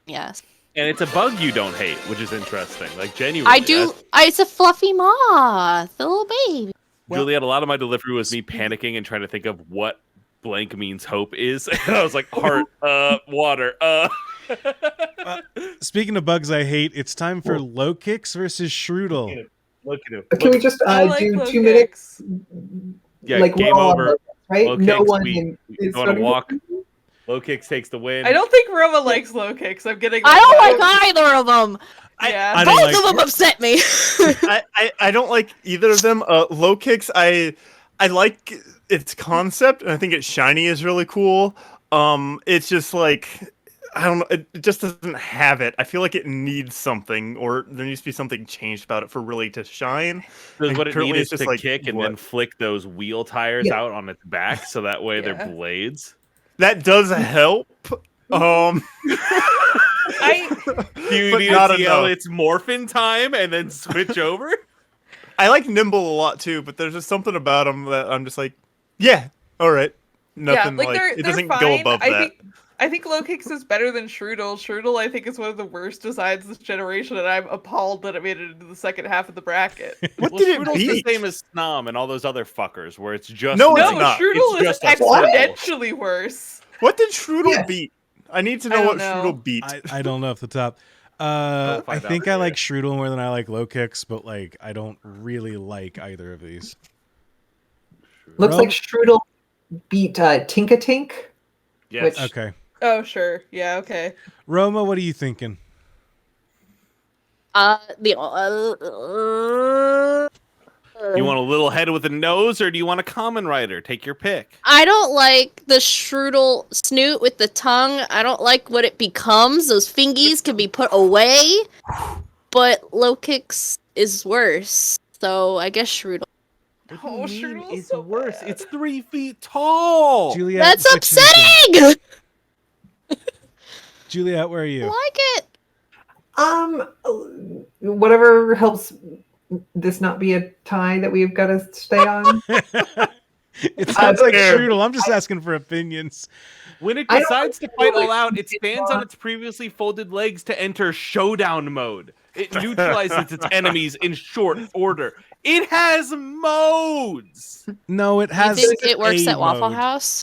Yes. And it's a bug you don't hate, which is interesting. Like, genuinely. I do. It's a fluffy moth, a little baby. Juliet, a lot of my delivery was me panicking and trying to think of what blank means hope is. And I was like, heart, water, Speaking of bugs I hate, it's time for low kicks versus Shroodle. Look at him. Can we just I like do low 2 minutes? Yeah, Like, game we're all on over. low kicks, right? Low No kicks, one we is go on a starting walk. to- Low kicks takes the win. I don't think Roma likes low kicks. I'm getting. I don't like either of them. Yeah. I don't Both like of them upset me. I don't like either of them. Low kicks, I like its concept, and I think its shiny is really cool. It's just like, I don't know, it just doesn't have it. I feel like it needs something, or there needs to be something changed about it for really to shine. Because And what it currently needs it's is just to like, kick and what? then flick those wheel tires Yeah. out on its back, so that way Yeah. they're blades. That does help. I You But need not to yell enough. it's morphin time and then switch over. I like Nimble a lot too, but there's just something about him that I'm just like, yeah, all right. Nothing like like they're it doesn't fine. go above that. I think low kicks is better than Shroodle. Shroodle, I think, is one of the worst designs this generation, and I'm appalled that it made it into the second half of the bracket. What Well, did it Shroodle's beat? the same as Snom and all those other fuckers, where it's just No, No, it's not. Shroodle It's is just a circle. exponentially worse. What did Shroodle Yes. beat? I need to I know don't what know. Shroodle beat. I don't know off the top. I'll I find out think I later. like Shroodle more than I like low kicks, but like I don't really like either of these. Looks Rome? like Strudel beat Tinkatink. Yes. Which- Okay. Oh, sure. Yeah, okay. Roma, what are you thinking? You want a little head with a nose, or do you want a common rider? Take your pick. I don't like the Strudel snoot with the tongue. I don't like what it becomes. Those fingies can be put away, but low kicks is worse. So I guess Strudel. Oh, Shroodle's It's so worse. bad. It's 3 feet tall. Juliet, That's what you thinking? upsetting. Juliet, where are I you? like it. Whatever helps this not be a tie that we've got to stay on. It sounds like fair. Strudel. I'm just asking for opinions. When it I don't decides to like fight all out, it it's stands on its previously folded legs to enter showdown mode. It neutralizes its enemies in short order. It has modes. No, it You has. think it works a at Waffle mode. House?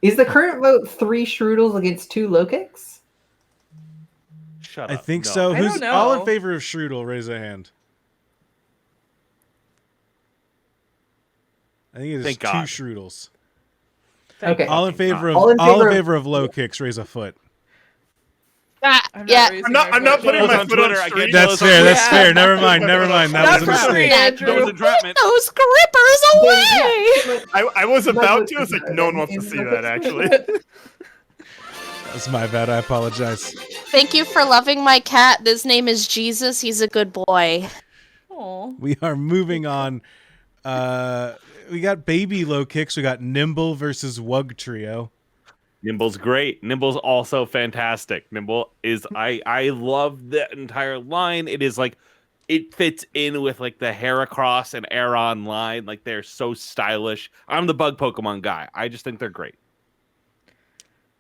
Is the current vote 3 Strudels against 2 low kicks? Shut I up. think No. so. I Who's don't all in know. favor of Strudel? Raise a hand. I think it is Thank 2 God. Strudels. Okay. All in favor of All in favor of- low kicks. Raise a foot. I'm not Yeah. raising I'm not- my I'm not foot. putting Those my on foot on Twitter, I stream. get That's those fair. on That's Yeah. fair. Never mind. Never mind. That Not was a for free, mistake. That was a entrapment. Those grippers away! I was My about vote to. I was is like, better no one than wants to in see low that kicks. actually. That's my bad. I apologize. Thank you for loving my cat. His name is Jesus. He's a good boy. Aw. We are moving on. We got baby low kicks. We got Nimble versus Wug Trio. Nimble's great. Nimble's also fantastic. Nimble is I love the entire line. It is like it fits in with like the Heracross and Aeron line. Like they're so stylish. I'm the bug Pokemon guy. I just think they're great.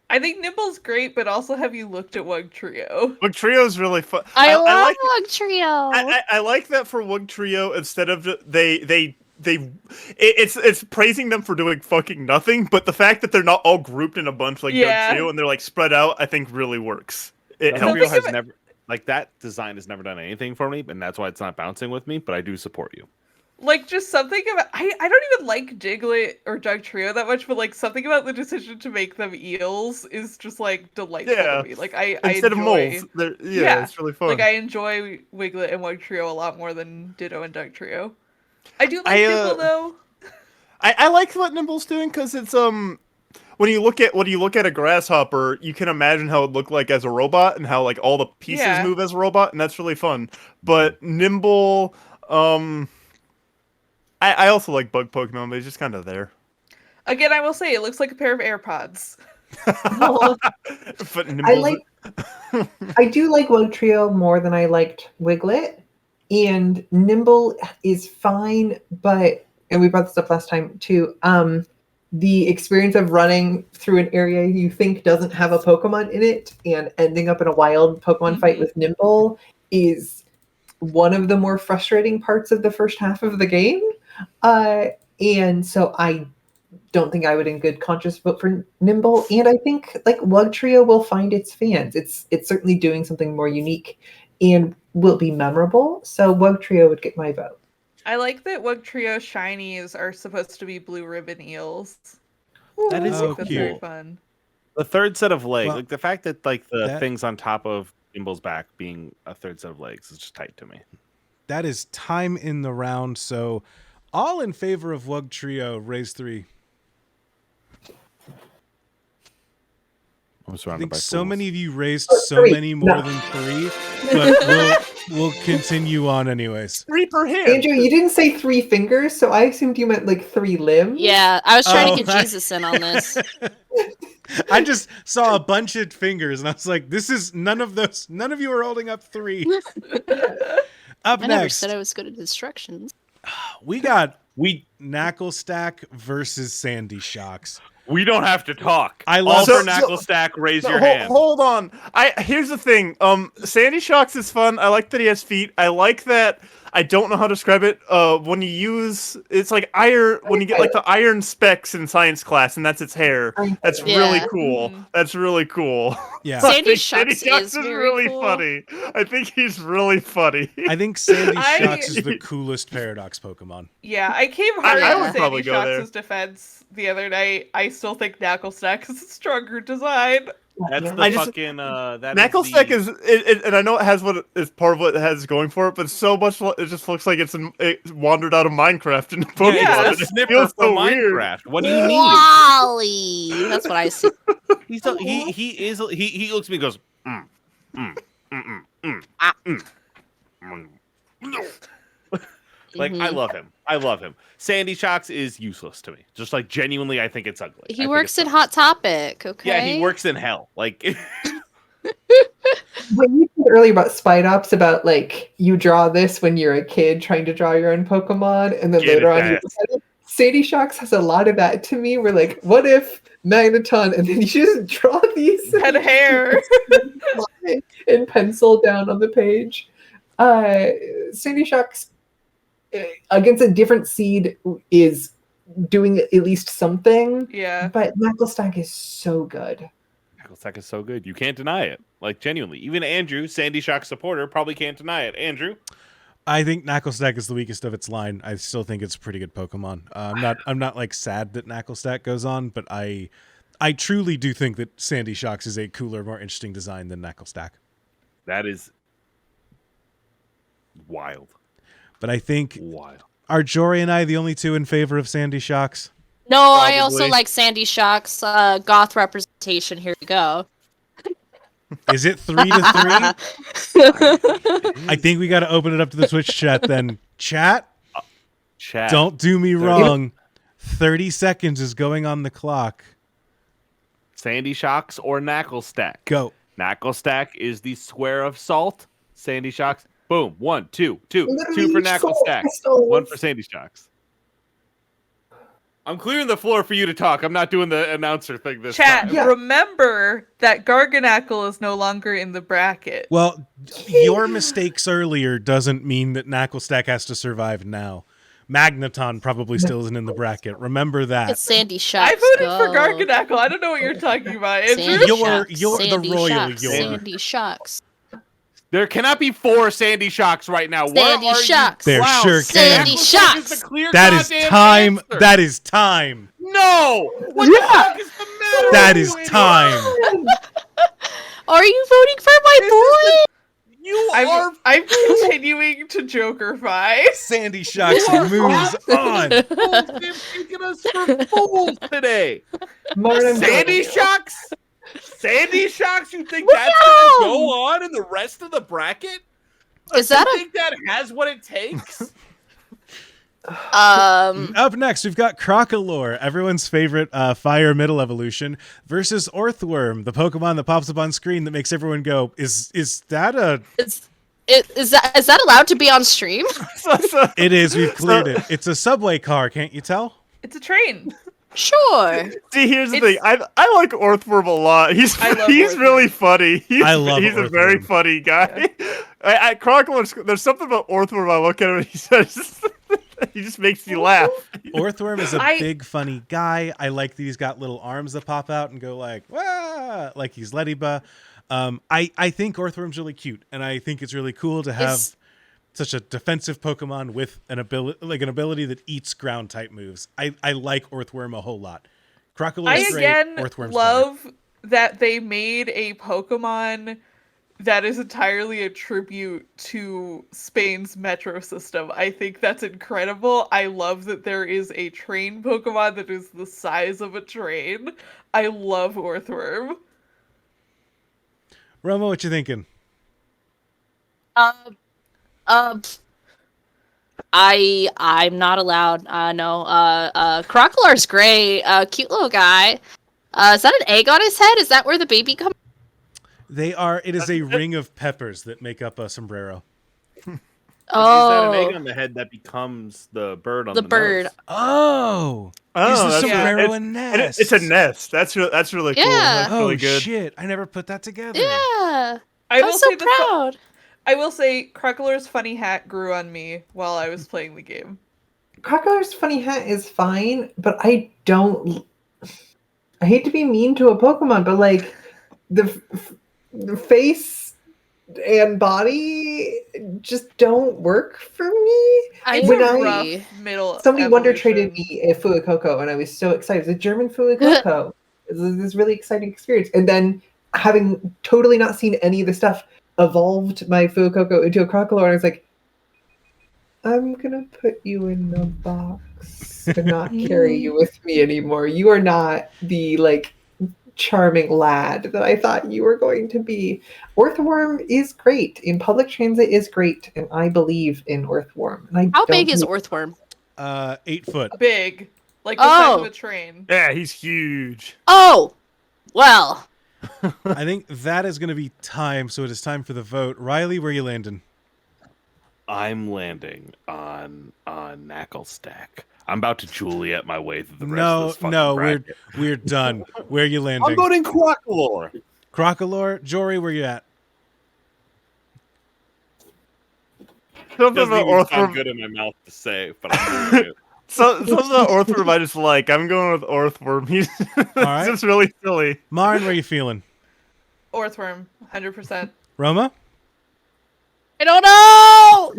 I think Nimble's great, but also have you looked at Wug Trio? Wug Trio's really fun. I love like Wug Trio. I like that for Wug Trio. Instead of it's praising them for doing fucking nothing, but the fact that they're not all grouped in a bunch like Yeah. Doug 2 and they're like spread out, I think really works. It That helps. Trio think has of it- never like that design has never done anything for me, and that's why it's not bouncing with me. But I do support you. Like, just something about... I don't even like Diglett or Doug Trio that much, but, like, something about the decision to make them eels is just, like, delightful Yeah. to me. Like, I Instead of enjoy... moles, they're, Yeah. it's really fun. Like, I enjoy Wiglet and Wug Trio a lot more than Ditto and Doug Trio. I do like I, Nimble, though. I like what Nimble's doing because it's when you look at a grasshopper, you can imagine how it looked like as a robot and how like all the pieces move as a robot, and that's really fun. But Nimble, I also like bug Pokemon, but it's just kind of there. Again, I will say it looks like a pair of AirPods. But Nimble, I do like Wugtrio more than I liked Wiglet, and Nimble is fine, but and we brought this up last time too. The experience of running through an area you think doesn't have a Pokemon in it and ending up in a wild Pokemon fight with Nimble is one of the more frustrating parts of the first half of the game. And so I don't think I would in good conscience vote for Nimble. And I think like Wugtrio will find its fans. It's certainly doing something more unique and will be memorable. So Wugtrio would get my vote. I like that Wugtrio shinies are supposed to be blue ribbon eels. That is That's very cool. fun. The third set of legs, Well, like the fact that like the that- things on top of Nimble's back being a third set of legs is just tight to me. That is time in the round. So all in favor of Wugtrio, raise 3. I'm I surrounded think by so fools. many of you raised Oh, so 3. many more No. than 3, but we'll continue on anyways. 3 per hand. Andrew, you didn't say 3 fingers, so I assumed you meant like 3 limbs. Yeah, I was trying to get I- Jesus in on this. I just saw a bunch of fingers and I was like, this is none of you are holding up 3. Up I never next, said I was good at instructions. we got Knacklestack versus Sandy Shocks. We don't have to talk. I All love- for So- Knacklestack, raise No, your hand. hold on. Here's the thing. Sandy Shocks is fun. I like that he has feet. I like that. I don't know how to describe it. When you use, it's like iron. When you get like the iron specs in science class, and that's its hair. That's really Yeah. cool. Mhm. That's really cool. Yeah. I Sandy think Shocks is very really cool. funny. I think he's really funny. I think Sandy I- Shocks is the coolest Paradox Pokemon. Yeah, I came hard I on would probably Sandy go there. Shocks' defense the other night. I still think Knacklestack is a stronger design. That's the I just- fucking that Knacklestack is is, and I know it has what is part of what it has going for it, but so much it just looks like it wandered out of Minecraft in Pokemon. Yeah, it's It a snipper feels from so weird. Minecraft. What do you need? Wally! That's what I see. He looks at me and goes, like I love him. Sandy Shocks is useless to me. Just like genuinely, I think it's ugly. I He think works it's in ugly. Hot Topic, okay? Yeah, he works in hell. Like When you said earlier about Spite Ops, about like you draw this when you're a kid trying to draw your own Pokemon, and then Get later it, on, you guys. Sadie Shocks has a lot of that to me. We're like, what if Magneton, and then you just draw these Head of hair. in pencil down on the page. Sandy Shocks against a different seed is doing at least something, Yeah. but Knacklestack is so good. Knacklestack is so good. You can't deny it. Like genuinely. Even Andrew, Sandy Shocks supporter, probably can't deny it. Andrew? I think Knacklestack is the weakest of its line. I still think it's a pretty good Pokemon. I'm not like sad that Knacklestack goes on, but I truly do think that Sandy Shocks is a cooler, more interesting design than Knacklestack. That is wild. But I think Wild. are Jory and I the only two in favor of Sandy Shocks? No, I also Probably. like Sandy Shocks. Goth representation. Here we go. Is it 3-3? I think we got to open it up to the Twitch chat then. Chat, Chat. don't do me wrong. 30 seconds is going on the clock. Sandy Shocks or Knacklestack? Go. Knacklestack is the square of salt. Sandy Shocks. Boom. 1, 2, 2. 2 Literally for salt Knacklestack. crystals. 1 for Sandy Shocks. I'm clearing the floor for you to talk. I'm not doing the announcer thing this Chat, time. Yeah. remember that Garganackle is no longer in the bracket. Well, your mistakes earlier doesn't mean that Knacklestack has to survive now. Magneton probably still isn't in the bracket. Remember It's that. Sandy Shocks. I voted for go. Garganackle. I don't know what you're talking about, Andrew. Sandy You're- Shocks. you're the Sandy royal Shocks. you're. Sandy Shocks. There cannot be 4 Sandy Shocks right now. Sandy Where are Shocks. You? There Wow, sure can. Sandy Knacklestack Shocks. is the clear That is goddamn time. answer. That is time. No! What the fuck is the matter? That with is you, idiot? time. Are you voting for my boy? I'm continuing to Jokerify. Sandy Shocks moves on. Taking us for fools today. Martin, Sandy Shocks? Sandy Shocks? You think that's going to go on in the rest of the bracket? Is that you think that has what it takes? Up next, we've got Crocolore, everyone's favorite fire middle evolution, versus Orthworm, the Pokemon that pops up on screen that makes everyone go, is that a... Is that allowed to be on stream? It is, we've cleared it. It's a subway car, can't you tell? It's a train. Sure. See, here's the thing. I like Orthworm a lot. He's really funny. He's a very funny guy. Yeah. Crocolore, there's something about Orthworm. I look at him and he says, he just makes me laugh. Orthworm is a big, funny guy. I like that he's got little arms that pop out and go like, wah, like he's Leddyba. I think Orthworm's really cute, and I think it's really cool to have such a defensive Pokemon with an ability that eats ground type moves. I like Orthworm a whole lot. Crocolore is great. Orthworm's love better. that they made a Pokemon that is entirely a tribute to Spain's metro system. I think that's incredible. I love that there is a train Pokemon that is the size of a train. I love Orthworm. Roma, what you thinking? I'm not allowed. No. Crocolore's great. Cute little guy. Is that an egg on his head? Is that where the baby comes? They are. It is a ring of peppers that make up a sombrero. Oh, Is that an egg on the head that becomes the bird on the bird? nose? Oh, he's the sombrero and nest. It's a nest. That's really cool. Yeah. That's really good. Shit! I never put that together. Yeah. I'm so proud. I will say Crocolore's funny hat grew on me while I was playing the game. Crocolore's funny hat is fine, but I hate to be mean to a Pokemon, but like the face and body just don't work for me. Somebody wonder traded me a Fuecoco, and I was so excited. It's a German Fuecoco. It was this really exciting experience. And then having totally not seen any of the stuff, evolved my Fuecoco into a Crocolore, and I was like, I'm gonna put you in a box and not carry you with me anymore. You are not the like charming lad that I thought you were going to be. Orthworm is great. In public transit is great, and I believe in Orthworm. And how big is Orthworm? 8 foot. Big. Like the size of a train. Yeah, he's huge. Oh, well. I think that is going to be time, so it is time for the vote. Riley, where are you landing? I'm landing on Knacklestack. I'm about to Juliet my way through the rest of this fucking bracket. we're done. Where are you landing? I'm voting Crocolore. Crocolore? Jory, where you at? Something Doesn't about even sound Orthworm. good in my mouth to say, but I'm doing it. Something about Orthworm I just like. I'm going with Orthworm. He's right. just really silly. Marn, where you feeling? Orthworm, 100%. Roma? I don't know.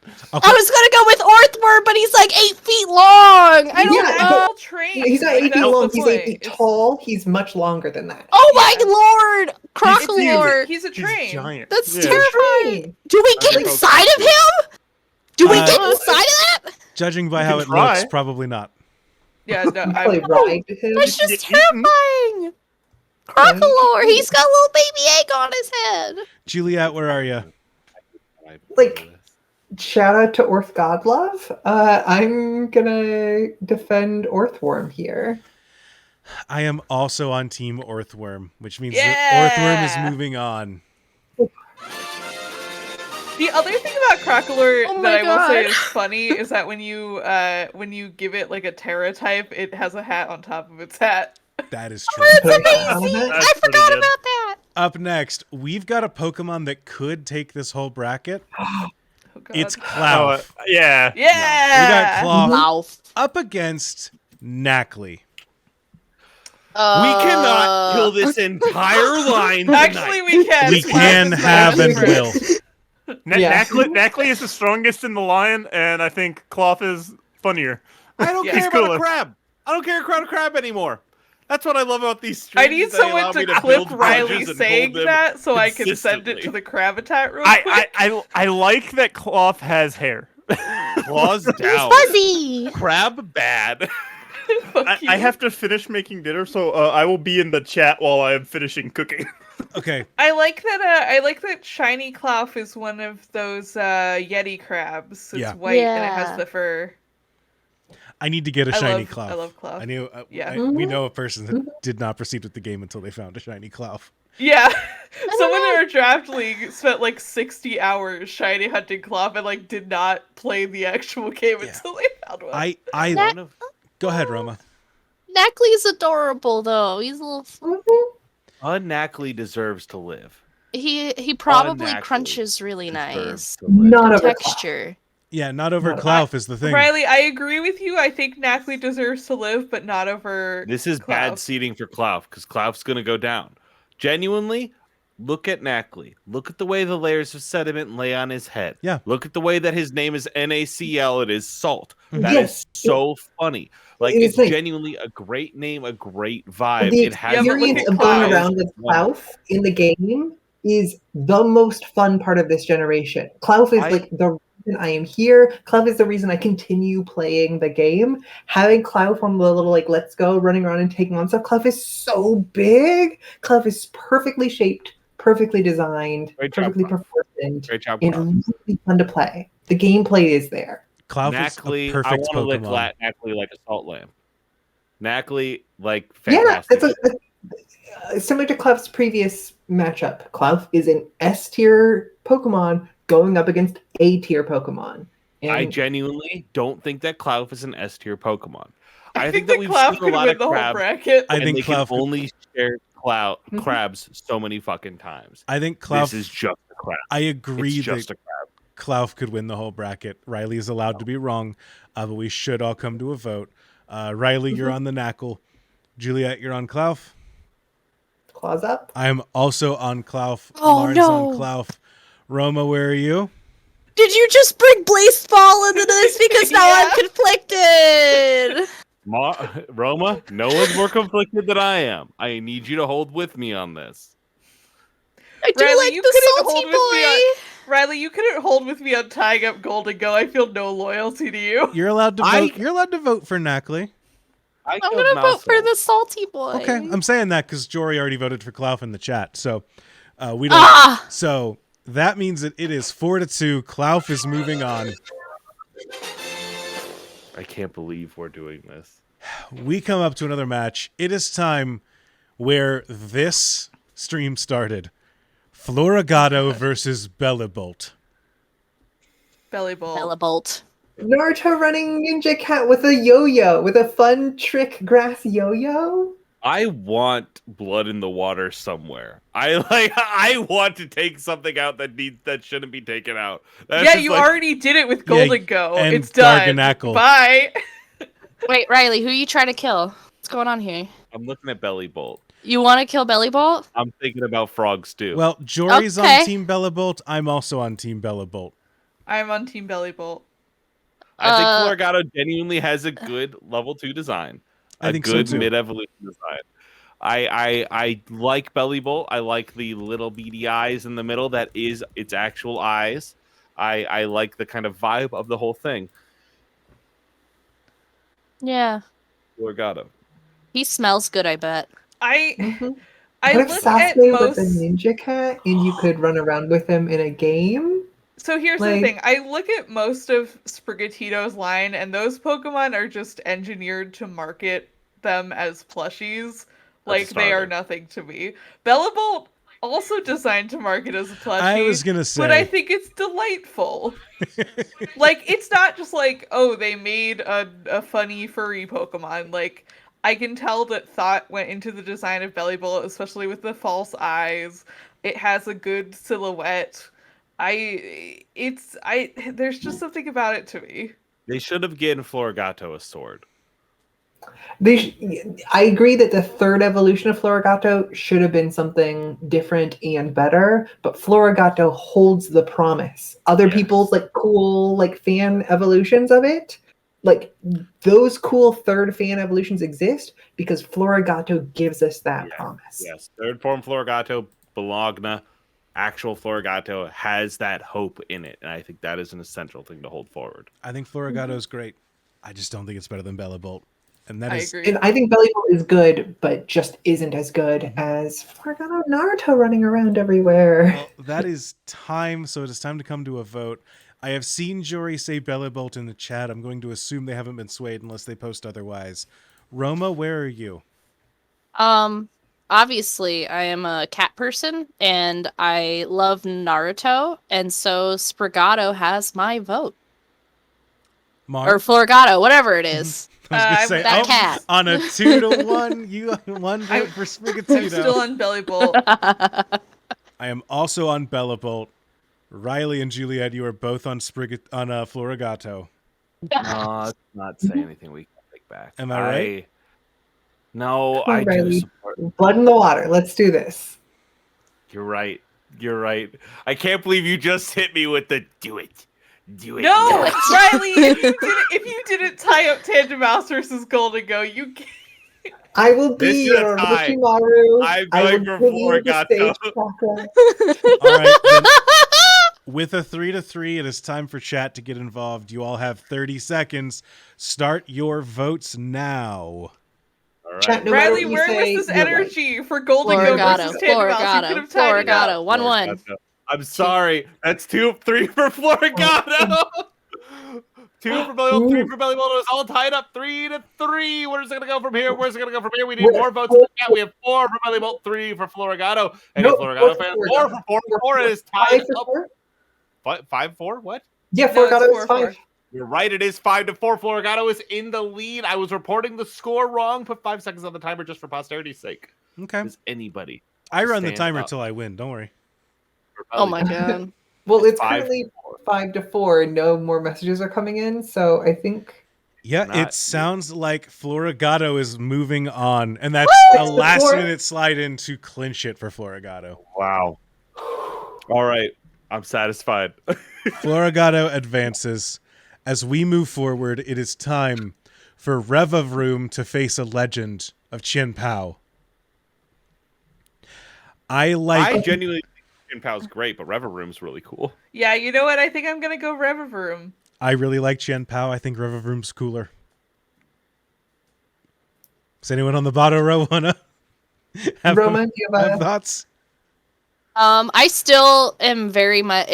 Okay. I was gonna go with Orthworm, but he's like 8 feet long. I don't know. He's not 8 feet long. He's 8 feet tall. He's much longer than that. Oh my lord, Crocolore! He's a train. He's giant. That's terrifying. Do we get inside of him? Do we get inside of that? Judging by how it looks, probably not. Yeah, no, that's just terrifying. Crocolore, he's got a little baby egg on his head. Juliet, where are you? Like, shout out to Orth Godlove. I'm gonna defend Orthworm here. I am also on Team Orthworm, which means that Orthworm is moving on. The other thing about Crocolore that I will say is funny is that when you give it like a Terra type, it has a hat on top of its hat. That is true. That's amazing. I forgot about that. Up next, we've got a Pokemon that could take this whole bracket. It's Klawf. Yeah. Yeah. We got Klawf up against Knackley. We cannot kill this entire line tonight. Actually, we can. We can, have, and will. Knackley is the strongest in the line, and I think Klawf is funnier. I don't care about a crab. I don't care about a crab anymore. That's what I love about these streams. I need is they allow someone me to clip build Riley bridges and saying hold them that so I can send it consistently. to the Cravatat real quick. I like that Cloth has hair. Claws He's down. fuzzy. Crab bad. Fuck you. I have to finish making dinner, so I will be in the chat while I am finishing cooking. Okay. I like that Shiny Clough is one of those Yeti crabs. It's Yeah. white and it Yeah. has the fur. I need to get a I shiny love- Clough. I love Clough. I knew. Yeah. We know a person that did not proceed with the game until they found a shiny Clough. Yeah. don't Someone in know. our draft league spent like 60 hours shiny hunting Clough and like did not play the actual game Yeah. until they found one. I That- go ahead, Roma. Knackley's adorable though. He's a little. Unknackly deserves to live. He probably Unnackley crunches really Deserves nice. to live. Not over Texture. Yeah, not over No, Clough is the thing. Riley, I agree with you. I think Knackley deserves to live, but not over. This is bad Clough. seeding for Clough because Clough's going to go down. Genuinely, look at Knackley. Look at the way the layers of sediment lay on his head. Yeah. Look at the way that his name is NaCl. It is salt. Mhm. That Yes. is so funny. Like, It is it's like- genuinely a great name, a great vibe. The It has Yeah, but look experience at of going Clough. around with Clough in the game is the most fun part of this generation. Clough is like the reason I am here. Clough is the reason I continue playing the game. Having Clough on the little like let's go running around and taking on stuff. Clough is so big. Clough is perfectly shaped, perfectly designed, Great job, perfectly Clough. proportioned, Great job, Clough. and really fun to play. The gameplay is there. Clough Knackley, is a I perfect want to lick Pokemon. Knackley like a salt lamp. Knackley, like, Yeah, fantastic. that's similar to Clough's previous matchup. Clough is an S tier Pokemon going up against A tier Pokemon. And I genuinely don't think that Clough is an S tier Pokemon. I think that that we've Clough seen a could lot win of the whole crabs, bracket. I and think they Clough can could- only share Mhm. crabs so many fucking times. I think Clough. This is just a crab. I agree It's that just a crab. Clough could win the whole bracket. Riley is allowed to be wrong, but we should all come to a vote. Riley, you're on the Knackle. Juliet, you're on Clough. claws up. I am also on Clough. Oh, Mars no. on Clough. Roma, where are you? Did you just bring Blaze Ball into this? Because now Yeah. I'm conflicted. Roma, no one's more conflicted than I am. I need you to hold with me on this. I do Riley, like you the couldn't salty hold with me boy. Riley, you couldn't hold with me on tying up Golden Go. I feel no loyalty to you. You're allowed to I- vote. You're allowed to vote for Knackley. I I'm killed gonna vote for Mousehole. the salty boy. Okay, I'm saying that because Jory already voted for Clough in the chat, so we don't. Ah! So that means that it is 4-2. Clough is moving on. I can't believe we're doing this. We come up to another match. It is time where this stream started. Florigato versus Bellibolt. Belly bowl. Bellabolt. Naruto running Ninja Cat with a yo-yo, with a fun trick grass yo-yo. I want blood in the water somewhere. I want to take something out that shouldn't be taken out. That's Yeah, just you like- already did it with Golden Go. and It's done. Garganackle. Bye. Wait, Riley, who are you trying to kill? What's going on here? I'm looking at Belly Bolt. You want to kill Bellybolt? I'm thinking about Frog Stew. Well, Jory's Okay. on Team Bellibolt. I'm also on Team Bellibolt. I'm on Team Belly Bolt. I think uh, Florigato genuinely has a good level 2 design. I A think so good too. mid-evolution design. I like Belly Bolt. I like the little beady eyes in the middle. That is its actual eyes. I like the kind of vibe of the whole thing. Yeah. Florigato. He smells good, I bet. I Mhm. I What if look at Sasuke most. was a Ninja Cat and you could run around with him in a game? So here's the Like- thing. I look at most of Sprigatito's line, and those Pokemon are just engineered to market them as plushies. Like, they are starter. nothing to me. Bellabolt also designed to market as a plushie. I was gonna say, But I think it's delightful. Like, it's not just like, oh, they made a funny furry Pokemon. Like, I can tell that thought went into the design of Bellibolt, especially with the false eyes. It has a good silhouette. There's just something about it to me. They should have given Florigato a sword. I agree that the third evolution of Florigato should have been something different and better, but Florigato holds the promise. Other Yes. people's like cool like fan evolutions of it like those cool third fan evolutions exist because Florigato gives us that promise. Yes, third form Florigato, Bologna, actual Florigato has that hope in it, and I think that is an essential thing to hold forward. I think Florigato is great. I just don't think it's better than Bellibolt. And that I is agree. And I think Bellybolt is good, but just isn't as good as Florigato Naruto running around everywhere. well, that is time, so it is time to come to a vote. I have seen Jory say Bellibolt in the chat. I'm going to assume they haven't been swayed unless they post otherwise. Roma, where are you? Obviously, I am a cat person, and I love Naruto, and so Sprigato has my vote. Mark? Or Florigato, whatever it is. I was going to say, that cat. on a 2-1, you one vote for Sprigatito. I'm still on Bellybolt. I am also on Bellibolt. Riley and Juliet, you are both on Florigato. Let's not say anything we can take back. Am I right? No, Come on, I do Riley. support. Blood in the water. Let's do this. You're right. You're right. I can't believe you just hit me with the do it. Do it. No, do it. Riley, if you didn't tie up Tandem Mouse versus Golden Go, you can't. I will This be is a your tie. Orochimaru. I'm I going will for give you the Florigato. stage chakra. All right, then, with a 3-3, it is time for chat to get involved. You all have 30 seconds. Start your votes now. All right. Chat, no matter Riley, what you where say, was this you're right. energy for Golden Go versus Tandem Mouse? You could have tied it up. Florigato, 1-1. I'm sorry. That's 2-3 for Florigato. 2 for Bellybolt, 3 for Bellybolt. It was all tied up 3-3. Where's it going to go from here? Where's it going to go from here? We need more votes in the chat. We have 4 for Bellybolt, 3 for Florigato. And Nope, Florigato 4 for fan. Florigato. 4 for 4. It is tied 5 up. for 4? 5-4? What? Yeah, No, it's Florigato 4-4. is 5. You're right. It is 5-4. Florigato is in the lead. I was reporting the score wrong. Put 5 seconds on the timer just for posterity's sake. Okay. Does anybody? I run the stand timer up till I win. Don't worry. for Oh my Bellybolt? god. Well, it's 5-4. currently 5-4 and no more messages are coming in, so I think Yeah, Not it sounds like Florigato is moving on, and that's Woo! a last-minute slide in to clinch it for Florigato. Wow. All right. I'm satisfied. Florigato advances. As we move forward, it is time for Rev of Room to face a legend of Qian Pao. I I genuinely think Pow's great, but Rever Room's really cool. Yeah, you know what? I think I'm gonna go Revavroom. I really like Qian Pao. I think Rev of Room's cooler. Does anyone on the bottom row wanna have, Roma, do you have have a thoughts? I still am very much.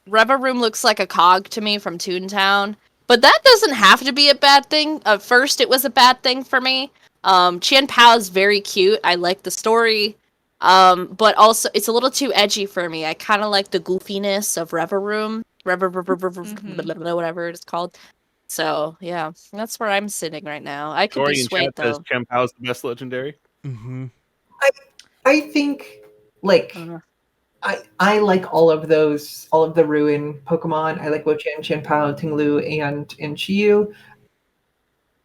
Reva Room looks like a cog to me from Toontown, but that doesn't have to be a bad thing. At first, it was a bad thing for me. Qian Pao is very cute. I like the story, but also it's a little too edgy for me. I kind of like the goofiness of Reva Room, whatever it's called. So yeah, that's where I'm sitting right now. I could be Tori in swayed chat says though. Qian Pao's the best legendary. Mm-hmm. I think like I like all of the Ruin Pokemon. I like Wo-Chien, Qian Pao, Tinglu, and Chiyu.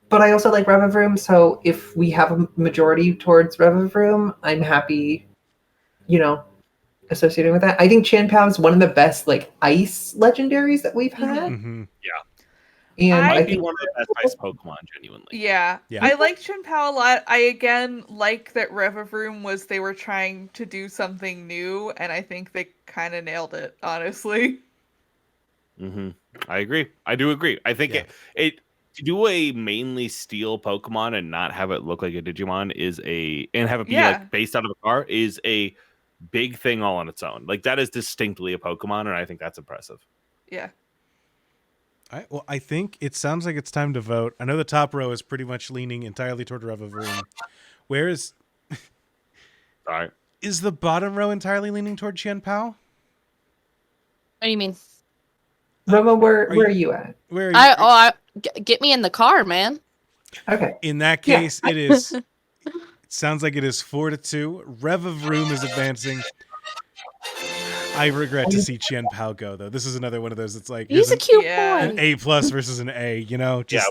But I also like Revavroom, so if we have a majority towards Revavroom, I'm happy, associating with that. I think Qian Pao is one of the best like ice legendaries that we've had. Mm-hmm. And Might I be think one of the best ice Pokemon, genuinely. Yeah. Yeah. I like Qian Pao a lot. I again like that Revavroom was they were trying to do something new, and I think they kind of nailed it, honestly. Mm-hmm. I agree. I do agree. I think it to do a mainly steel Pokemon and not have it look like a Digimon and have it be like based out of a car is a big thing all on its own. Like that is distinctly a Pokemon, and I think that's impressive. Yeah. Well, I think it sounds like it's time to vote. I know the top row is pretty much leaning entirely toward Revavroom. Where is... All right. Is the bottom row entirely leaning toward Qian Pao? What do you mean? Roma, where are you at? Where are you? Get me in the car, man. Okay. In that case, it is... It sounds like it is 4-2. Revavroom is advancing. I regret to see Qian Pao go, though. This is another one of those. It's like He's a cute Yeah. boy. an A+ versus an A. Just Yeah,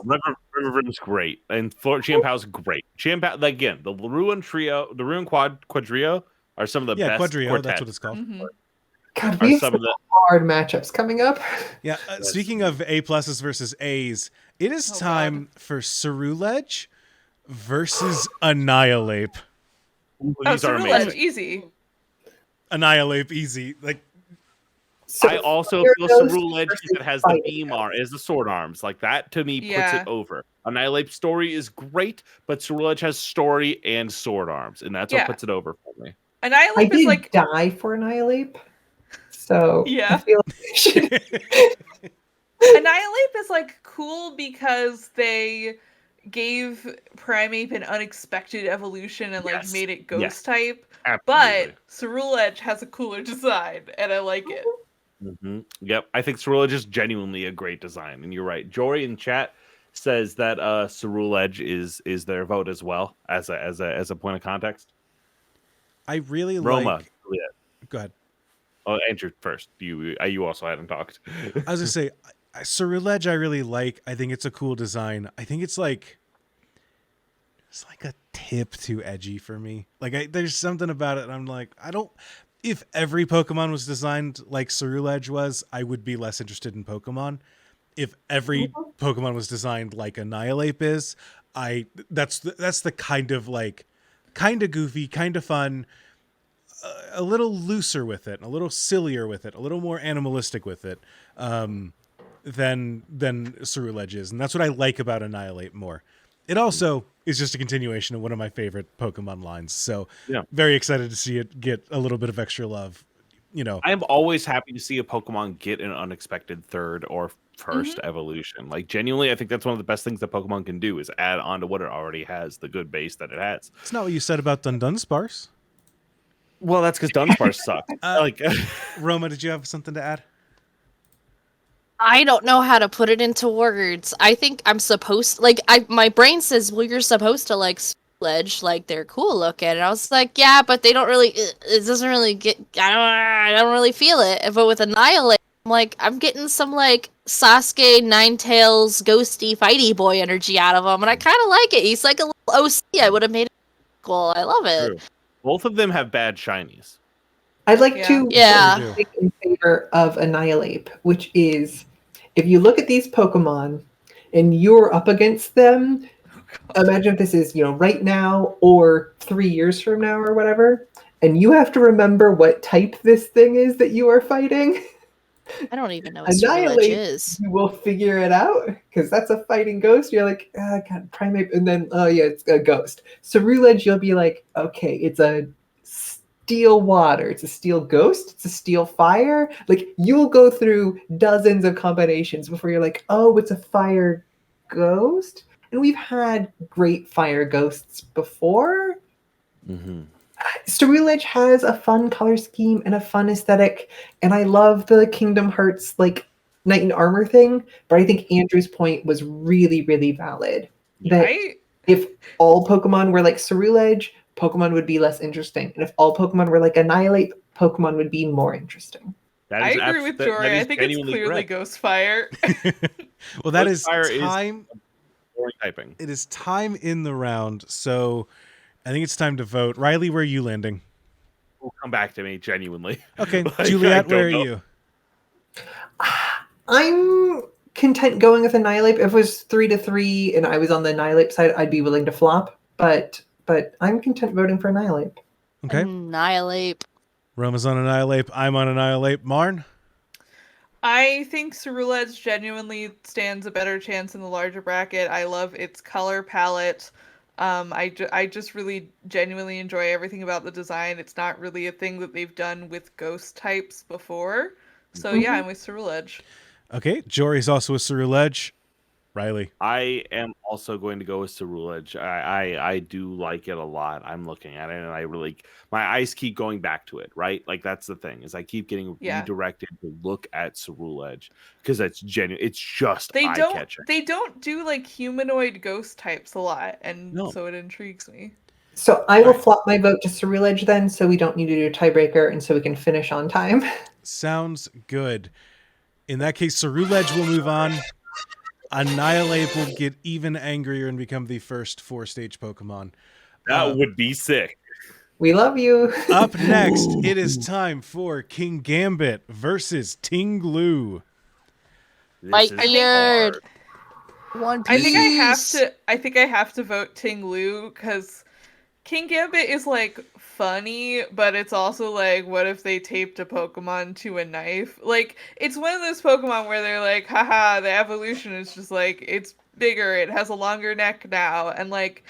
Revavroom's great, and Qian Pao's great. Qian Pao, again, the Ruin Trio, the Ruin Quadrio are some of the best Quadrio, quartet. that's what it's called. Mhm. God, are we have some some of the hard matchups coming up. Yeah. Speaking of A pluses versus A's, it is Oh, time for Cerulege versus Annihilate. Ooh, Oh, these are Cerulege, amazing. easy. Annihilate easy. Like So I also Fire feel Ghost Cerulege versus if it has the Fire beam Ghost. arm, is the sword arms. Like that to me puts Yeah. it over. Annihilate story is great, but Cerulege has story and sword arms, and that's what Yeah. puts it over for me. I Annihilate is did like die for Annihilate, so I Yeah. feel like I should. Annihilate is like cool because they gave Primeape an unexpected evolution and like Yes. made it Yes. ghost type. Absolutely. But Cerulege has a cooler design, and I like it. Yep, I think Cerulege is genuinely a great design, and you're right. Jory in chat says that Cerulege is their vote as well as a point of context. I really Roma, like. Go ahead. oh, Andrew first. You also hadn't talked. I was gonna say Cerulege. I really like. I think it's a cool design. I think it's like a tip too edgy for me. Like there's something about it. I'm like, I don't. If every Pokemon was designed like Cerulege was, I would be less interested in Pokemon. If every Pokemon was designed like Annihilate is, that's the kind of goofy, kind of fun, a little looser with it, a little sillier with it, a little more animalistic with it, than Cerulege is, and that's what I like about Annihilate more. It also is just a continuation of one of my favorite Pokemon lines, so Yeah. very excited to see it get a little bit of extra love. You know, I am always happy to see a Pokemon get an unexpected third or first evolution. Like genuinely, I think that's one of the best things that Pokemon can do is add on to what it already has, the good base that it has. it's not what you said about Dunsparce. Well, that's because Dunsparce sucked. Like Roma, did you have something to add? I don't know how to put it into words. I think I'm supposed my brain says, well, you're supposed to like Sledge, like they're cool looking. And I was like, yeah, but they don't really. It doesn't really get. I don't really feel it. But with Annihilate, I'm like, I'm getting some like Sasuke, Ninetales, ghosty, fighty boy energy out of him, and I kind of like it. He's like a little OC. I would have made it cool. I love it. True. Both of them have bad shinies. I'd like to Yeah. speak in favor of Annihilate, which is if you look at these Pokemon and you're up against them, imagine if this is, right now or 3 years from now or whatever, and you have to remember what type this thing is that you are fighting. I don't even know what Cerulege Annihilate, is. you will figure it out because that's a fighting ghost. You're like, God, Primeape, and then, oh yeah, it's a ghost. Cerulege, you'll be like, okay, it's a steel water, it's a steel ghost, it's a steel fire. Like you'll go through dozens of combinations before you're like, oh, it's a fire ghost. And we've had great fire ghosts before. Cerulege has a fun color scheme and a fun aesthetic, and I love the Kingdom Hearts like Knight in Armor thing. But I think Andrew's point was really, really valid. That if all Pokemon were like Cerulege, Pokemon would be less interesting, and if all Pokemon were like Annihilate, Pokemon would be more interesting. I agree with Jory. I think it's clearly Ghostfire. Well, that Ghostfire is time. Typing. It is time in the round, so I think it's time to vote. Riley, where are you landing? Will come back to me, genuinely. Okay, Like, Juliet, where are you? I'm content going with Annihilate. If it was 3-3 and I was on the Annihilate side, I'd be willing to flop. But I'm content voting for Annihilate. Okay. Annihilate. Roma's on Annihilate. I'm on Annihilate. Marn? I think Cerulege genuinely stands a better chance in the larger bracket. I love its color palette. I just really genuinely enjoy everything about the design. It's not really a thing that they've done with ghost types before. So yeah, I'm with Cerulege. Okay, Jory's also with Cerulege. Riley? I am also going to go with Cerulege. I do like it a lot. I'm looking at it, and I really my eyes keep going back to it. Right, like that's the thing is I keep getting redirected to look at Cerulege because it's genuine. It's just eye-catching. They don't do like humanoid ghost types a lot, and so it intrigues me. So I will flop my vote to Cerulege then, so we don't need to do a tiebreaker, and so we can finish on time. Sounds good. In that case, Cerulege will move on. Annihilate will get even angrier and become the first 4-stage Pokemon. That would be sick. We love you. Up next, it is time for King Gambit versus Ting Lu. White beard. One Piece. I think I have to vote Ting Lu because King Gambit is like funny, but it's also like, what if they taped a Pokemon to a knife? Like, it's one of those Pokemon where they're like, haha, the evolution is just like, it's bigger, it has a longer neck now, and like,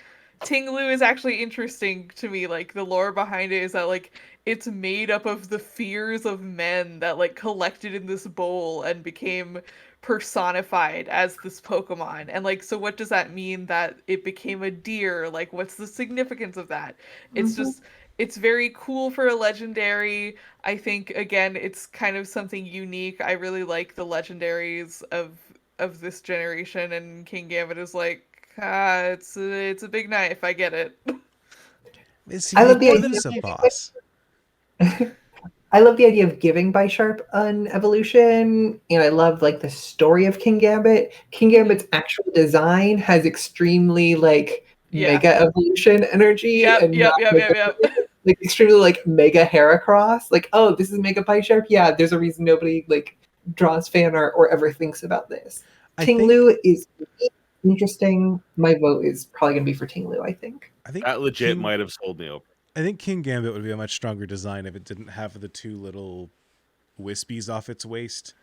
Ting Lu is actually interesting to me. Like, the lore behind it is that like, it's made up of the fears of men that like collected in this bowl and became personified as this Pokemon. And like, so what does that mean that it became a deer? Like, what's the significance of that? It's just, it's very cool for a legendary. I think again, it's kind of something unique. I really like the legendaries of this generation, and King Gambit is like, it's a big knife. I get it. I love the more idea than a boss. I love the idea of giving Bisharp an evolution, and I love like the story of King Gambit. King Gambit's actual design has extremely like mega evolution energy, and like extremely like mega Heracross. Like, oh, this is Mega Bisharp. Yeah, there's a reason nobody like draws fan art or ever thinks about this. Ting Lu is interesting. My vote is probably gonna be for Ting Lu. I think that legit might have sold me over. I think King Gambit would be a much stronger design if it didn't have the two little wispies off its waist.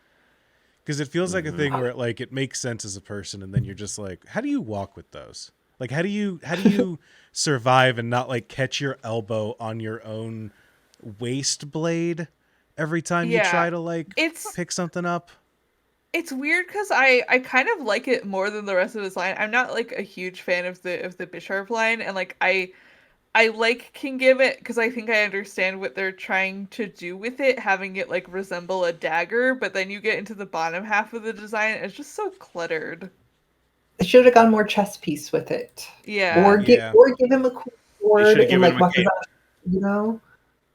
Because it feels like a thing where it makes sense as a person, and then you're just like, how do you walk with those? Like, how do you survive and not like catch your elbow on your own waist blade every time you try to like pick something up? It's weird because I kind of like it more than the rest of this line. I'm not like a huge fan of the Bisharp line, and like I like King Gambit because I think I understand what they're trying to do with it, having it like resemble a dagger, but then you get into the bottom half of the design, and it's just so cluttered. It should have gone more chess piece with it. Yeah. Or give him a cool sword and like walk around, you know?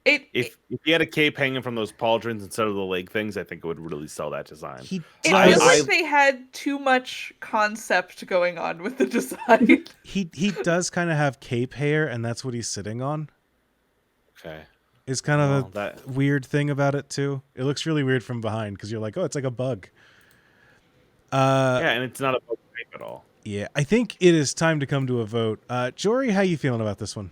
If he had a cape hanging from those pauldrons instead of the leg things, I think it would really sell that design. It feels like they had too much concept going on with the design. He does kind of have cape hair, and that's what he's sitting on. Okay. It's kind of a weird thing about it, too. It looks really weird from behind, because you're like, oh, it's like a bug. Yeah, and it's not a bug cape at all. Yeah, I think it is time to come to a vote. Jory, how you feeling about this one?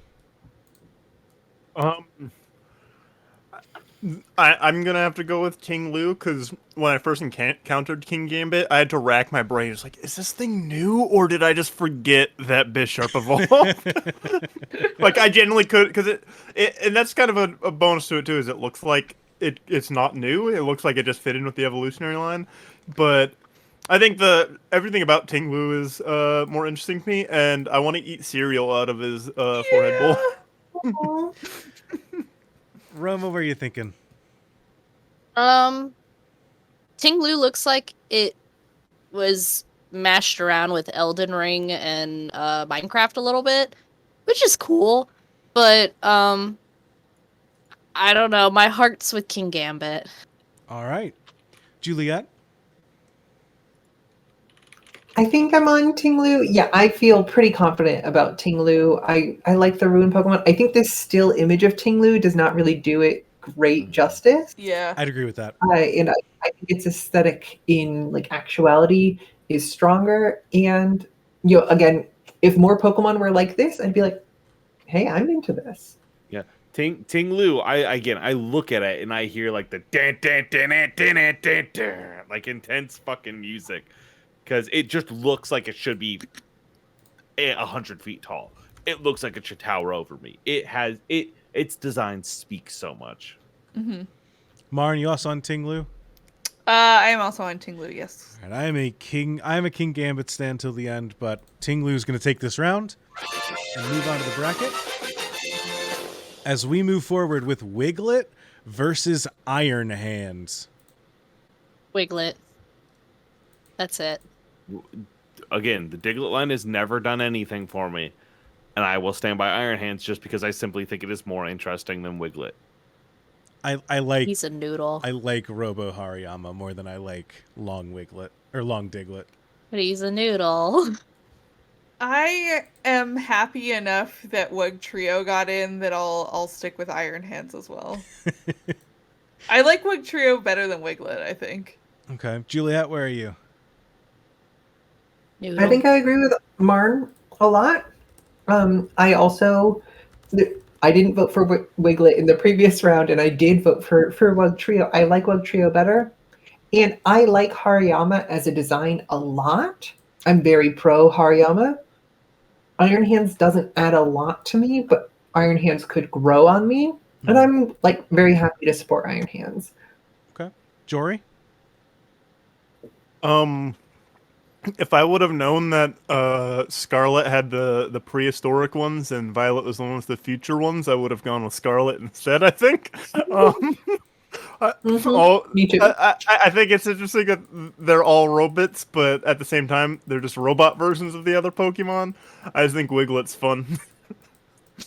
I'm gonna have to go with Ting Lu because when I first encountered King Gambit, I had to rack my brain. It's like, is this thing new, or did I just forget that Bisharp evolved? Like, I genuinely could, because it and that's kind of a bonus to it too. Is it looks like it's not new. It looks like it just fit in with the evolutionary line, but I think everything about Ting Lu is more interesting to me, and I want to eat cereal out of his forehead bowl. Roma, what are you thinking? Ting Lu looks like it was mashed around with Elden Ring and Minecraft a little bit, which is cool. But I don't know. My heart's with King Gambit. All right, Juliet. I think I'm on Ting Lu. Yeah, I feel pretty confident about Ting Lu. I like the Ruin Pokemon. I think this still image of Ting Lu does not really do it great justice. Yeah. I'd agree with that. I think its aesthetic in like actuality is stronger. And again, if more Pokemon were like this, I'd be like, hey, I'm into this. Yeah. Ting Lu, I look at it and I hear like the like intense fucking music. Because it just looks like it should be 100 feet tall. It looks like it should tower over me. Its design speaks so much. Mm-hmm. Marn, you also on Ting Lu? I am also on Ting Lu, yes. All right, I'm a King Gambit stand till the end, but Ting Lu is going to take this round and move on to the bracket. As we move forward with Wiglet versus Iron Hands. Wiglet. That's it. Again, the Diglett line has never done anything for me, and I will stand by Iron Hands just because I simply think it is more interesting than Wiglet. I like. He's a noodle. I like Robo Hariyama more than I like Long Wiglet or Long Diglett. But he's a noodle. I am happy enough that Wug Trio got in that I'll stick with Iron Hands as well. I like Wug Trio better than Wiglet, I think. Okay. Juliet, where are you? I think I agree with Marn a lot. I also, I didn't vote for Wiglet in the previous round, and I did vote for Wug Trio. I like Wug Trio better, and I like Hariyama as a design a lot. I'm very pro Hariyama. Iron Hands doesn't add a lot to me, but Iron Hands could grow on me, and I'm like very happy to support Iron Hands. Okay. Jory? If I would have known that Scarlet had the prehistoric ones and Violet was the one with the future ones, I would have gone with Scarlet instead, I think. Me too. I think it's interesting that they're all robots, but at the same time, they're just robot versions of the other Pokemon. I just think Wiglet's fun.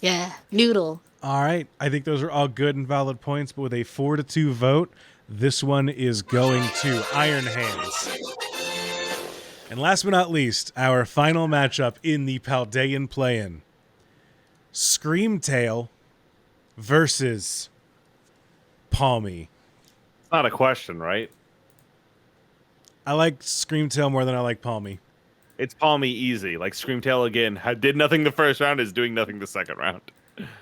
Yeah, Noodle. All right. I think those are all good and valid points, but with a 4-2 vote, this one is going to Iron Hands. And last but not least, our final matchup in the Paldean Play-In. Screamtail versus Palmy. It's not a question, right? I like Screamtail more than I like Palmy. It's Palmy easy. Like Screamtail again did nothing the first round, is doing nothing the second round.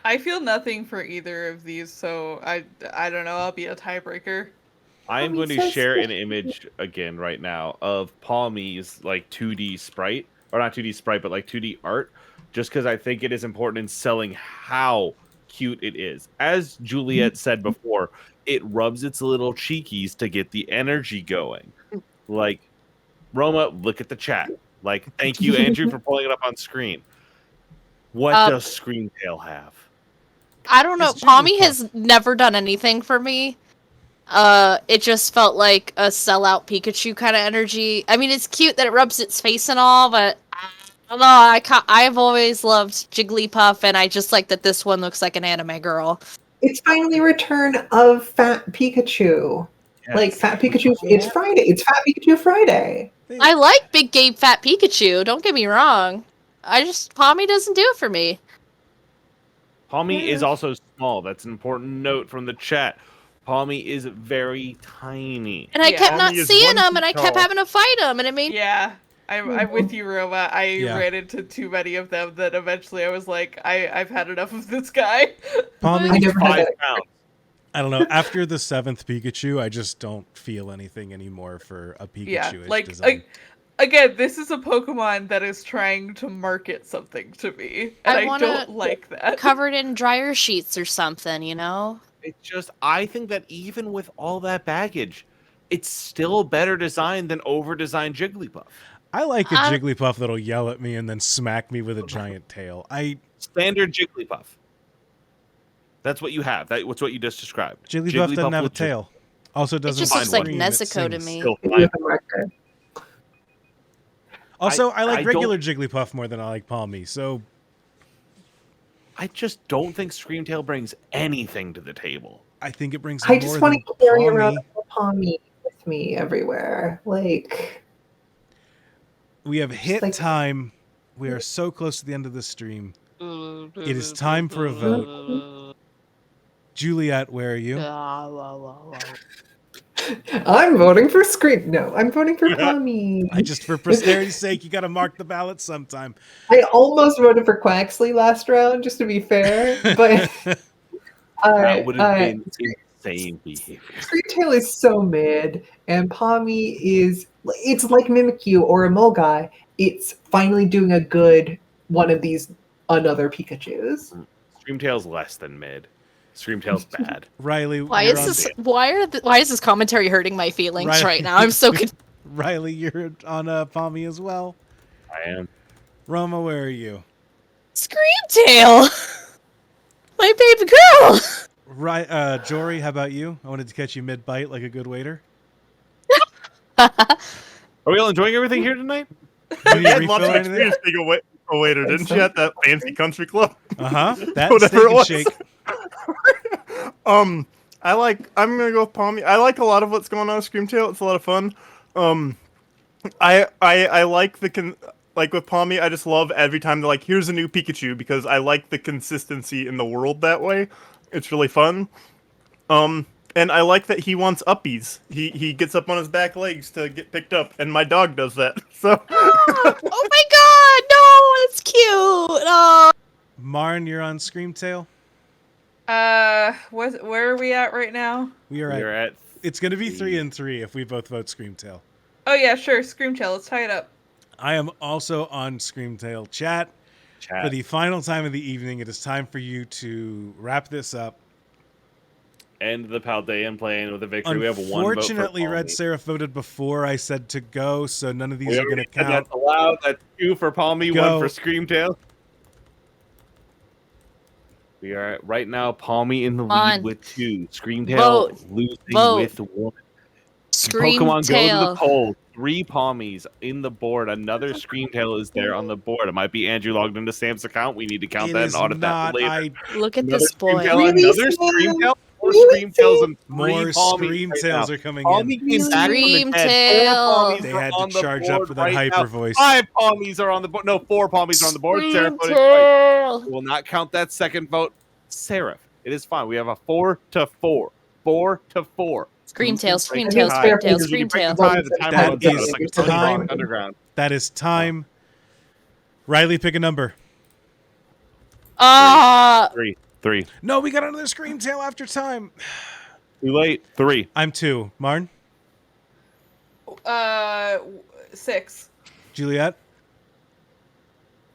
I feel nothing for either of these, so I don't know. I'll be a tiebreaker. I am going to share an image again right now of Palmy's like 2D sprite, or not 2D sprite, but like 2D art, just because I think it is important in selling how cute it is. As Juliet said before, it rubs its little cheekies to get the energy going. Like, Roma, look at the chat. Like, thank you, Andrew, for pulling it up on screen. What does Screamtail have? I don't know. Palmy has never done anything for me. It just felt like a sellout Pikachu kind of energy. I mean, it's cute that it rubs its face and all, but I don't know. I've always loved Jigglypuff, and I just like that this one looks like an anime girl. It's finally return of Fat Pikachu. Yes. Like Fat Pikachu, it's Friday. It's Fat Pikachu Friday. I like Big Game Fat Pikachu. Don't get me wrong. Palmy doesn't do it for me. Palmy is also small. That's an important note from the chat. Palmy is very tiny. And I kept not Palmy is seeing 1 him, and I feet kept tall. having to fight him, and it made... Yeah, I'm with you, Roma. I Yeah. ran into too many of them that eventually I was like, I've had enough of this guy. Palmy, I never had 5 that. pounds. I don't know. After the 7th Pikachu, I just don't feel anything anymore for a Pikachu-ish like design. again, this is a Pokemon that is trying to market something to me, and I I wanna don't like that. covered in dryer sheets or something, you know? It's just, I think that even with all that baggage, it's still better designed than over-designed Jigglypuff. I like a Jigglypuff that'll yell at me and then smack me with a giant tail. Standard Jigglypuff. That's what you have. That's what you just described. Jigglypuff doesn't have a with tail. Also It doesn't just looks like scream, it Nezuko to sings. me. Still It fine. was a record. Also, I like I regular don't- Jigglypuff more than I like Palmy, so I just don't think Screamtail brings anything to the table. I think it brings I more just than want to carry Palmy. around a Palmy with me everywhere. Like, We have hit like- time. We are so close to the end of the stream. It is time for a vote. Juliet, where are you? I'm voting for Scream. No, I'm voting for Palmy. For posterity's sake, you got to mark the ballot sometime. I almost voted for Quaxley last round, just to be fair, but That would have been insane behavior. Screamtail is so mid, and Palmy it's like Mimikyu or a Molgai. It's finally doing a good one of these another Pikachus. Screamtail's less than mid. Screamtail's bad. Riley, Why you're is on, this? Why is this commentary hurting my feelings right now? I'm so confused. Riley, you're on Palmy as well. I am. Roma, where are you? Screamtail, my baby girl. Right, Jory, how about you? I wanted to catch you mid-bite like a good waiter. Are we all enjoying everything here tonight? Did You had you lots of refill anything? experience being a waiter, didn't you, at that fancy country club? Uh-huh. That Whatever steak it and was. shake. I'm gonna go with Palmy. I like a lot of what's going on with Screamtail. It's a lot of fun. I like like with Palmy, I just love every time they're like, here's a new Pikachu, because I like the consistency in the world that way. It's really fun. And I like that he wants uppies. He gets up on his back legs to get picked up, and my dog does that. So Oh my god, no, that's cute. Oh. Marn, you're on Screamtail. Where are we at right now? We're at. It's gonna be 3-3 if we both vote Screamtail. Oh yeah, sure. Screamtail. Let's tie it up. I am also on Screamtail. Chat. For the final time of the evening, it is time for you to wrap this up. End the Paldea Play-In with a victory. We have one vote. Unfortunately, Red Seraph voted before I said to go, so none of these are going to count. That's allowed. That's 2 for Palmy, 1 for Screamtail. We are right now Palmy in the lead with 2. Screamtail losing with 1. Pokemon go to the poll. 3 Palmies in the board. Another Screamtail is there on the board. It might be Andrew logged into Sam's account. We need to count that and audit that later. Look at this boy. Another Screamtail. More Screamtails and more Screamtails are coming in. Screamtail. They had to charge up for that hyper voice. 5 Palmies are on the board. No, 4 Palmies are on the board. Sarah voted twice. We will not count that second vote. Seraph, it is fine. We have a 4-4. 4-4. Screamtail, Screamtail, Screamtail, Screamtail. That is time. Riley, pick a number. 3. No, we got another Screamtail after time. Too late. 3. I'm 2. Marn? 6. Juliet?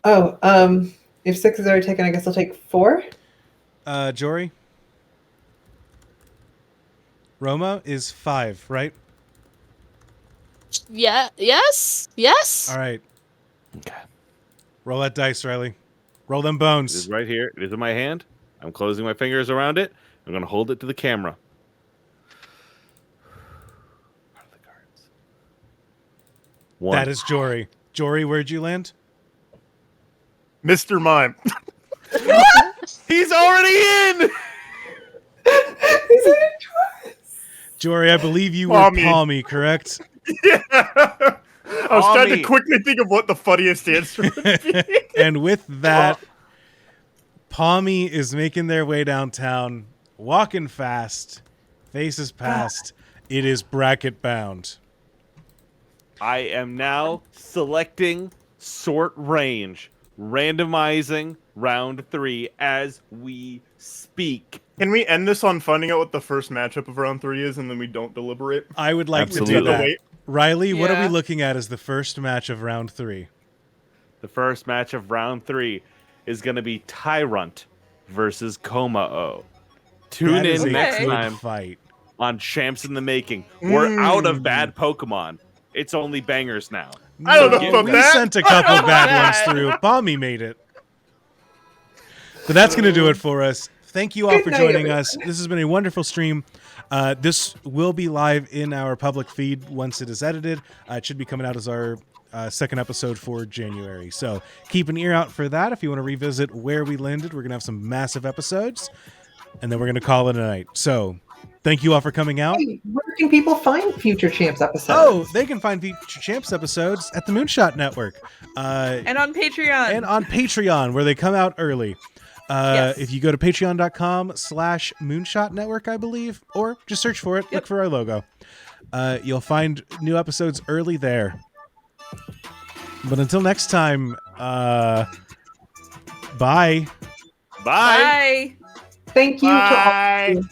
Oh, if 6 is already taken, I guess I'll take 4. Jory? Roma is 5, right? Yeah. Yes. All right. Okay. Roll that dice, Riley. Roll them bones. It is right here. It is in my hand. I'm closing my fingers around it. I'm going to hold it to the camera. What are the cards? 1. That is Jory. Jory, where'd you land? Mr. Mime. He's already in! Jory, I believe you were Palmy, correct? Yeah. I was trying to quickly think of what the funniest answer would be. And with that, Palmy is making their way downtown, walking fast, faces past. It is bracket bound. I am now selecting sort range, randomizing round 3 as we speak. Can we end this on finding out what the first matchup of round 3 is, and then we don't deliberate? I would like to do that. Riley, what are we looking at as the first match of round 3? The first match of round 3 is going to be Tyrant versus Komao. Tune in next time on Champs in the Making. We're out of bad Pokemon. It's only bangers now. I don't know about we that. Sent a couple bad ones through. Palmy made it. But that's going to do it for us. Thank you all for joining us. This has been a wonderful stream. This will be live in our public feed once it is edited. It should be coming out as our second episode for January. So keep an ear out for that. If you want to revisit where we landed, we're going to have some massive episodes. And then we're going to call it a night. So thank you all for coming out. Hey, where can people find future Champs episodes? Oh, they can find future Champs episodes at the Moonshot Network. And on Patreon. Where they come out early. If you go to patreon.com/Moonshot Network, I believe, or just search for it, look for our logo. You'll find new episodes early there. But until next time, bye. Bye. Thank you to all.